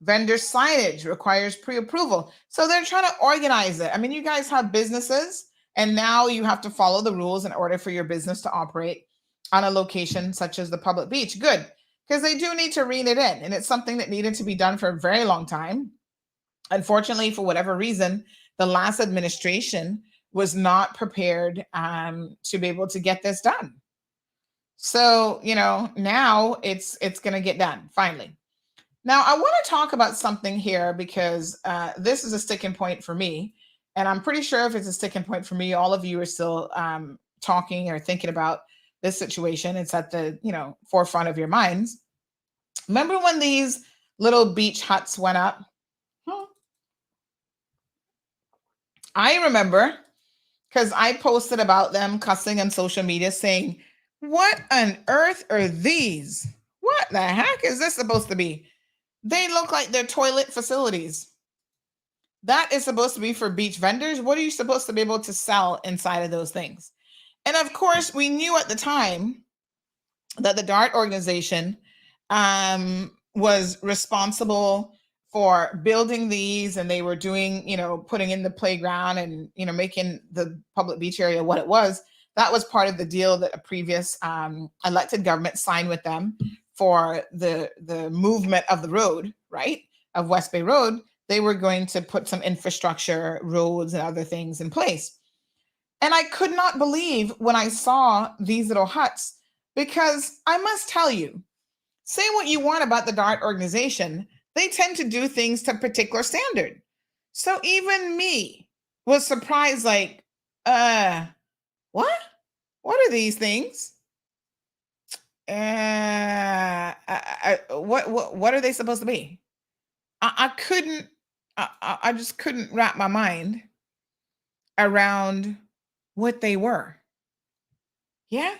Vendor signage requires pre-approval. So they're trying to organize it. I mean, you guys have businesses, and now you have to follow the rules in order for your business to operate on a location such as the public beach. Good, because they do need to rein it in, and it's something that needed to be done for a very long time. Unfortunately, for whatever reason, the last administration was not prepared to be able to get this done. So, now it's going to get done finally. Now, I want to talk about something here because this is a sticking point for me. And I'm pretty sure if it's a sticking point for me, all of you are still talking or thinking about this situation. It's at the, forefront of your minds. Remember when these little beach huts went up? I remember because I posted about them cussing on social media saying, what on earth are these? What the heck is this supposed to be? They look like they're toilet facilities. That is supposed to be for beach vendors. What are you supposed to be able to sell inside of those things? And of course, we knew at the time that the DART organization was responsible for building these, and they were doing, putting in the playground and, making the public beach area what it was. That was part of the deal that a previous elected government signed with them for the movement of the road, right, of West Bay Road. They were going to put some infrastructure, roads and other things in place. And I could not believe when I saw these little huts, because I must tell you, say what you want about the DART organization, they tend to do things to a particular standard. So even me was surprised, like, what? What are these things? What are they supposed to be? I just couldn't wrap my mind around what they were. Yeah?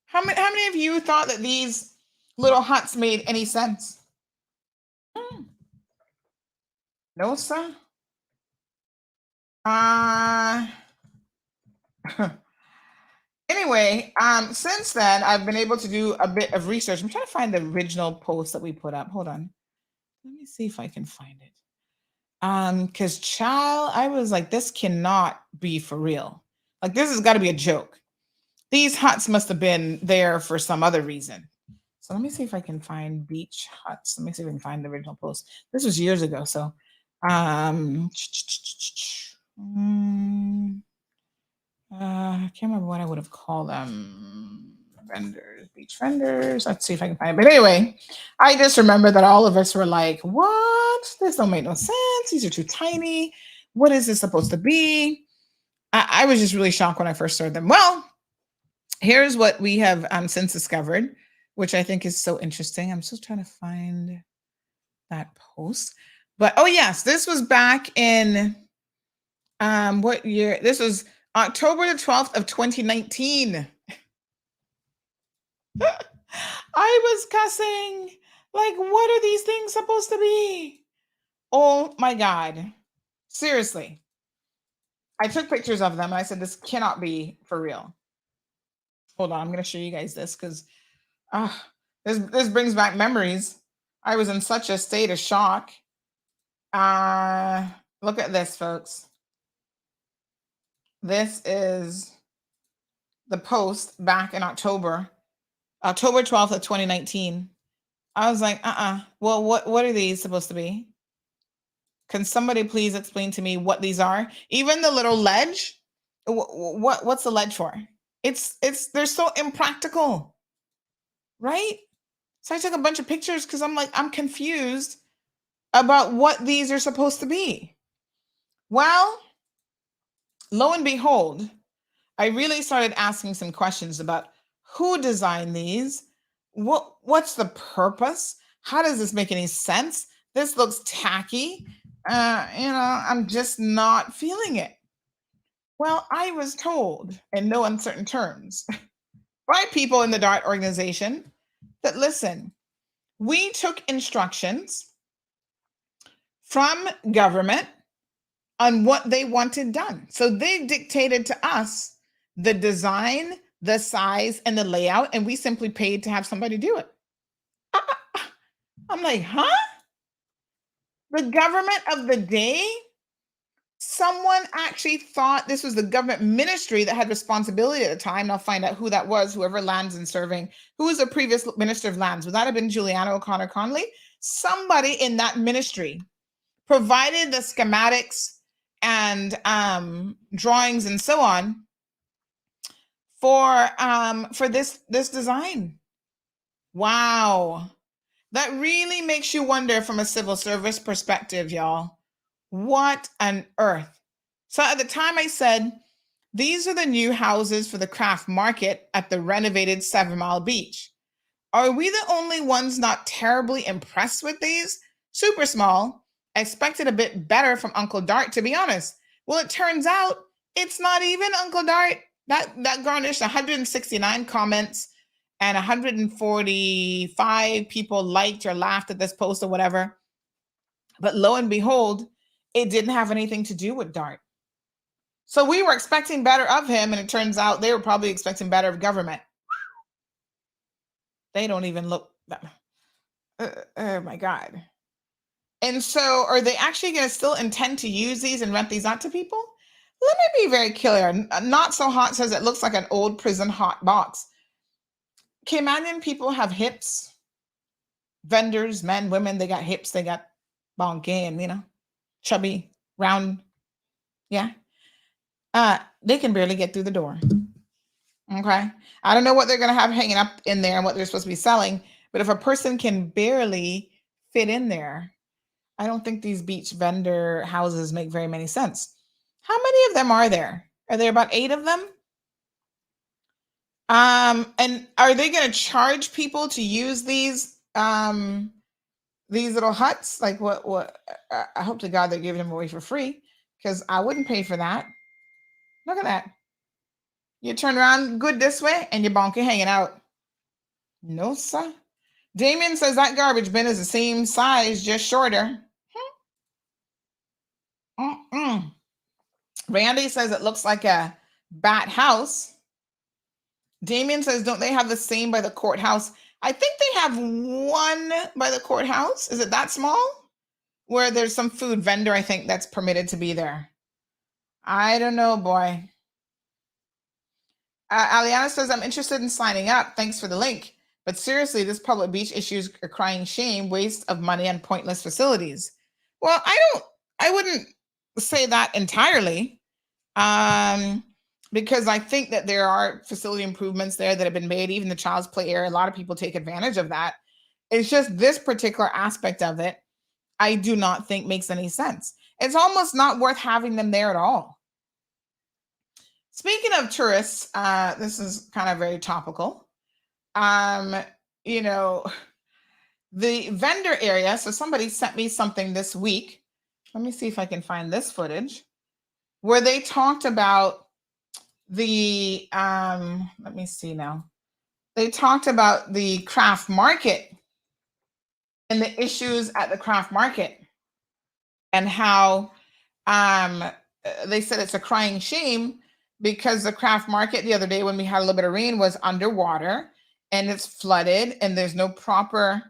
How many of you thought that these little huts made any sense? No, sir. Anyway, since then I've been able to do a bit of research. I'm trying to find the original post that we put up. Hold on. Let me see if I can find it. Because child, I was like, this cannot be for real. Like, this has got to be a joke. These huts must have been there for some other reason. So let me see if I can find beach huts. Let me see if I can find the original post. This was years ago. So I can't remember what I would have called them. Vendors, beach vendors. Let's see if I can find it. But anyway, I just remember that all of us were like, what? This don't make no sense. These are too tiny. What is this supposed to be? I was just really shocked when I first saw them. Well, here's what we have since discovered, which I think is so interesting. I'm still trying to find that post. But oh yes, this was back in what year? This was October the 12th of 2019. I was cussing. Like, what are these things supposed to be? Oh my God. Seriously. I took pictures of them and I said, this cannot be for real. Hold on, I'm going to show you guys this because this brings back memories. I was in such a state of shock. Look at this, folks. This is the post back in October 12th of 2019. I was like, well, what are these supposed to be? Can somebody please explain to me what these are? Even the little ledge, what's the ledge for? They're so impractical, right? So I took a bunch of pictures because I'm like, I'm confused about what these are supposed to be. Well, lo and behold, I really started asking some questions about who designed these. What's the purpose? How does this make any sense? This looks tacky. I'm just not feeling it. Well, I was told in no uncertain terms by people in the DART organization that, listen, we took instructions from government on what they wanted done. So they dictated to us the design, the size, and the layout, and we simply paid to have somebody do it. I'm like, huh? The government of the day? Someone actually thought this was the government ministry that had responsibility at the time. I'll find out who that was, whoever lands and serving. Who was the previous minister of lands? Would that have been Juliana O'Connor Conley? Somebody in that ministry provided the schematics and drawings and so on for this design. Wow. That really makes you wonder from a civil service perspective, y'all. What on earth? So at the time I said, these are the new houses for the craft market at the renovated 7 Mile Beach. Are we the only ones not terribly impressed with these? Super small. I expected a bit better from Uncle Dart, to be honest. Well, it turns out it's not even Uncle Dart. That garnished 169 comments and 145 people liked or laughed at this post or whatever. But lo and behold, it didn't have anything to do with DART. So we were expecting better of him, and it turns out they were probably expecting better of government. They don't even look that. Oh my God. And so are they actually going to still intend to use these and rent these out to people? Let me be very clear. Not So Hot says it looks like an old prison hot box. Caymanian people have hips. Vendors, men, women, they got hips, they got bonke and, chubby, round. Yeah. They can barely get through the door. Okay. I don't know what they're going to have hanging up in there and what they're supposed to be selling, but if a person can barely fit in there, I don't think these beach vendor houses make very many sense. How many of them are there? Are there about 8 of them? And are they going to charge people to use these little huts? Like what? I hope to God they're giving them away for free, because I wouldn't pay for that. Look at that. You turn around good this way and your bonker hanging out. No, sir. Damien says that garbage bin is the same size, just shorter. Randy says it looks like a bat house. Damien says, don't they have the same by the courthouse? I think they have one by the courthouse. Is it that small? Where there's some food vendor, I think, that's permitted to be there. I don't know, boy. Aliana says, I'm interested in signing up. Thanks for the link. But seriously, this public beach issues a crying shame, waste of money and pointless facilities. Well, I wouldn't say that entirely. Because I think that there are facility improvements there that have been made, even the child's play area. A lot of people take advantage of that. It's just this particular aspect of it, I do not think makes any sense. It's almost not worth having them there at all. Speaking of tourists, this is kind of very topical. The vendor area. So somebody sent me something this week. Let me see if I can find this footage where they talked about the, let me see now. They talked about the craft market and the issues at the craft market and how they said it's a crying shame because the craft market the other day when we had a little bit of rain was underwater and it's flooded and there's no proper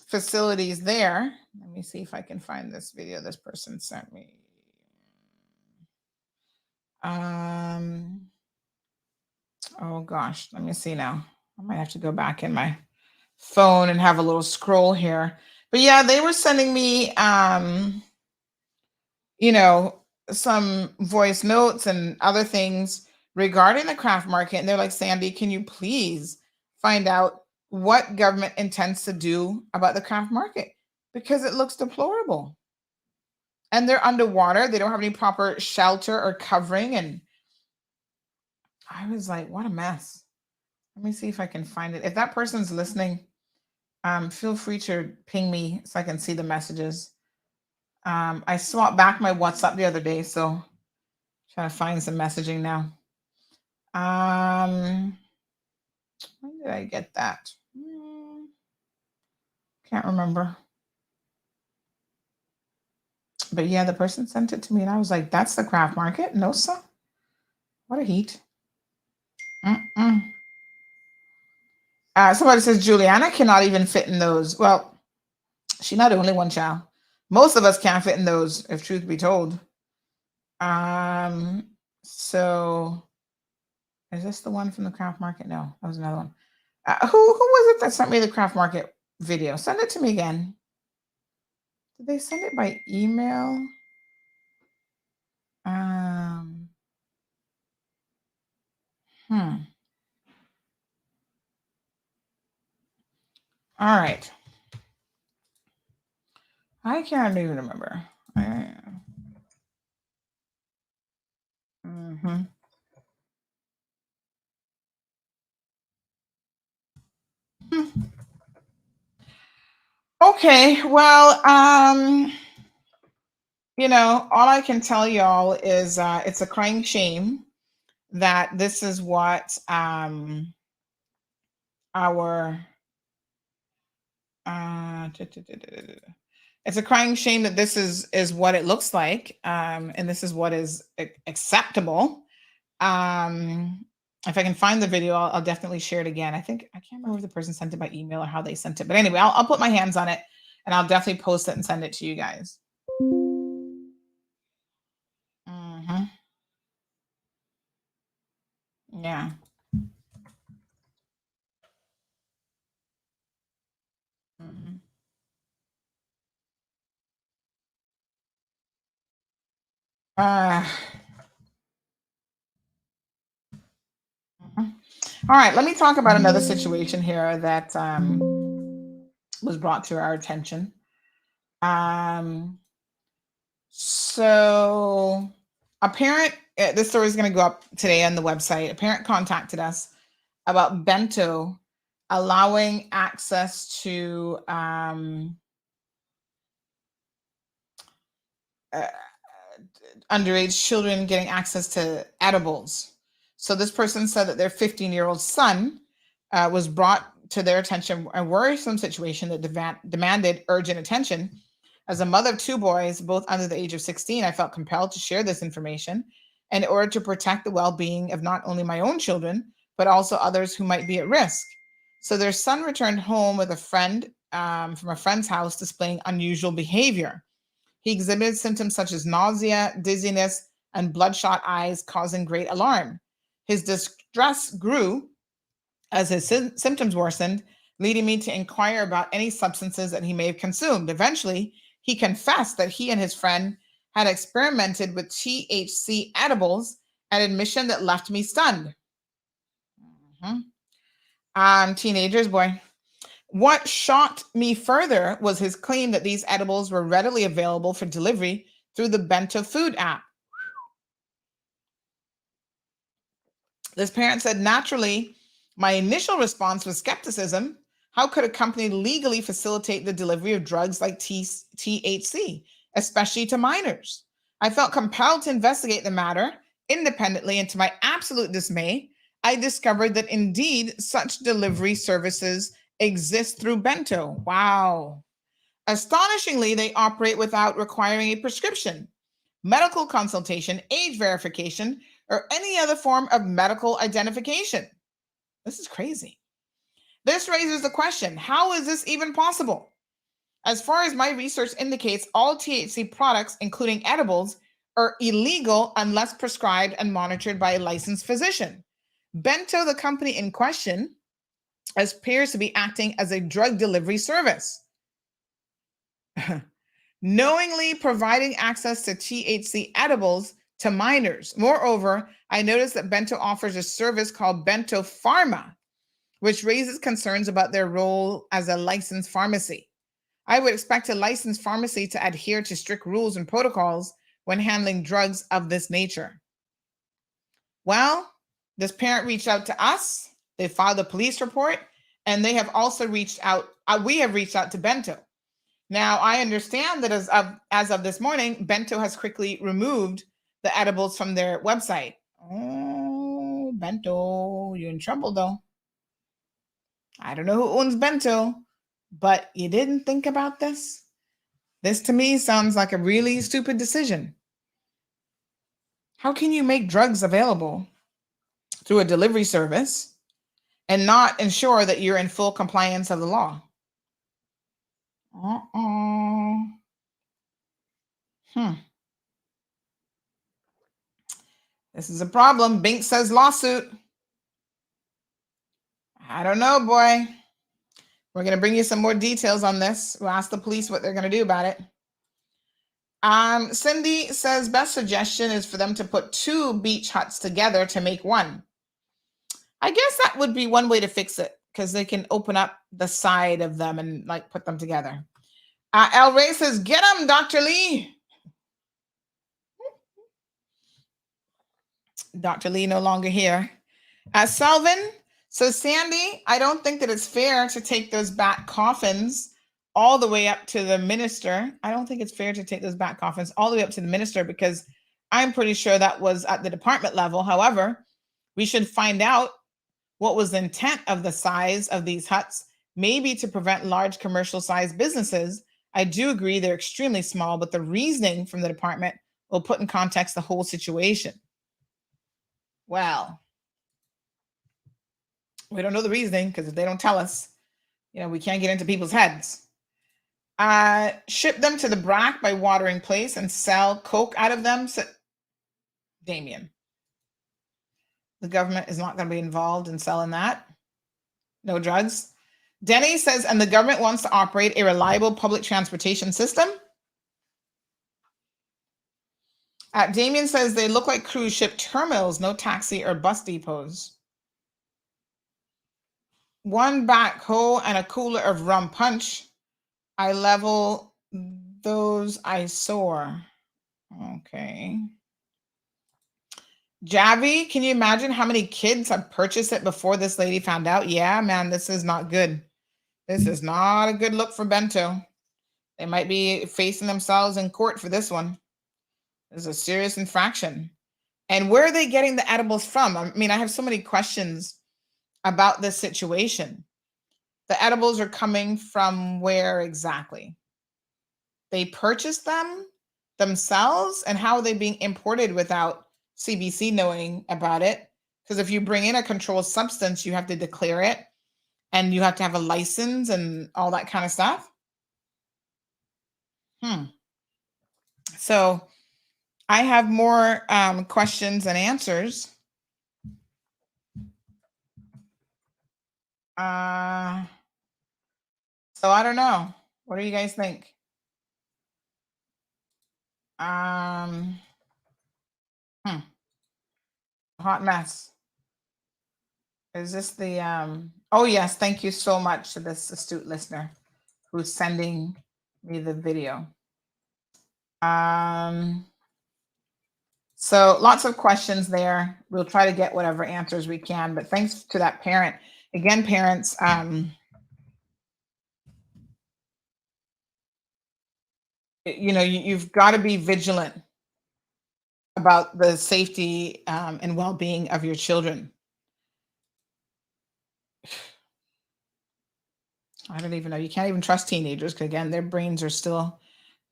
facilities there. Let me see if I can find this video this person sent me. Oh gosh, let me see now. I might have to go back in my phone and have a little scroll here. But yeah, they were sending me some voice notes and other things regarding the craft market. And they're like, Sandy, can you please find out what government intends to do about the craft market? Because it looks deplorable. And they're underwater. They don't have any proper shelter or covering. And I was like, what a mess. Let me see if I can find it. If that person's listening, feel free to ping me so I can see the messages. I swapped back my WhatsApp the other day, so trying to find some messaging now. When did I get that? Can't remember. But yeah, the person sent it to me and I was like, that's the craft market? No, sir. What a heat. Somebody says Juliana cannot even fit in those. Well, she's not the only one, child. Most of us can't fit in those, if truth be told. So is this the one from the craft market? No, that was another one. Who was it that sent me the craft market video? Send it to me again. Did they send it by email? All right. I can't even remember. Okay, well, all I can tell y'all is it's a crying shame that this is what it's a crying shame that this is what it looks like, and this is what is acceptable. If I can find the video, I'll definitely share it again. I can't remember if the person sent it by email or how they sent it, but anyway, I'll put my hands on it and I'll definitely post it and send it to you guys. Yeah. All right, let me talk about another situation here that was brought to our attention. So a parent, this story is going to go up today on the website. A parent contacted us about Bento allowing access to underage children getting access to edibles. So this person said that their 15-year-old son was brought to their attention a worrisome situation that demanded urgent attention. As a mother of two boys, both under the age of 16, I felt compelled to share this information in order to protect the well-being of not only my own children, but also others who might be at risk. So their son returned home with a friend from a friend's house displaying unusual behavior. He exhibited symptoms such as nausea, dizziness, and bloodshot eyes, causing great alarm. His distress grew as his symptoms worsened, leading me to inquire about any substances that he may have consumed. Eventually, he confessed that he and his friend had experimented with THC edibles, an admission that left me stunned. Teenagers, boy. What shocked me further was his claim that these edibles were readily available for delivery through the Bento Food app. This parent said, naturally, my initial response was skepticism. How could a company legally facilitate the delivery of drugs like THC, especially to minors? I felt compelled to investigate the matter independently, and to my absolute dismay, I discovered that indeed such delivery services exist through Bento. Wow. Astonishingly, they operate without requiring a prescription, medical consultation, age verification, or any other form of medical identification. This is crazy. This raises the question, how is this even possible? As far as my research indicates, all THC products, including edibles, are illegal unless prescribed and monitored by a licensed physician. Bento, the company in question, appears to be acting as a drug delivery service, knowingly providing access to THC edibles to minors. Moreover, I noticed that Bento offers a service called Bento Pharma, which raises concerns about their role as a licensed pharmacy. I would expect a licensed pharmacy to adhere to strict rules and protocols when handling drugs of this nature. Well, this parent reached out to us. They filed a police report, and they have also reached out. We have reached out to Bento. Now, I understand that as of this morning, Bento has quickly removed the edibles from their website. Oh, Bento, you're in trouble, though. I don't know who owns Bento, but you didn't think about this? This to me sounds like a really stupid decision. How can you make drugs available through a delivery service and not ensure that you're in full compliance of the law? This is a problem. Bink says lawsuit. I don't know, boy. We're going to bring you some more details on this. We'll ask the police what they're going to do about it. Cindy says best suggestion is for them to put two beach huts together to make one. I guess that would be one way to fix it, because they can open up the side of them and like put them together. El Rey says, get them, Dr. Lee. Dr. Lee no longer here. Selvin, so Sandy, I don't think that it's fair to take those back coffins all the way up to the minister. I don't think it's fair to take those back coffins all the way up to the minister, because I'm pretty sure that was at the department level. However, we should find out what was the intent of the size of these huts, maybe to prevent large commercial sized businesses. I do agree they're extremely small, but the reasoning from the department will put in context the whole situation. Well, we don't know the reasoning, because if they don't tell us, we can't get into people's heads. Ship them to the BRAC by watering place and sell coke out of them. So, Damien, the government is not going to be involved in selling that. No drugs. Denny says, and the government wants to operate a reliable public transportation system. Damien says they look like cruise ship terminals, no taxi or bus depots. One backhoe and a cooler of rum punch. I level those I soar. Okay. Javi, can you imagine how many kids have purchased it before this lady found out? Yeah, man, this is not good. This is not a good look for Bento. They might be facing themselves in court for this one. This is a serious infraction. And where are they getting the edibles from? I mean, I have so many questions about this situation. The edibles are coming from where exactly? They purchased them themselves, and how are they being imported without CBC knowing about it? Because if you bring in a controlled substance, you have to declare it, and you have to have a license and all that kind of stuff. So I have more questions than answers. So I don't know. What do you guys think? Hot mess. Is this the oh yes, thank you so much to this astute listener who's sending me the video. So lots of questions there. We'll try to get whatever answers we can, but thanks to that parent. Again, parents, you know, you've got to be vigilant about the safety and well-being of your children. I don't even know. You can't even trust teenagers because, again, their brains are still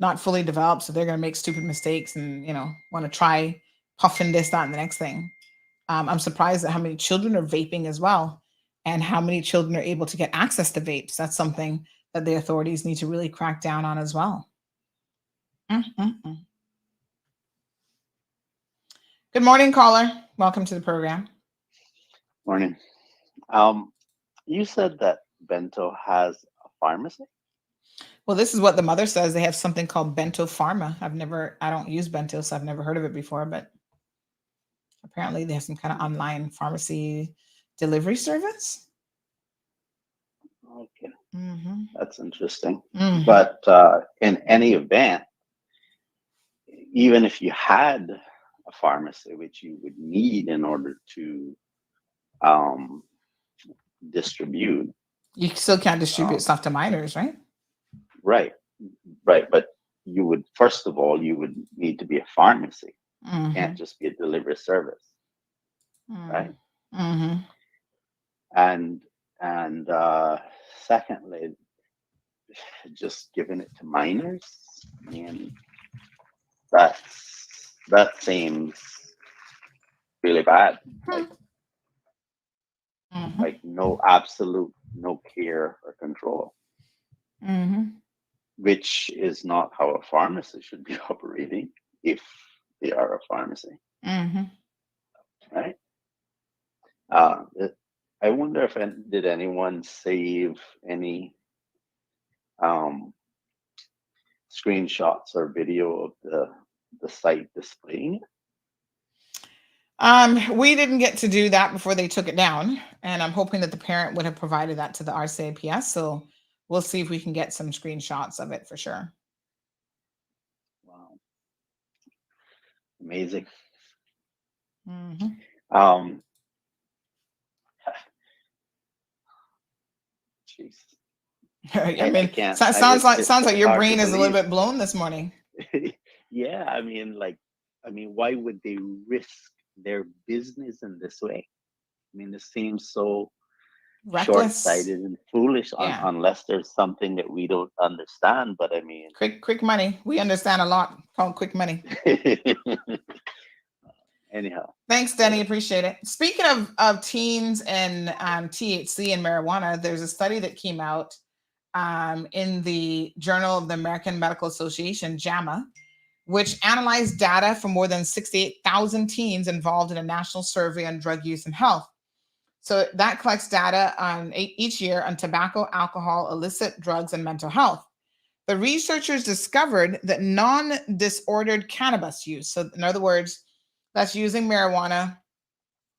not fully developed, so they're going to make stupid mistakes and, you know, want to try puffing this, that, and the next thing. I'm surprised at how many children are vaping as well, and how many children are able to get access to vapes. That's something that the authorities need to really crack down on as well. Good morning, caller. Welcome to the program. Morning. You said that Bento has a pharmacy? Well, this is what the mother says. They have something called Bento Pharma. I don't use Bento, so I've never heard of it before, but apparently they have some kind of online pharmacy delivery service. Okay. That's interesting. But in any event, even if you had a pharmacy, which you would need in order to distribute. You still can't distribute stuff to minors, right? Right. But you would, first of all, you would need to be a pharmacy. You can't just be a delivery service. Right. And secondly, just giving it to minors, I mean, that seems really bad. Like no care or control, which is not how a pharmacy should be operating if they are a pharmacy. Right. I wonder if did anyone save any screenshots or video of the site displaying it? We didn't get to do that before they took it down, and I'm hoping that the parent would have provided that to the RCAPS. So we'll see if we can get some screenshots of it for sure. Wow, amazing. Jeez. I mean, sounds like your brain is a little bit blown this morning. Yeah, I mean, why would they risk their business in this way? I mean, this seems so reckless, short-sighted and foolish, unless there's something that we don't understand. But I mean, quick money. We understand a lot called quick money. Anyhow, thanks, Denny. Appreciate it. Speaking of teens and THC and marijuana, there's a study that came out in the Journal of the American Medical Association, JAMA, which analyzed data from more than 68,000 teens involved in a national survey on drug use and health. So that collects data on each year on tobacco, alcohol, illicit drugs, and mental health. The researchers discovered that non-disordered cannabis use, so in other words, that's using marijuana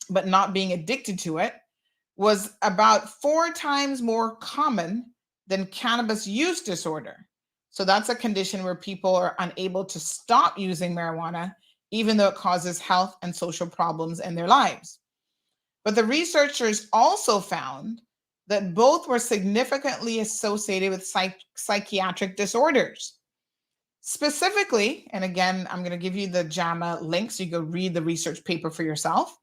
but not being addicted to it, was about 4 times more common than cannabis use disorder. So that's a condition where people are unable to stop using marijuana, even though it causes health and social problems in their lives. But the researchers also found that both were significantly associated with psychiatric disorders. Specifically, and again, I'm going to give you the JAMA link so you go read the research paper for yourself.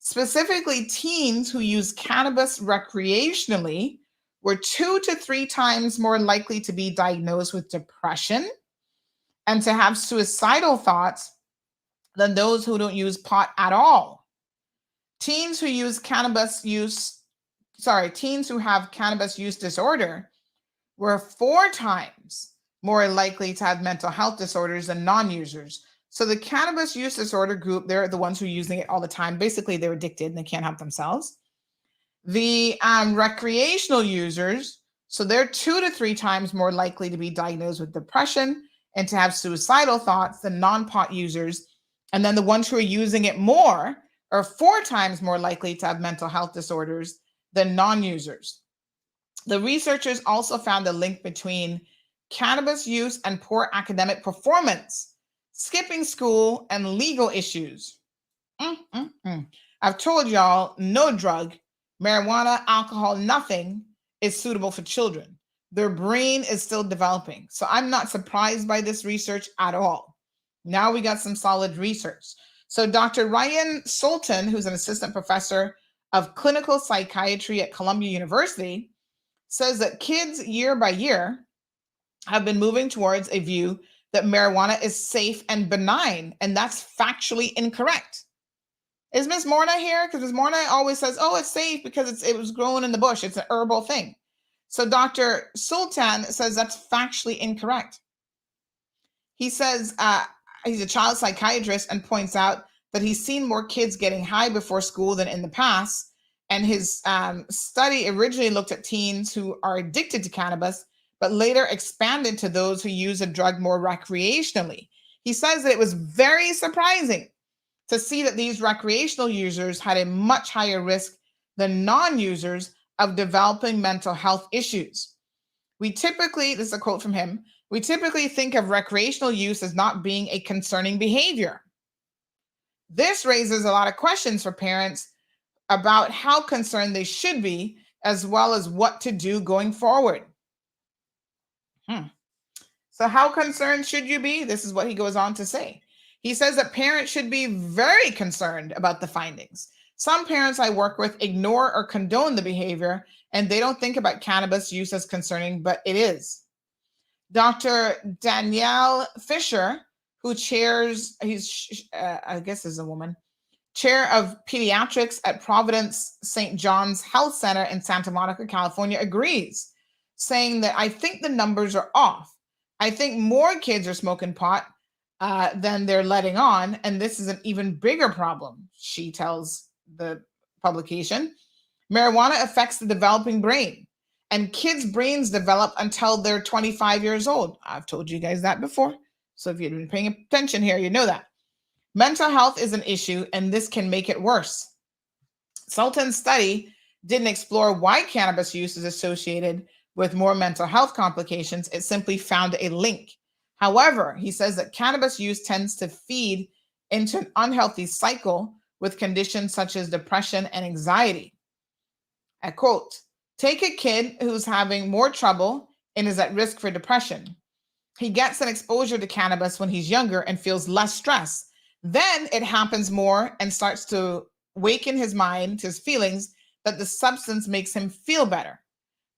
Specifically, teens who use cannabis recreationally were 2 to 3 times more likely to be diagnosed with depression and to have suicidal thoughts than those who don't use pot at all. Teens who have cannabis use disorder were 4 times more likely to have mental health disorders than non-users. So the cannabis use disorder group, they're the ones who are using it all the time. Basically, they're addicted and they can't help themselves. The recreational users, so they're 2 to 3 times more likely to be diagnosed with depression and to have suicidal thoughts than non-pot users. And then the ones who are using it more are 4 times more likely to have mental health disorders than non-users. The researchers also found a link between cannabis use and poor academic performance, skipping school, and legal issues. I've told y'all, no drug, marijuana, alcohol, nothing is suitable for children. Their brain is still developing. So I'm not surprised by this research at all. Now we got some solid research. So Dr. Ryan Sultan, who's an assistant professor of clinical psychiatry at Columbia University, says that kids year by year have been moving towards a view that marijuana is safe and benign, and that's factually incorrect. Is Ms. Morna here? Because Ms. Morna always says, oh, it's safe because it was grown in the bush. It's an herbal thing. So Dr. Sultan says that's factually incorrect. He says he's a child psychiatrist and points out that he's seen more kids getting high before school than in the past. And his study originally looked at teens who are addicted to cannabis, but later expanded to those who use a drug more recreationally. He says that it was very surprising to see that these recreational users had a much higher risk than non-users of developing mental health issues. This is a quote from him, we typically think of recreational use as not being a concerning behavior. This raises a lot of questions for parents about how concerned they should be, as well as what to do going forward. So how concerned should you be? This is what he goes on to say. He says that parents should be very concerned about the findings. Some parents I work with ignore or condone the behavior, and they don't think about cannabis use as concerning, but it is. Dr. Danielle Fisher, who chairs, I guess is a woman, chair of pediatrics at Providence St. John's Health Center in Santa Monica, California, agrees, saying that I think the numbers are off. I think more kids are smoking pot than they're letting on, and this is an even bigger problem, she tells the publication. Marijuana affects the developing brain, and kids' brains develop until they're 25 years old. I've told you guys that before, so if you've been paying attention here, you know that. Mental health is an issue, and this can make it worse. Sultan's study didn't explore why cannabis use is associated with more mental health complications. It simply found a link. However, he says that cannabis use tends to feed into an unhealthy cycle with conditions such as depression and anxiety. I quote, take a kid who's having more trouble and is at risk for depression. He gets an exposure to cannabis when he's younger and feels less stress. Then it happens more and starts to waken his mind to his feelings that the substance makes him feel better.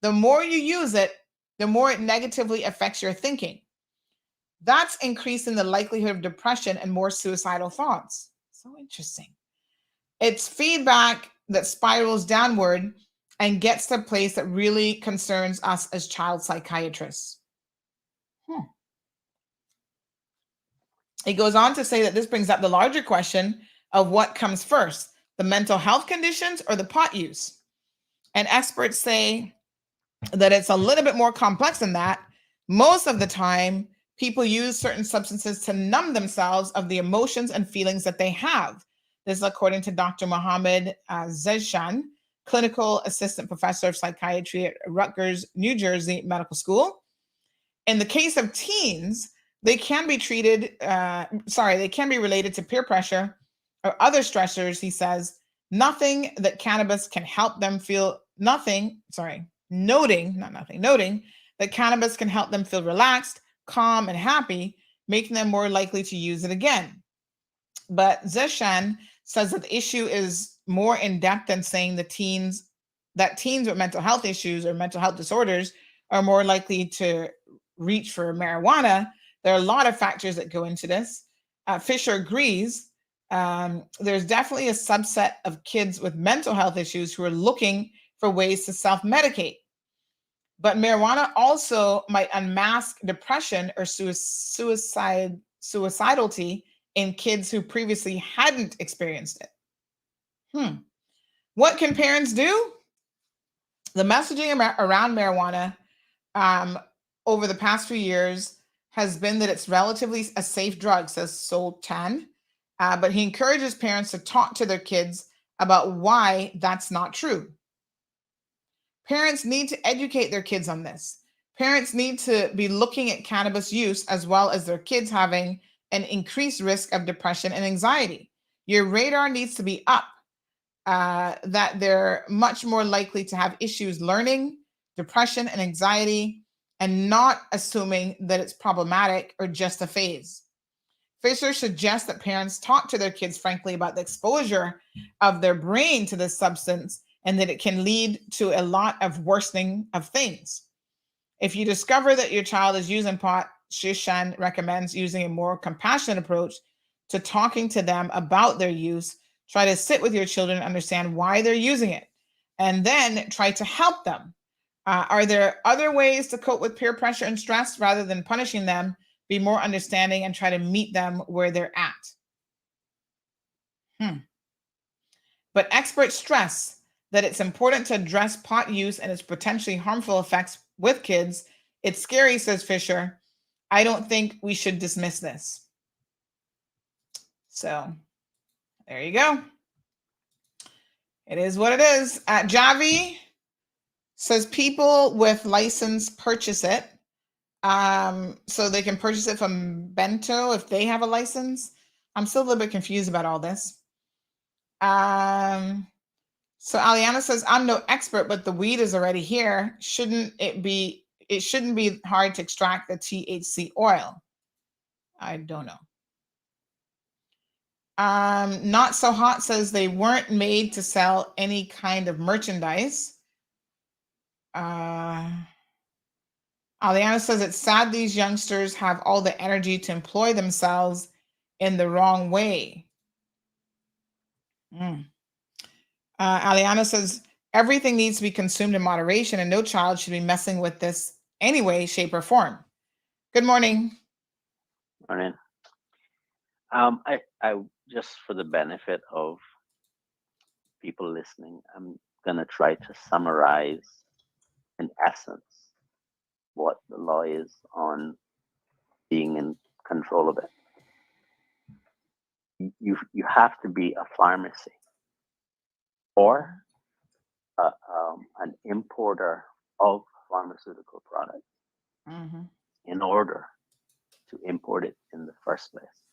The more you use it, the more it negatively affects your thinking. That's increasing the likelihood of depression and more suicidal thoughts. So interesting. It's feedback that spirals downward and gets to a place that really concerns us as child psychiatrists. It goes on to say that this brings up the larger question of what comes first, the mental health conditions or the pot use. And experts say that it's a little bit more complex than that. Most of the time, people use certain substances to numb themselves of the emotions and feelings that they have. This is according to Dr. Mohammed Zeshan, clinical assistant professor of psychiatry at Rutgers, New Jersey Medical School. In the case of teens, they can be they can be related to peer pressure or other stressors, he says. Noting that cannabis can help them feel noting that cannabis can help them feel relaxed, calm, and happy, making them more likely to use it again. But Zeshan says that the issue is more in depth than saying that teens with mental health issues or mental health disorders are more likely to reach for marijuana. There are a lot of factors that go into this. Fisher agrees. There's definitely a subset of kids with mental health issues who are looking for ways to self-medicate. But marijuana also might unmask depression or suicidality in kids who previously hadn't experienced it. What can parents do? The messaging around marijuana over the past few years has been that it's relatively a safe drug, says Sultan. But he encourages parents to talk to their kids about why that's not true. Parents need to educate their kids on this. Parents need to be looking at cannabis use as well as their kids having an increased risk of depression and anxiety. Your radar needs to be up, that they're much more likely to have issues learning, depression, and anxiety, and not assuming that it's problematic or just a phase. Fisher suggests that parents talk to their kids frankly about the exposure of their brain to this substance and that it can lead to a lot of worsening of things. If you discover that your child is using pot, Shishan recommends using a more compassionate approach to talking to them about their use. Try to sit with your children and understand why they're using it, and then try to help them. Are there other ways to cope with peer pressure and stress rather than punishing them? Be more understanding and try to meet them where they're at. But experts stress that it's important to address pot use and its potentially harmful effects with kids. It's scary, says Fisher. I don't think we should dismiss this. So there you go. It is what it is. Javi says people with license purchase it. So they can purchase it from Bento if they have a license. I'm still a little bit confused about all this. So Aliana says, I'm no expert, but the weed is already here. It shouldn't be hard to extract the THC oil. I don't know. Not So Hot says they weren't made to sell any kind of merchandise. Aliana says it's sad these youngsters have all the energy to employ themselves in the wrong way. Aliana says everything needs to be consumed in moderation and no child should be messing with this any way, shape, or form. Good morning. Morning. I just for the benefit of people listening, I'm gonna try to summarize in essence what the law is on being in control of it. You have to be a pharmacy or an importer of pharmaceutical products in order to import it in the first place.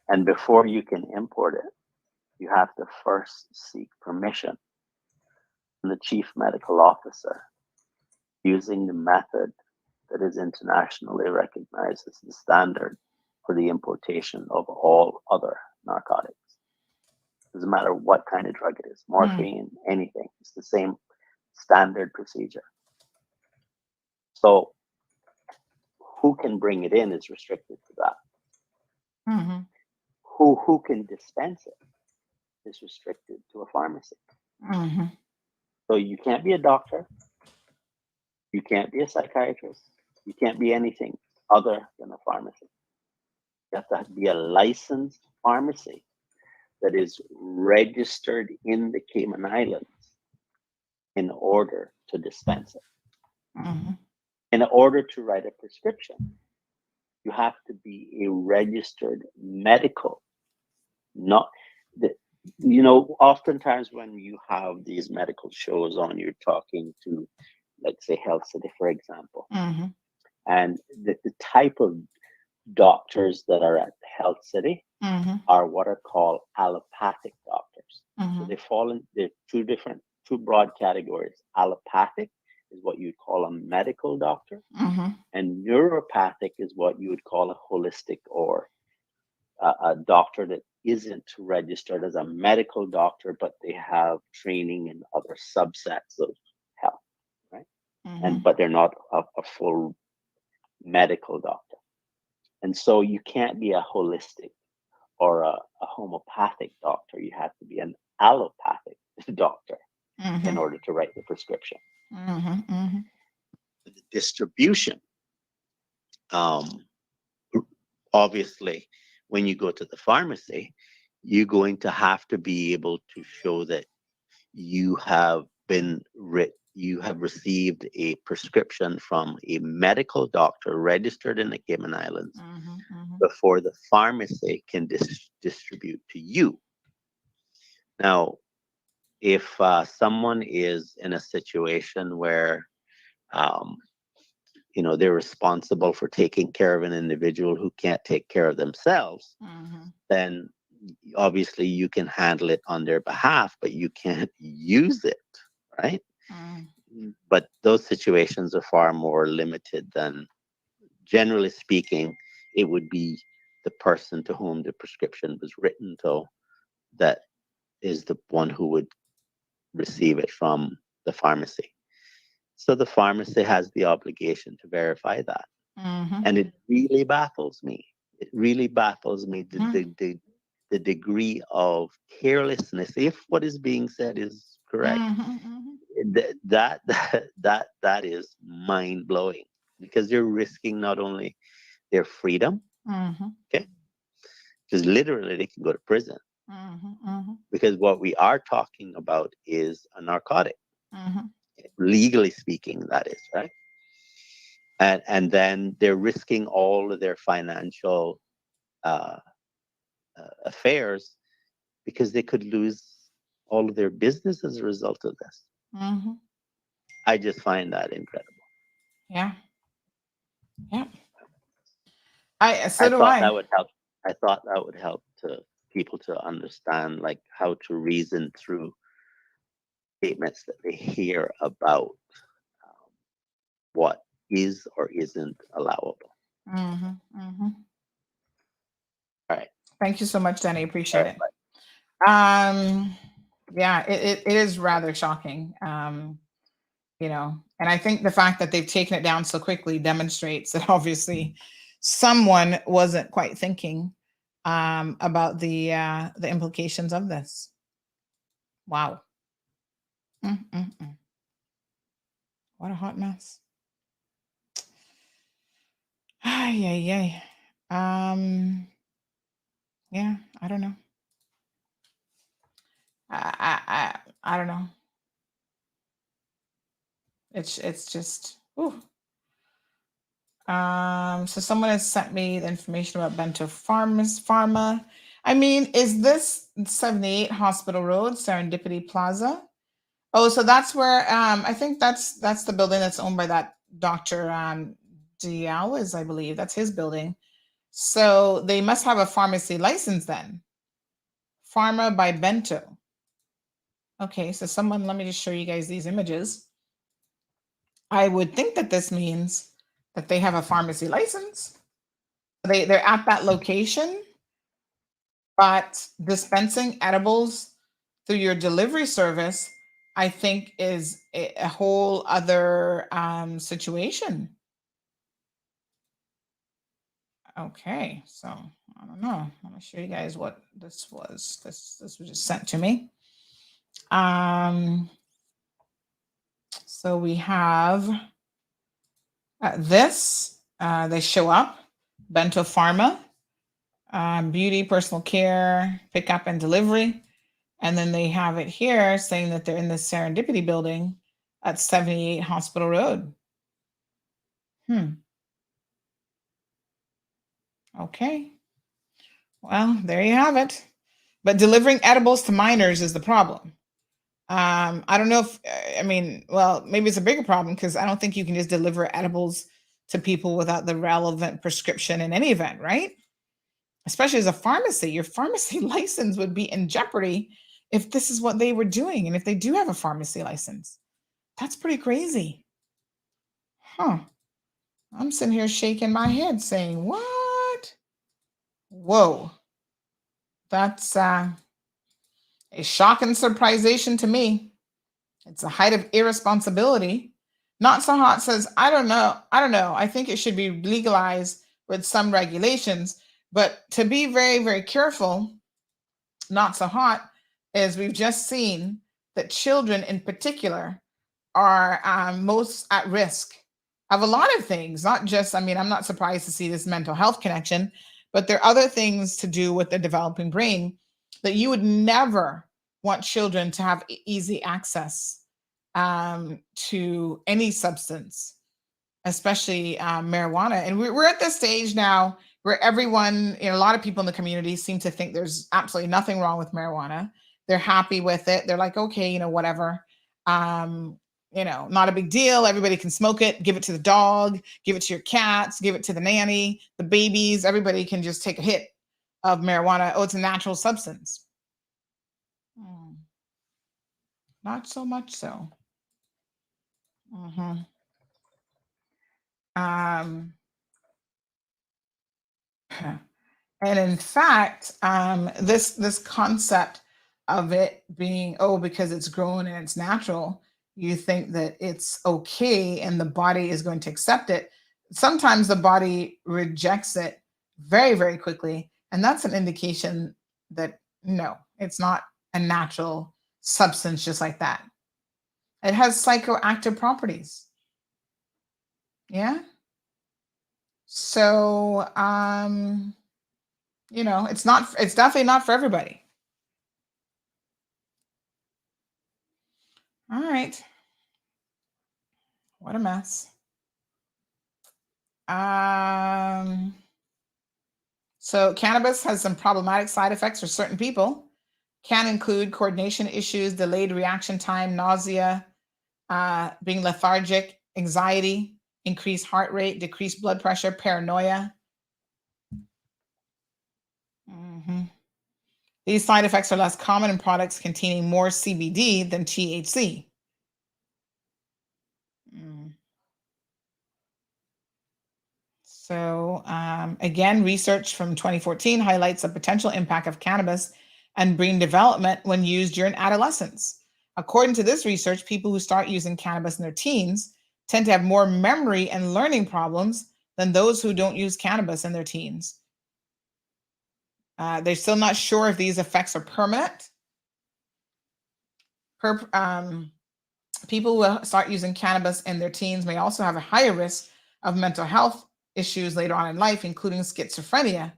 And before you can import it, you have to first seek permission from the chief medical officer using the method that is internationally recognized as the standard for the importation of all other narcotics. Doesn't matter what kind of drug it is, morphine, anything. It's the same standard procedure. So who can bring it in is restricted to that. Who can dispense it is restricted to a pharmacy. So you can't be a doctor. You can't be a psychiatrist. You can't be anything other than a pharmacist. You have to be a licensed pharmacy that is registered in the Cayman Islands in order to dispense it. Mm-hmm. In order to write a prescription, you have to be a registered medical, not the, oftentimes when you have these medical shows on, you're talking to, let's say, Health City, for example, Mm-hmm. and the type of doctors that are at Health City Mm-hmm. are what are called allopathic doctors. Mm-hmm. So they fall in, they're two broad categories. Allopathic is what you'd call a medical doctor, Mm-hmm. and neuropathic is what you would call a holistic or a doctor that isn't registered as a medical doctor, but they have training in other subsets of health, right? Mm-hmm. But they're not a full medical doctor. And so you can't be a holistic or a homeopathic doctor. You have to be an allopathic doctor Mm-hmm. in order to write the prescription. Mm-hmm. Mm-hmm. The distribution, obviously, when you go to the pharmacy, you're going to have to be able to show that you have received a prescription from a medical doctor registered in the Cayman Islands before the pharmacy can distribute to you. Now, if someone is in a situation where they're responsible for taking care of an individual who can't take care of themselves, then obviously you can handle it on their behalf, but you can't use it, right? But those situations are far more limited than, generally speaking, it would be the person to whom the prescription was written to that is the one who would receive it from the pharmacy. So the pharmacy has the obligation to verify that. And it really baffles me. It really baffles me the degree of carelessness, if what is being said is correct. That is mind blowing, because you're risking not only their freedom, okay, because literally they can go to prison. Because what we are talking about is a narcotic, legally speaking, that is, right? And then they're risking all of their financial affairs because they could lose all of their business as a result of this. I just find that incredible. Yeah. Yeah. I thought that would help. I thought that would help to people to understand, like, how to reason through statements that they hear about what is or isn't allowable. All right. Thank you so much, Danny. Appreciate it. Yeah, it is rather shocking. And I think the fact that they've taken it down so quickly demonstrates that obviously someone wasn't quite thinking about the implications of this. Wow. What a hot mess. Ay. Yeah, I don't know. I don't know. It's just, ooh. So someone has sent me the information about Bento Pharma. I mean, is this 78 Hospital Road, Serendipity Plaza? Oh, so that's where I think that's the building that's owned by that Dr. Diaz, I believe. That's his building. So they must have a pharmacy license then. Pharma by Bento. Okay, so someone, let me just show you guys these images. I would think that this means that they have a pharmacy license. They're at that location, but dispensing edibles through your delivery service, I think, is a whole other situation. Okay, so I don't know. Let me show you guys what this was. This was just sent to me. So we have this. They show up. Bento Pharma, beauty, personal care, pickup and delivery. And then they have it here saying that they're in the Serendipity building at 78 Hospital Road. Okay. Well, there you have it. But delivering edibles to minors is the problem. I don't know if, well, maybe it's a bigger problem because I don't think you can just deliver edibles to people without the relevant prescription in any event, right? Especially as a pharmacy, your pharmacy license would be in jeopardy if this is what they were doing. And if they do have a pharmacy license, that's pretty crazy. I'm sitting here shaking my head saying, what? Whoa. That's a shocking surprisation to me. It's a height of irresponsibility. Not So Hot says, I don't know. I think it should be legalized with some regulations, but to be very, very careful, Not So Hot, is we've just seen that children in particular are most at risk of a lot of things, not just, I'm not surprised to see this mental health connection, but there are other things to do with the developing brain that you would never want children to have easy access to any substance, especially marijuana. And we're at this stage now where everyone, a lot of people in the community seem to think there's absolutely nothing wrong with marijuana. They're happy with it. They're like, okay, whatever. Not a big deal. Everybody can smoke it, give it to the dog, give it to your cats, give it to the nanny, the babies. Everybody can just take a hit of marijuana. Oh, it's a natural substance. Not so much so. And in fact, this concept of it being, because it's grown and it's natural, you think that it's okay and the body is going to accept it. Sometimes the body rejects it very, very quickly. And that's an indication that no, it's not a natural substance just like that. It has psychoactive properties. Yeah. So, it's definitely not for everybody. All right. What a mess. So cannabis has some problematic side effects for certain people. Can include coordination issues, delayed reaction time, nausea, being lethargic, anxiety, increased heart rate, decreased blood pressure, paranoia. These side effects are less common in products containing more CBD than THC. So again, research from 2014 highlights the potential impact of cannabis and brain development when used during adolescence. According to this research, people who start using cannabis in their teens tend to have more memory and learning problems than those who don't use cannabis in their teens. They're still not sure if these effects are permanent. People who start using cannabis in their teens may also have a higher risk of mental health issues later on in life, including schizophrenia.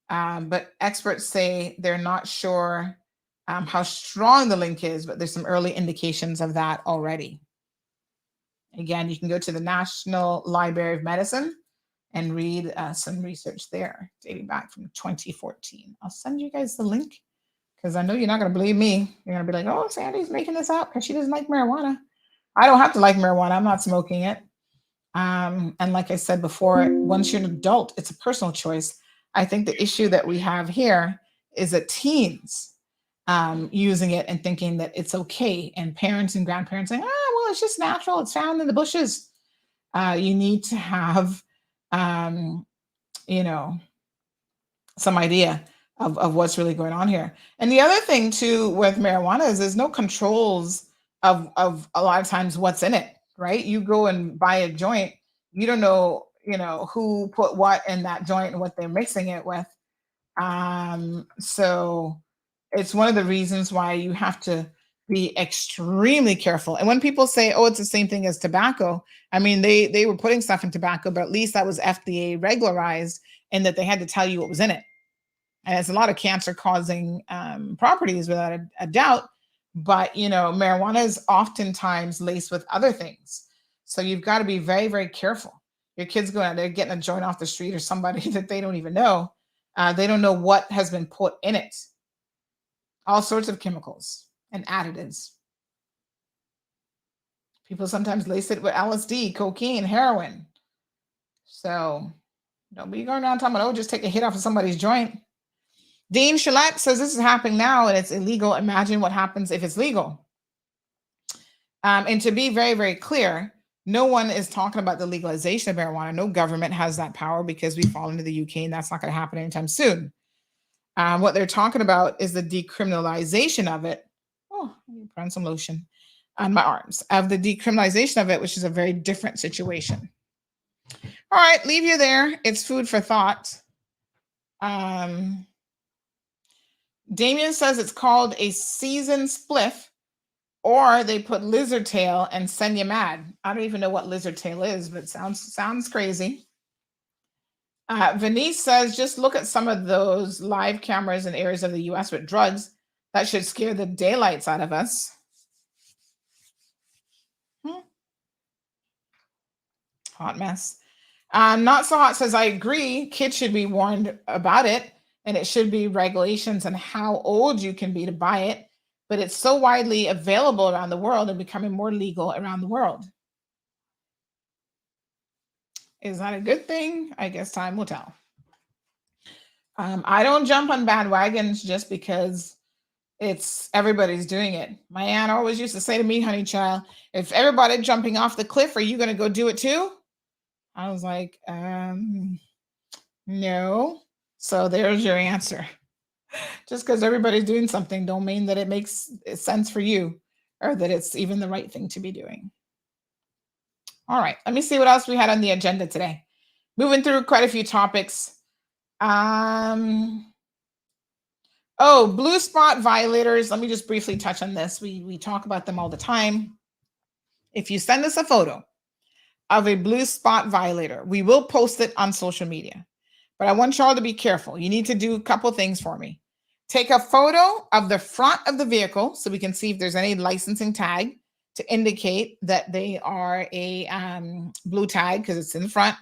But experts say they're not sure how strong the link is, but there's some early indications of that already. Again, you can go to the National Library of Medicine and read some research there dating back from 2014. I'll send you guys the link because I know you're not going to believe me. You're going to be like, oh, Sandy's making this up because she doesn't like marijuana. I don't have to like marijuana. I'm not smoking it. And like I said before, once you're an adult, it's a personal choice. I think the issue that we have here is that teens using it and thinking that it's okay, and parents and grandparents saying, well, it's just natural. It's found in the bushes. You need to have, some idea of what's really going on here. And the other thing too with marijuana is there's no controls of a lot of times what's in it, right? You go and buy a joint, you don't know, who put what in that joint and what they're mixing it with. So it's one of the reasons why you have to be extremely careful. And when people say, oh, it's the same thing as tobacco, I mean, they were putting stuff in tobacco, but at least that was FDA regularized and that they had to tell you what was in it. And it's a lot of cancer causing properties without a doubt. But, you know, marijuana is oftentimes laced with other things. So you've got to be very, very careful. Your kids going out there getting a joint off the street or somebody that they don't even know. They don't know what has been put in it. All sorts of chemicals and additives. People sometimes lace it with LSD, cocaine, heroin. So don't be going around talking about, oh, just take a hit off of somebody's joint. Dean Shillette says this is happening now and it's illegal. Imagine what happens if it's legal. And to be very, very clear, no one is talking about the legalization of marijuana. No government has that power because we fall into the UK and that's not going to happen anytime soon. What they're talking about is the decriminalization of it. Oh, let me put on some lotion on my arms. Of the decriminalization of it, which is a very different situation. All right, leave you there. It's food for thought. Damien says it's called a seasoned spliff, or they put lizard tail and send you mad. I don't even know what lizard tail is, but it sounds crazy. Venice says, just look at some of those live cameras in areas of the U.S. with drugs. That should scare the daylights out of us. Hot mess. Not So Hot says, I agree. Kids should be warned about it, and it should be regulations on how old you can be to buy it. But it's so widely available around the world and becoming more legal around the world. Is that a good thing? I guess time will tell. I don't jump on bandwagons just because everybody's doing it. My aunt always used to say to me, honey child, if everybody jumping off the cliff, are you going to go do it too? I was like, no. So there's your answer. Just because everybody's doing something don't mean that it makes sense for you or that it's even the right thing to be doing. All right, let me see what else we had on the agenda today. Moving through quite a few topics. Oh, blue spot violators. Let me just briefly touch on this. We talk about them all the time. If you send us a photo of a blue spot violator, we will post it on social media. But I want y'all to be careful. You need to do a couple things for me. Take a photo of the front of the vehicle so we can see if there's any licensing tag to indicate that they are a blue tag because it's in the front.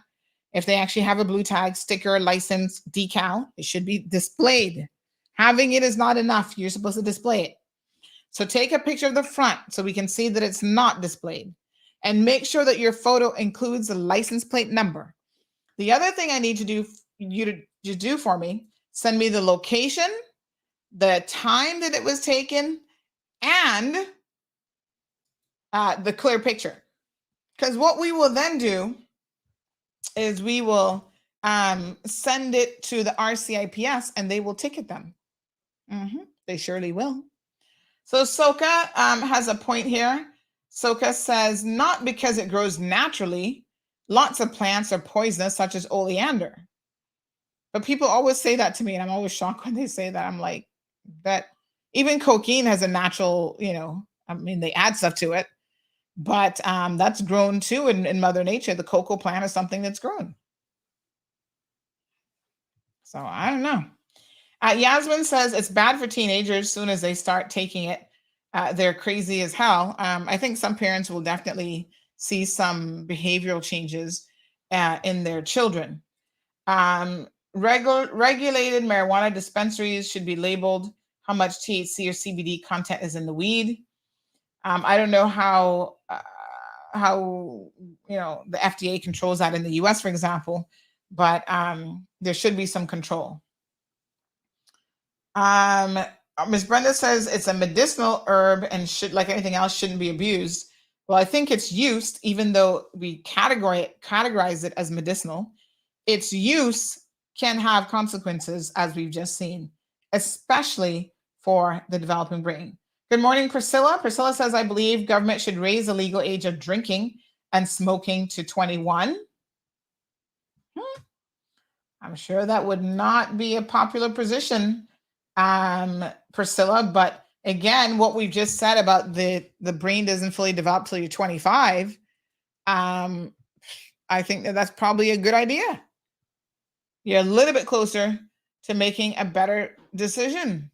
If they actually have a blue tag, sticker, license, decal, it should be displayed. Having it is not enough. You're supposed to display it. So take a picture of the front so we can see that it's not displayed. And make sure that your photo includes the license plate number. The other thing I need to do you to do for me, send me the location, the time that it was taken, and the clear picture. Because what we will then do is we will send it to the RCIPS and they will ticket them. They surely will. So Soka has a point here. Soka says, not because it grows naturally. Lots of plants are poisonous, such as oleander. But people always say that to me, and I'm always shocked when they say that. I'm like, that even cocaine has a natural, I mean, they add stuff to it, but that's grown too in Mother Nature. The cocoa plant is something that's grown. So I don't know. Yasmin says it's bad for teenagers as soon as they start taking it. They're crazy as hell. I think some parents will definitely see some behavioral changes in their children. Regulated marijuana dispensaries should be labeled how much THC or CBD content is in the weed. I don't know how the FDA controls that in the US, for example, but there should be some control. Ms. Brenda says it's a medicinal herb and should, like anything else, shouldn't be abused. Well, I think it's used, even though we categorize it as medicinal, its use can have consequences, as we've just seen, especially for the developing brain. Good morning, Priscilla. Priscilla says, I believe government should raise the legal age of drinking and smoking to 21. I'm sure that would not be a popular position, Priscilla, but again, what we've just said about the brain doesn't fully develop till you're 25, I think that's probably a good idea. You're a little bit closer to making a better decision.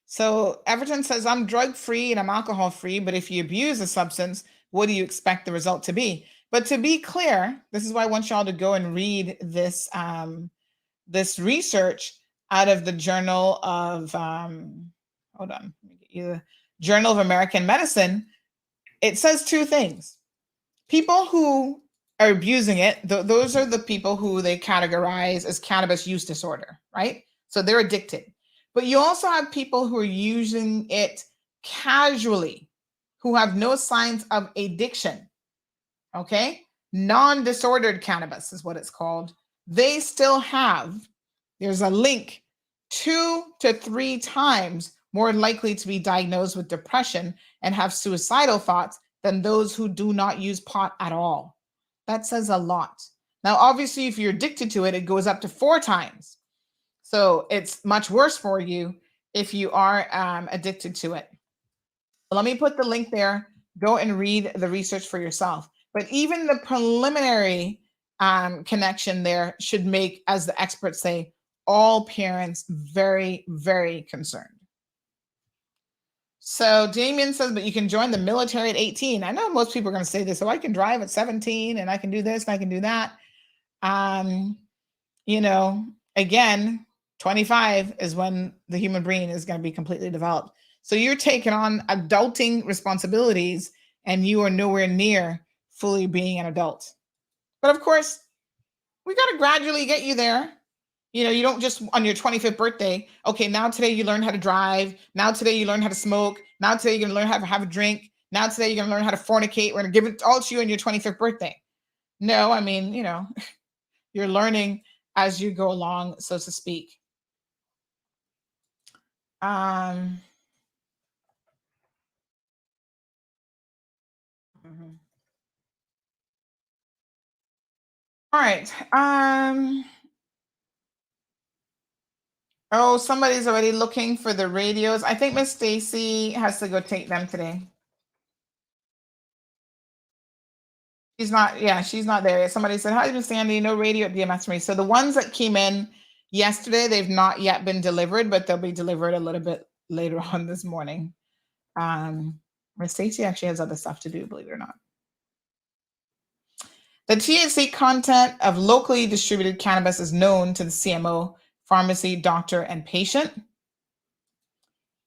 So Everton says, I'm drug-free and I'm alcohol-free, but if you abuse a substance, what do you expect the result to be? But to be clear, this is why I want y'all to go and read this, this research out of the Journal of, hold on, let me get you the Journal of American Medicine. It says two things. People who are abusing it, those are the people who they categorize as cannabis use disorder, right? So they're addicted. But you also have people who are using it casually, who have no signs of addiction, okay? Non-disordered cannabis is what it's called. They still have, there's a link, 2 to 3 times more likely to be diagnosed with depression and have suicidal thoughts than those who do not use pot at all. That says a lot. Now, obviously, if you're addicted to it, it goes up to 4 times. So it's much worse for you if you are addicted to it. Let me put the link there. Go and read the research for yourself. But even the preliminary connection there should make, as the experts say, all parents very, very concerned. So Damien says, but you can join the military at 18. I know most people are going to say this, so I can drive at 17 and I can do this and I can do that. You know, again, 25 is when the human brain is going to be completely developed. So you're taking on adulting responsibilities and you are nowhere near fully being an adult. But of course, we got to gradually get you there. You know, you don't just on your 25th birthday, okay, now today you learn how to drive. Now today you learn how to smoke. Now today you're going to learn how to have a drink. Now today you're going to learn how to fornicate. We're going to give it all to you on your 25th birthday. No, I mean, you know, you're learning as you go along, so to speak. All right. Oh, somebody's already looking for the radios. I think Miss Stacy has to go take them today. She's not, yeah, she's not there yet. Somebody said, hi, Miss Sandy, no radio at DMS for me. So the ones that came in yesterday, they've not yet been delivered, but they'll be delivered a little bit later on this morning. Miss Stacy actually has other stuff to do, believe it or not. The THC content of locally distributed cannabis is known to the CMO, pharmacy, doctor, and patient.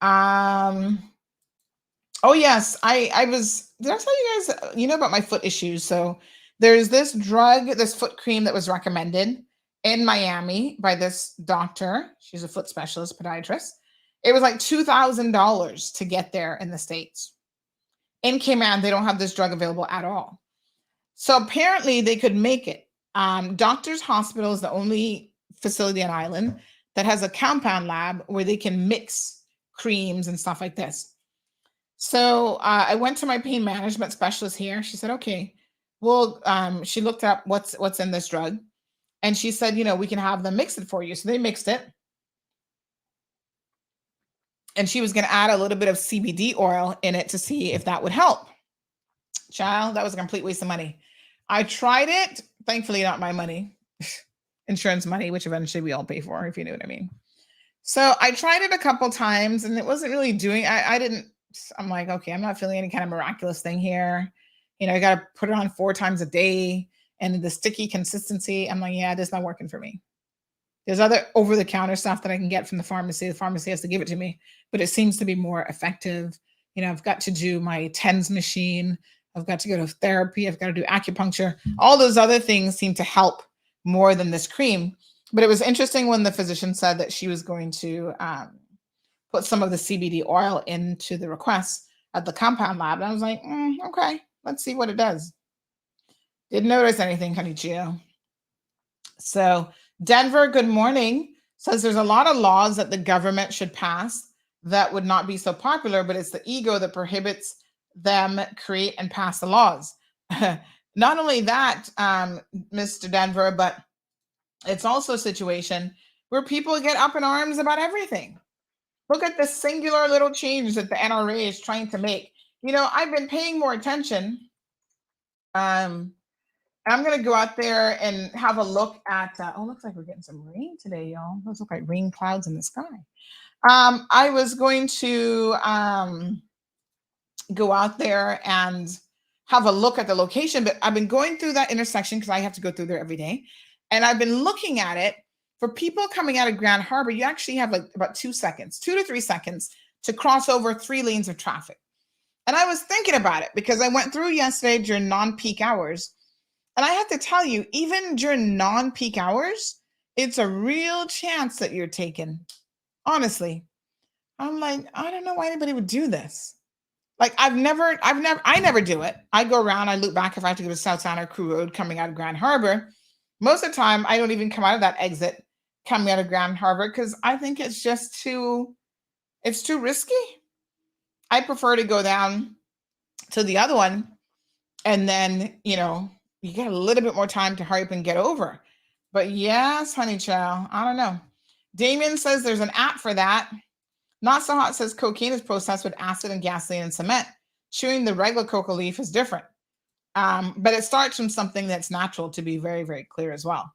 Oh yes, I was, did I tell you guys, you know about my foot issues? So there's this drug, this foot cream that was recommended in Miami by this doctor. She's a foot specialist, podiatrist. It was like $2,000 to get there in the States. In Cayman, they don't have this drug available at all. So apparently they could make it. Doctors Hospital is the only facility on island that has a compound lab where they can mix creams and stuff like this. So I went to my pain management specialist here. She said, okay, well, she looked up what's in this drug. And she said, you know, we can have them mix it for you. So they mixed it. And she was going to add a little bit of CBD oil in it to see if that would help. Child, that was a complete waste of money. I tried it. Thankfully, not my money. Insurance money, which eventually we all pay for, if you know what I mean. So I tried it a couple times and it wasn't really doing, I'm like, okay, I'm not feeling any kind of miraculous thing here. You know, I got to put it on 4 times a day and the sticky consistency. I'm like, yeah, that's not working for me. There's other over-the-counter stuff that I can get from the pharmacy. The pharmacy has to give it to me, but it seems to be more effective. You know, I've got to do my TENS machine. I've got to go to therapy. I've got to do acupuncture. All those other things seem to help more than this cream. But it was interesting when the physician said that she was going to put some of the CBD oil into the request at the compound lab. And I was like, okay, let's see what it does. Didn't notice anything, Kanichio. So Denver, good morning, says there's a lot of laws that the government should pass that would not be so popular, but it's the ego that prohibits them create and pass the laws. Not only that, Mr. Denver, but it's also a situation where people get up in arms about everything. Look at the singular little change that the NRA is trying to make. You know, I've been paying more attention. I'm going to go out there and have a look at, looks like we're getting some rain today, y'all. Those look like rain clouds in the sky. I was going to go out there and have a look at the location, but I've been going through that intersection because I have to go through there every day. And I've been looking at it. For people coming out of Grand Harbor, you actually have like about 2 seconds, 2 to 3 seconds to cross over 3 lanes of traffic. And I was thinking about it because I went through yesterday during non-peak hours. And I have to tell you, even during non-peak hours, it's a real chance that you're taken. Honestly, I'm like, I don't know why anybody would do this. Like I never do it. I go around, I loop back if I have to go to South Santa Crew Road coming out of Grand Harbor. Most of the time, I don't even come out of that exit coming out of Grand Harbor because I think it's just too risky. I prefer to go down to the other one and then, you get a little bit more time to hurry up and get over. But yes, honey child, I don't know. Damien says there's an app for that. Not So Hot says cocaine is processed with acid and gasoline and cement. Chewing the regular coca leaf is different. But it starts from something that's natural, to be very, very clear as well.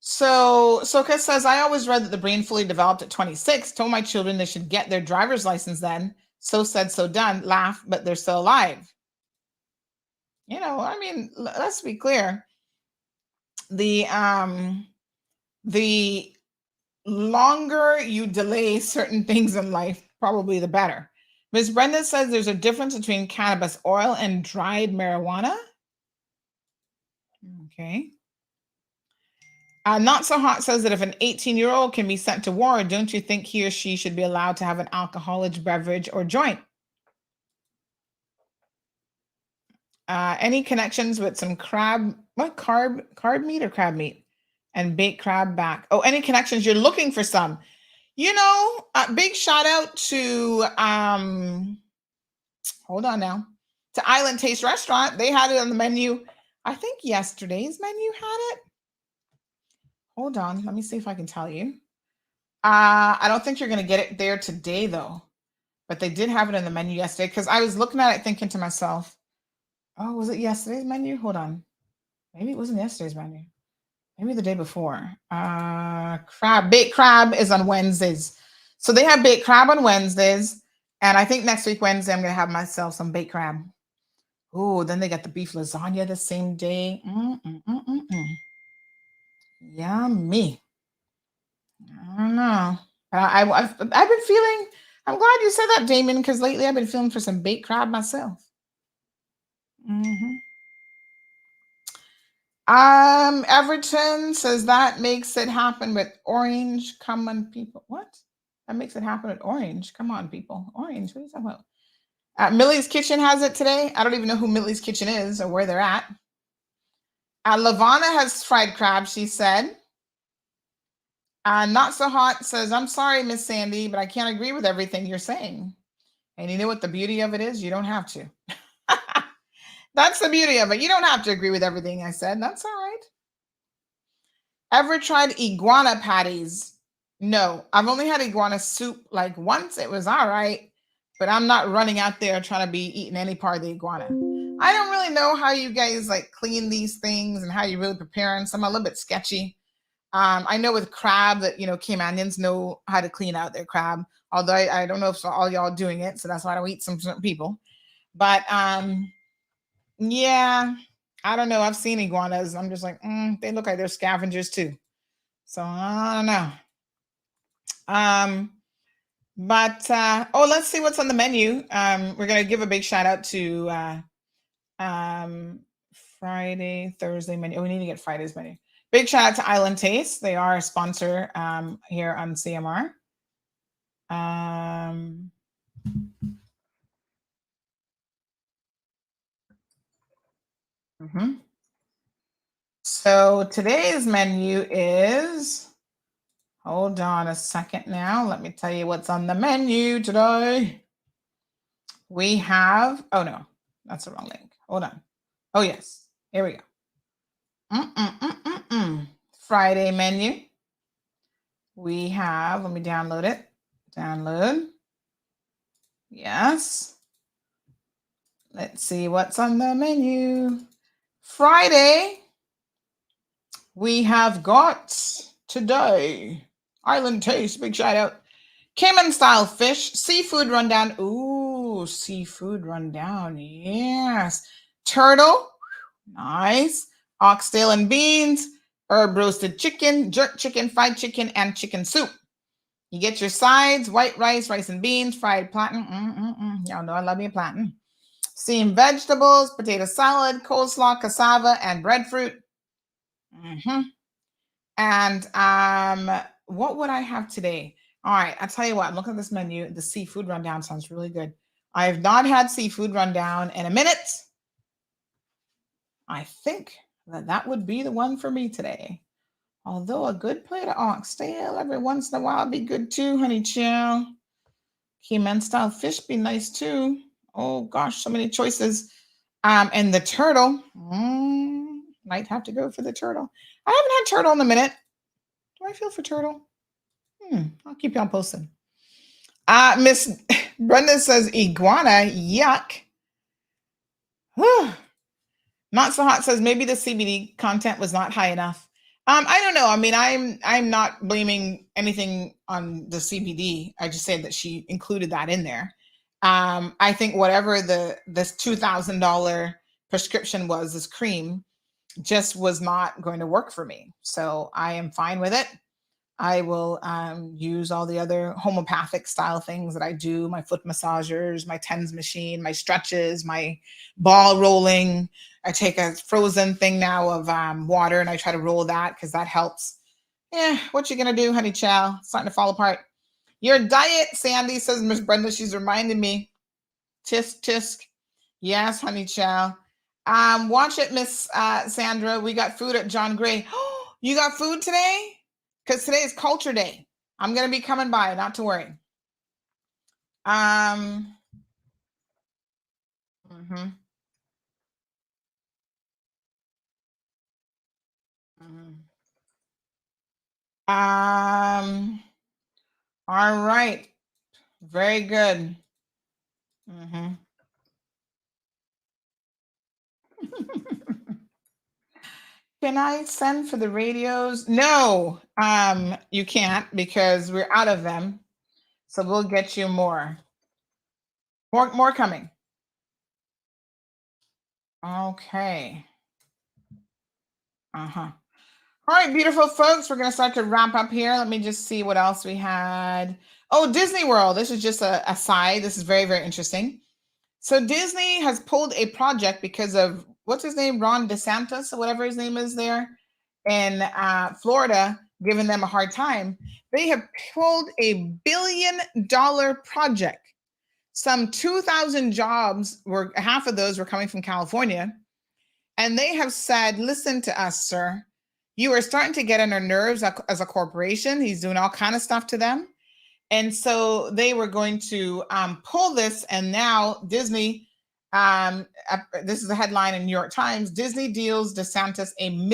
So Soka says, I always read that the brain fully developed at 26. Told my children they should get their driver's license then. So said, so done. Laugh, but they're still alive. Let's be clear. The longer you delay certain things in life, probably the better. Ms. Brenda says there's a difference between cannabis oil and dried marijuana. Okay. Not So Hot says that if an 18-year-old can be sent to war, don't you think he or she should be allowed to have an alcoholic beverage or joint? Any connections with some carb meat or crab meat and baked crab back? Oh, any connections? You're looking for some. Big shout out to hold on now, to Island Taste Restaurant. They had it on the menu. I think yesterday's menu had it. Hold on, let me see if I can tell you. I don't think you're going to get it there today though, but they did have it on the menu yesterday because I was looking at it thinking to myself, oh, was it yesterday's menu? Hold on. Maybe it wasn't yesterday's menu. Maybe the day before. Baked crab is on Wednesdays. So they have baked crab on Wednesdays. And I think next week, Wednesday, I'm going to have myself some baked crab. Oh, then they got the beef lasagna the same day. Yummy. I don't know. I've been feeling, I'm glad you said that, Damon, because lately I've been feeling for some baked crab myself. Everton says that makes it happen with orange. Come on, people. What? That makes it happen with orange. Come on, people. Orange. What are you talking about? Millie's Kitchen has it today. I don't even know who Millie's Kitchen is or where they're at. Lavana has fried crab, she said. Not So Hot says, I'm sorry, Miss Sandy, but I can't agree with everything you're saying. And you know what the beauty of it is? You don't have to. That's the beauty of it. You don't have to agree with everything I said. That's all right. Ever tried iguana patties? No, I've only had iguana soup like once. It was all right, but I'm not running out there trying to be eating any part of the iguana. I don't really know how you guys like clean these things and how you really prepare them. Some are a little bit sketchy. I know with crab that, Caymanians know how to clean out their crab, although I don't know if all y'all doing it. So that's why I don't eat some certain people. But yeah, I don't know. I've seen iguanas. I'm just like, they look like they're scavengers too. So I don't know. Let's see what's on the menu. We're going to give a big shout out to Friday, Thursday menu. Oh, we need to get Friday's menu. Big shout out to Island Taste. They are a sponsor here on CMR. So today's menu is, hold on a second now. Let me tell you what's on the menu today. We have, oh no, that's the wrong link. Hold on. Oh yes, here we go. Friday menu. We have, let me download it. Download. Yes. Let's see what's on the menu. Friday, we have got today Island Taste, big shout out. Cayman style fish, seafood rundown. Ooh, seafood rundown. Yes. Turtle. Nice. Oxtail and beans, herb roasted chicken, jerk chicken, fried chicken, and chicken soup. You get your sides, white rice, rice and beans, fried plantain. Y'all know I love me a plantain. Steamed vegetables, potato salad, coleslaw, cassava, and breadfruit. And what would I have today? All right, I'll tell you what. Look at this menu. The seafood rundown sounds really good. I have not had seafood rundown in a minute. I think that would be the one for me today. Although a good plate of oxtail every once in a while would be good too, honey chill. Cayman style fish be nice too. Oh gosh, so many choices. And the turtle. Might have to go for the turtle. I haven't had turtle in a minute. Do I feel for turtle? I'll keep y'all posted. Miss Brenda says iguana, yuck. Not so hot says maybe the CBD content was not high enough. I don't know. I mean, I'm not blaming anything on the CBD. I just said that she included that in there. I think whatever this $2,000 prescription was, this cream, just was not going to work for me. So I am fine with it. I will use all the other homeopathic style things that I do, my foot massagers, my TENS machine, my stretches, my ball rolling. I take a frozen thing now of water and I try to roll that because that helps. Yeah, what you gonna do, honey chow? It's starting to fall apart. Your diet, Sandy, says Miss Brenda. She's reminding me. Tisk, tisk. Yes, honey chow. Watch it, Miss Sandra. We got food at John Gray. You got food today? Because today is Culture Day. I'm going to be coming by, not to worry. All right. Very good. Can I send for the radios? No, you can't because we're out of them. So we'll get you more. More coming. Okay. All right, beautiful folks. We're going to start to wrap up here. Let me just see what else we had. Oh, Disney World. This is just a side. This is very, very interesting. So Disney has pulled a project because of, what's his name? Ron DeSantis or whatever his name is there in Florida, giving them a hard time. They have pulled $1 billion project. Some 2,000 jobs half of those were coming from California. And they have said, listen to us, sir. You are starting to get on our nerves as a corporation. He's doing all kind of stuff to them. And so they were going to pull this. And now Disney, this is a headline in New York Times, Disney deals DeSantis $1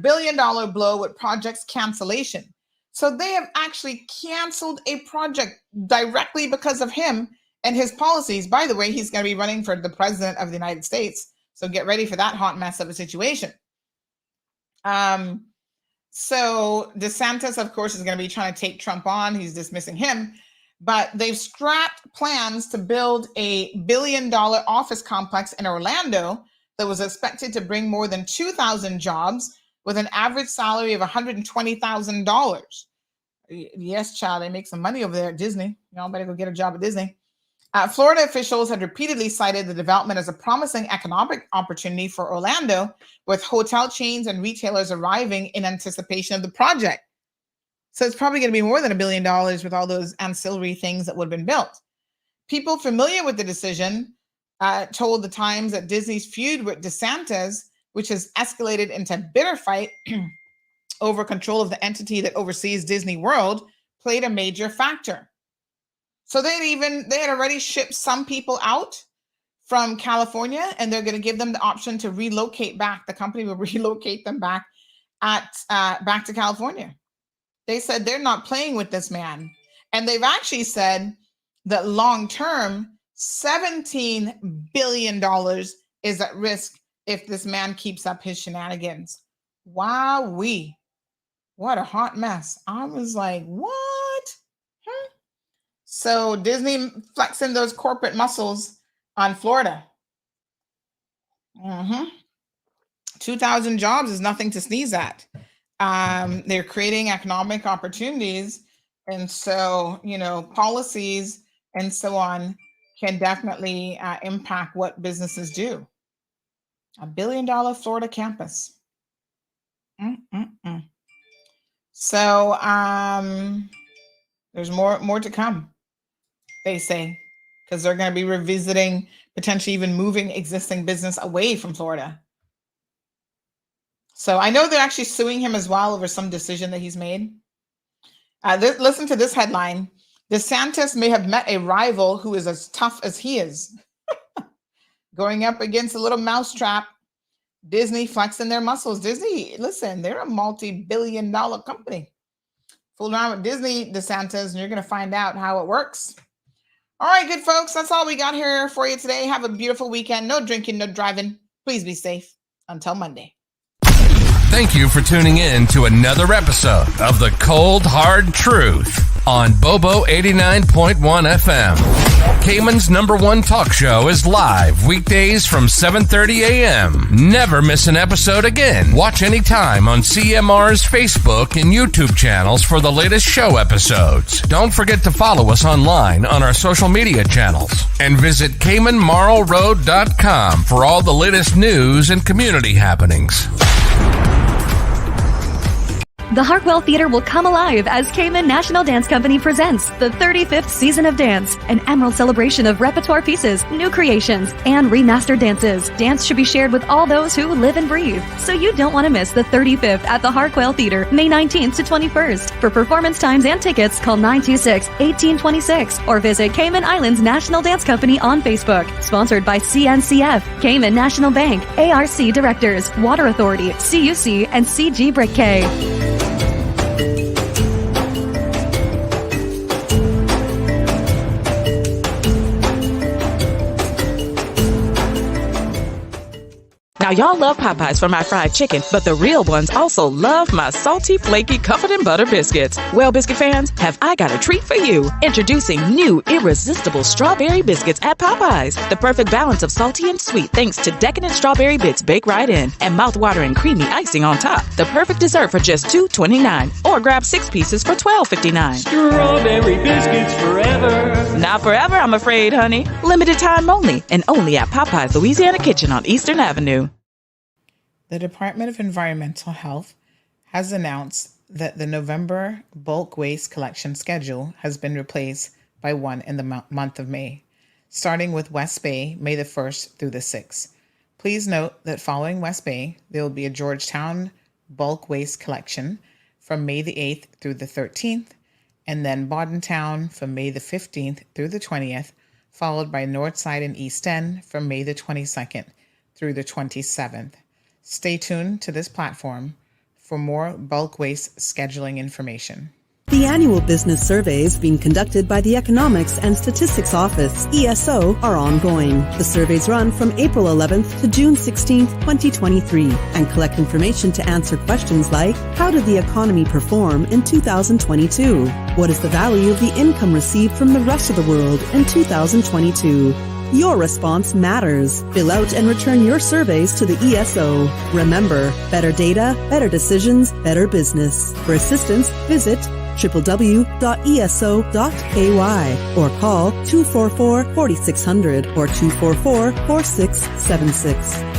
billion blow with project's cancellation. So they have actually canceled a project directly because of him and his policies. By the way, he's going to be running for the president of the United States. So get ready for that hot mess of a situation. So DeSantis, of course, is going to be trying to take Trump on. He's dismissing him. But they've scrapped plans to build $1 billion office complex in Orlando that was expected to bring more than 2,000 jobs with an average salary of $120,000. Yes, child, they make some money over there at Disney. Y'all better go get a job at Disney. Florida officials had repeatedly cited the development as a promising economic opportunity for Orlando, with hotel chains and retailers arriving in anticipation of the project. So it's probably going to be more than $1 billion with all those ancillary things that would have been built. People familiar with the decision told the Times that Disney's feud with DeSantis, which has escalated into a bitter fight over control of the entity that oversees Disney World, played a major factor. So they had already shipped some people out from California, and they're going to give them the option to relocate back. The company will relocate them back back to California. They said they're not playing with this man. And they've actually said that long-term, $17 billion is at risk if this man keeps up his shenanigans. Wowee. What a hot mess. I was like, what? So Disney flexing those corporate muscles on Florida. 2,000 jobs is nothing to sneeze at. They're creating economic opportunities. And so, policies and so on can definitely impact what businesses do. $1 billion Florida campus. So there's more to come, they say, because they're going to be revisiting, potentially even moving existing business away from Florida. So I know they're actually suing him as well over some decision that he's made. Listen to this headline. DeSantis may have met a rival who is as tough as he is. Going up against a little mousetrap. Disney flexing their muscles. Disney, listen, they're a multi-billion-dollar company. Fool around with Disney, DeSantis, and you're going to find out how it works. All right, good folks, that's all we got here for you today. Have a beautiful weekend. No drinking, no driving. Please be safe. Until Monday. Thank you for tuning in to another episode of The Cold Hard Truth on Bobo 89.1 FM. Cayman's #1 talk show is live weekdays from 7:30 a.m. Never miss an episode again. Watch anytime on CMR's Facebook and YouTube channels for the latest show episodes. Don't forget to follow us online on our social media channels. And visit CaymanMarlRoad.com for all the latest news and community happenings. The Hartwell Theater will come alive as Cayman National Dance Company presents the 35th season of dance, an emerald celebration of repertoire pieces, new creations, and remastered dances. Dance should be shared with all those who live and breathe. So you don't want to miss the 35th at the Hartwell Theater, May 19th to 21st. For performance times and tickets, call 926-1826 or visit Cayman Islands National Dance Company on Facebook. Sponsored by CNCF, Cayman National Bank, ARC Directors, Water Authority, CUC, and CG Brick K. Now, y'all love Popeyes for my fried chicken, but the real ones also love my salty, flaky, covered in butter biscuits. Well, biscuit fans, have I got a treat for you. Introducing new, irresistible strawberry biscuits at Popeyes. The perfect balance of salty and sweet thanks to decadent strawberry bits baked right in and mouth-watering creamy icing on top. The perfect dessert for just $2.29 or grab 6 pieces for $12.59. Strawberry biscuits forever. Not forever, I'm afraid, honey. Limited time only and only at Popeyes Louisiana Kitchen on Eastern Avenue. The Department of Environmental Health has announced that the November bulk waste collection schedule has been replaced by one in the month of May, starting with West Bay, May the 1st through the 6th. Please note that following West Bay, there will be a Georgetown bulk waste collection from May the 8th through the 13th, and then Bordentown from May the 15th through the 20th, followed by Northside and East End from May the 22nd through the 27th. Stay tuned to this platform for more bulk waste scheduling information. The annual business surveys being conducted by the Economics and Statistics Office, ESO, are ongoing. The surveys run from April 11th to June 16th, 2023, and collect information to answer questions like, how did the economy perform in 2022? What is the value of the income received from the rest of the world in 2022? Your response matters. Fill out and return your surveys to the ESO. Remember, better data, better decisions, better business. For assistance, visit www.eso.ky or call 244-4600 or 244-4676.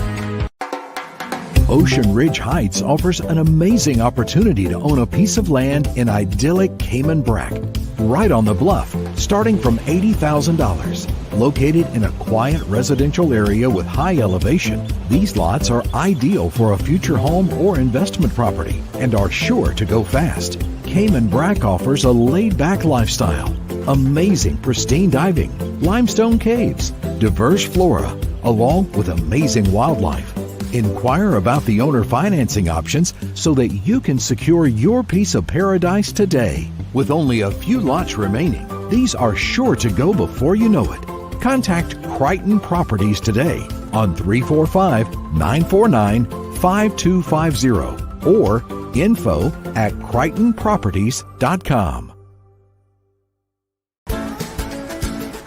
Ocean Ridge Heights offers an amazing opportunity to own a piece of land in idyllic Cayman Brac, right on the bluff, starting from $80,000. Located in a quiet residential area with high elevation, these lots are ideal for a future home or investment property and are sure to go fast. Cayman Brac offers a laid-back lifestyle, amazing pristine diving, limestone caves, diverse flora, along with amazing wildlife. Inquire about the owner financing options so that you can secure your piece of paradise today. With only a few lots remaining, these are sure to go before you know it. Contact Crichton Properties today on 345-949-5250 or info@crichtonproperties.com.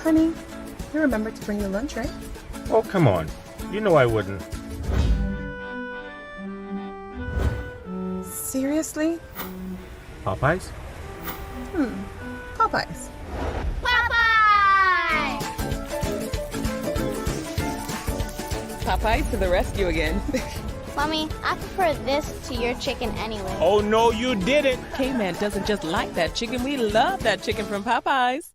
Honey, you remember to bring your lunch, right? Oh, come on. You know I wouldn't. Seriously? Popeyes? Popeyes. Popeyes to the rescue again. Mommy, I prefer this to your chicken anyway. Oh, no, you didn't. Cayman doesn't just like that chicken. We love that chicken from Popeyes.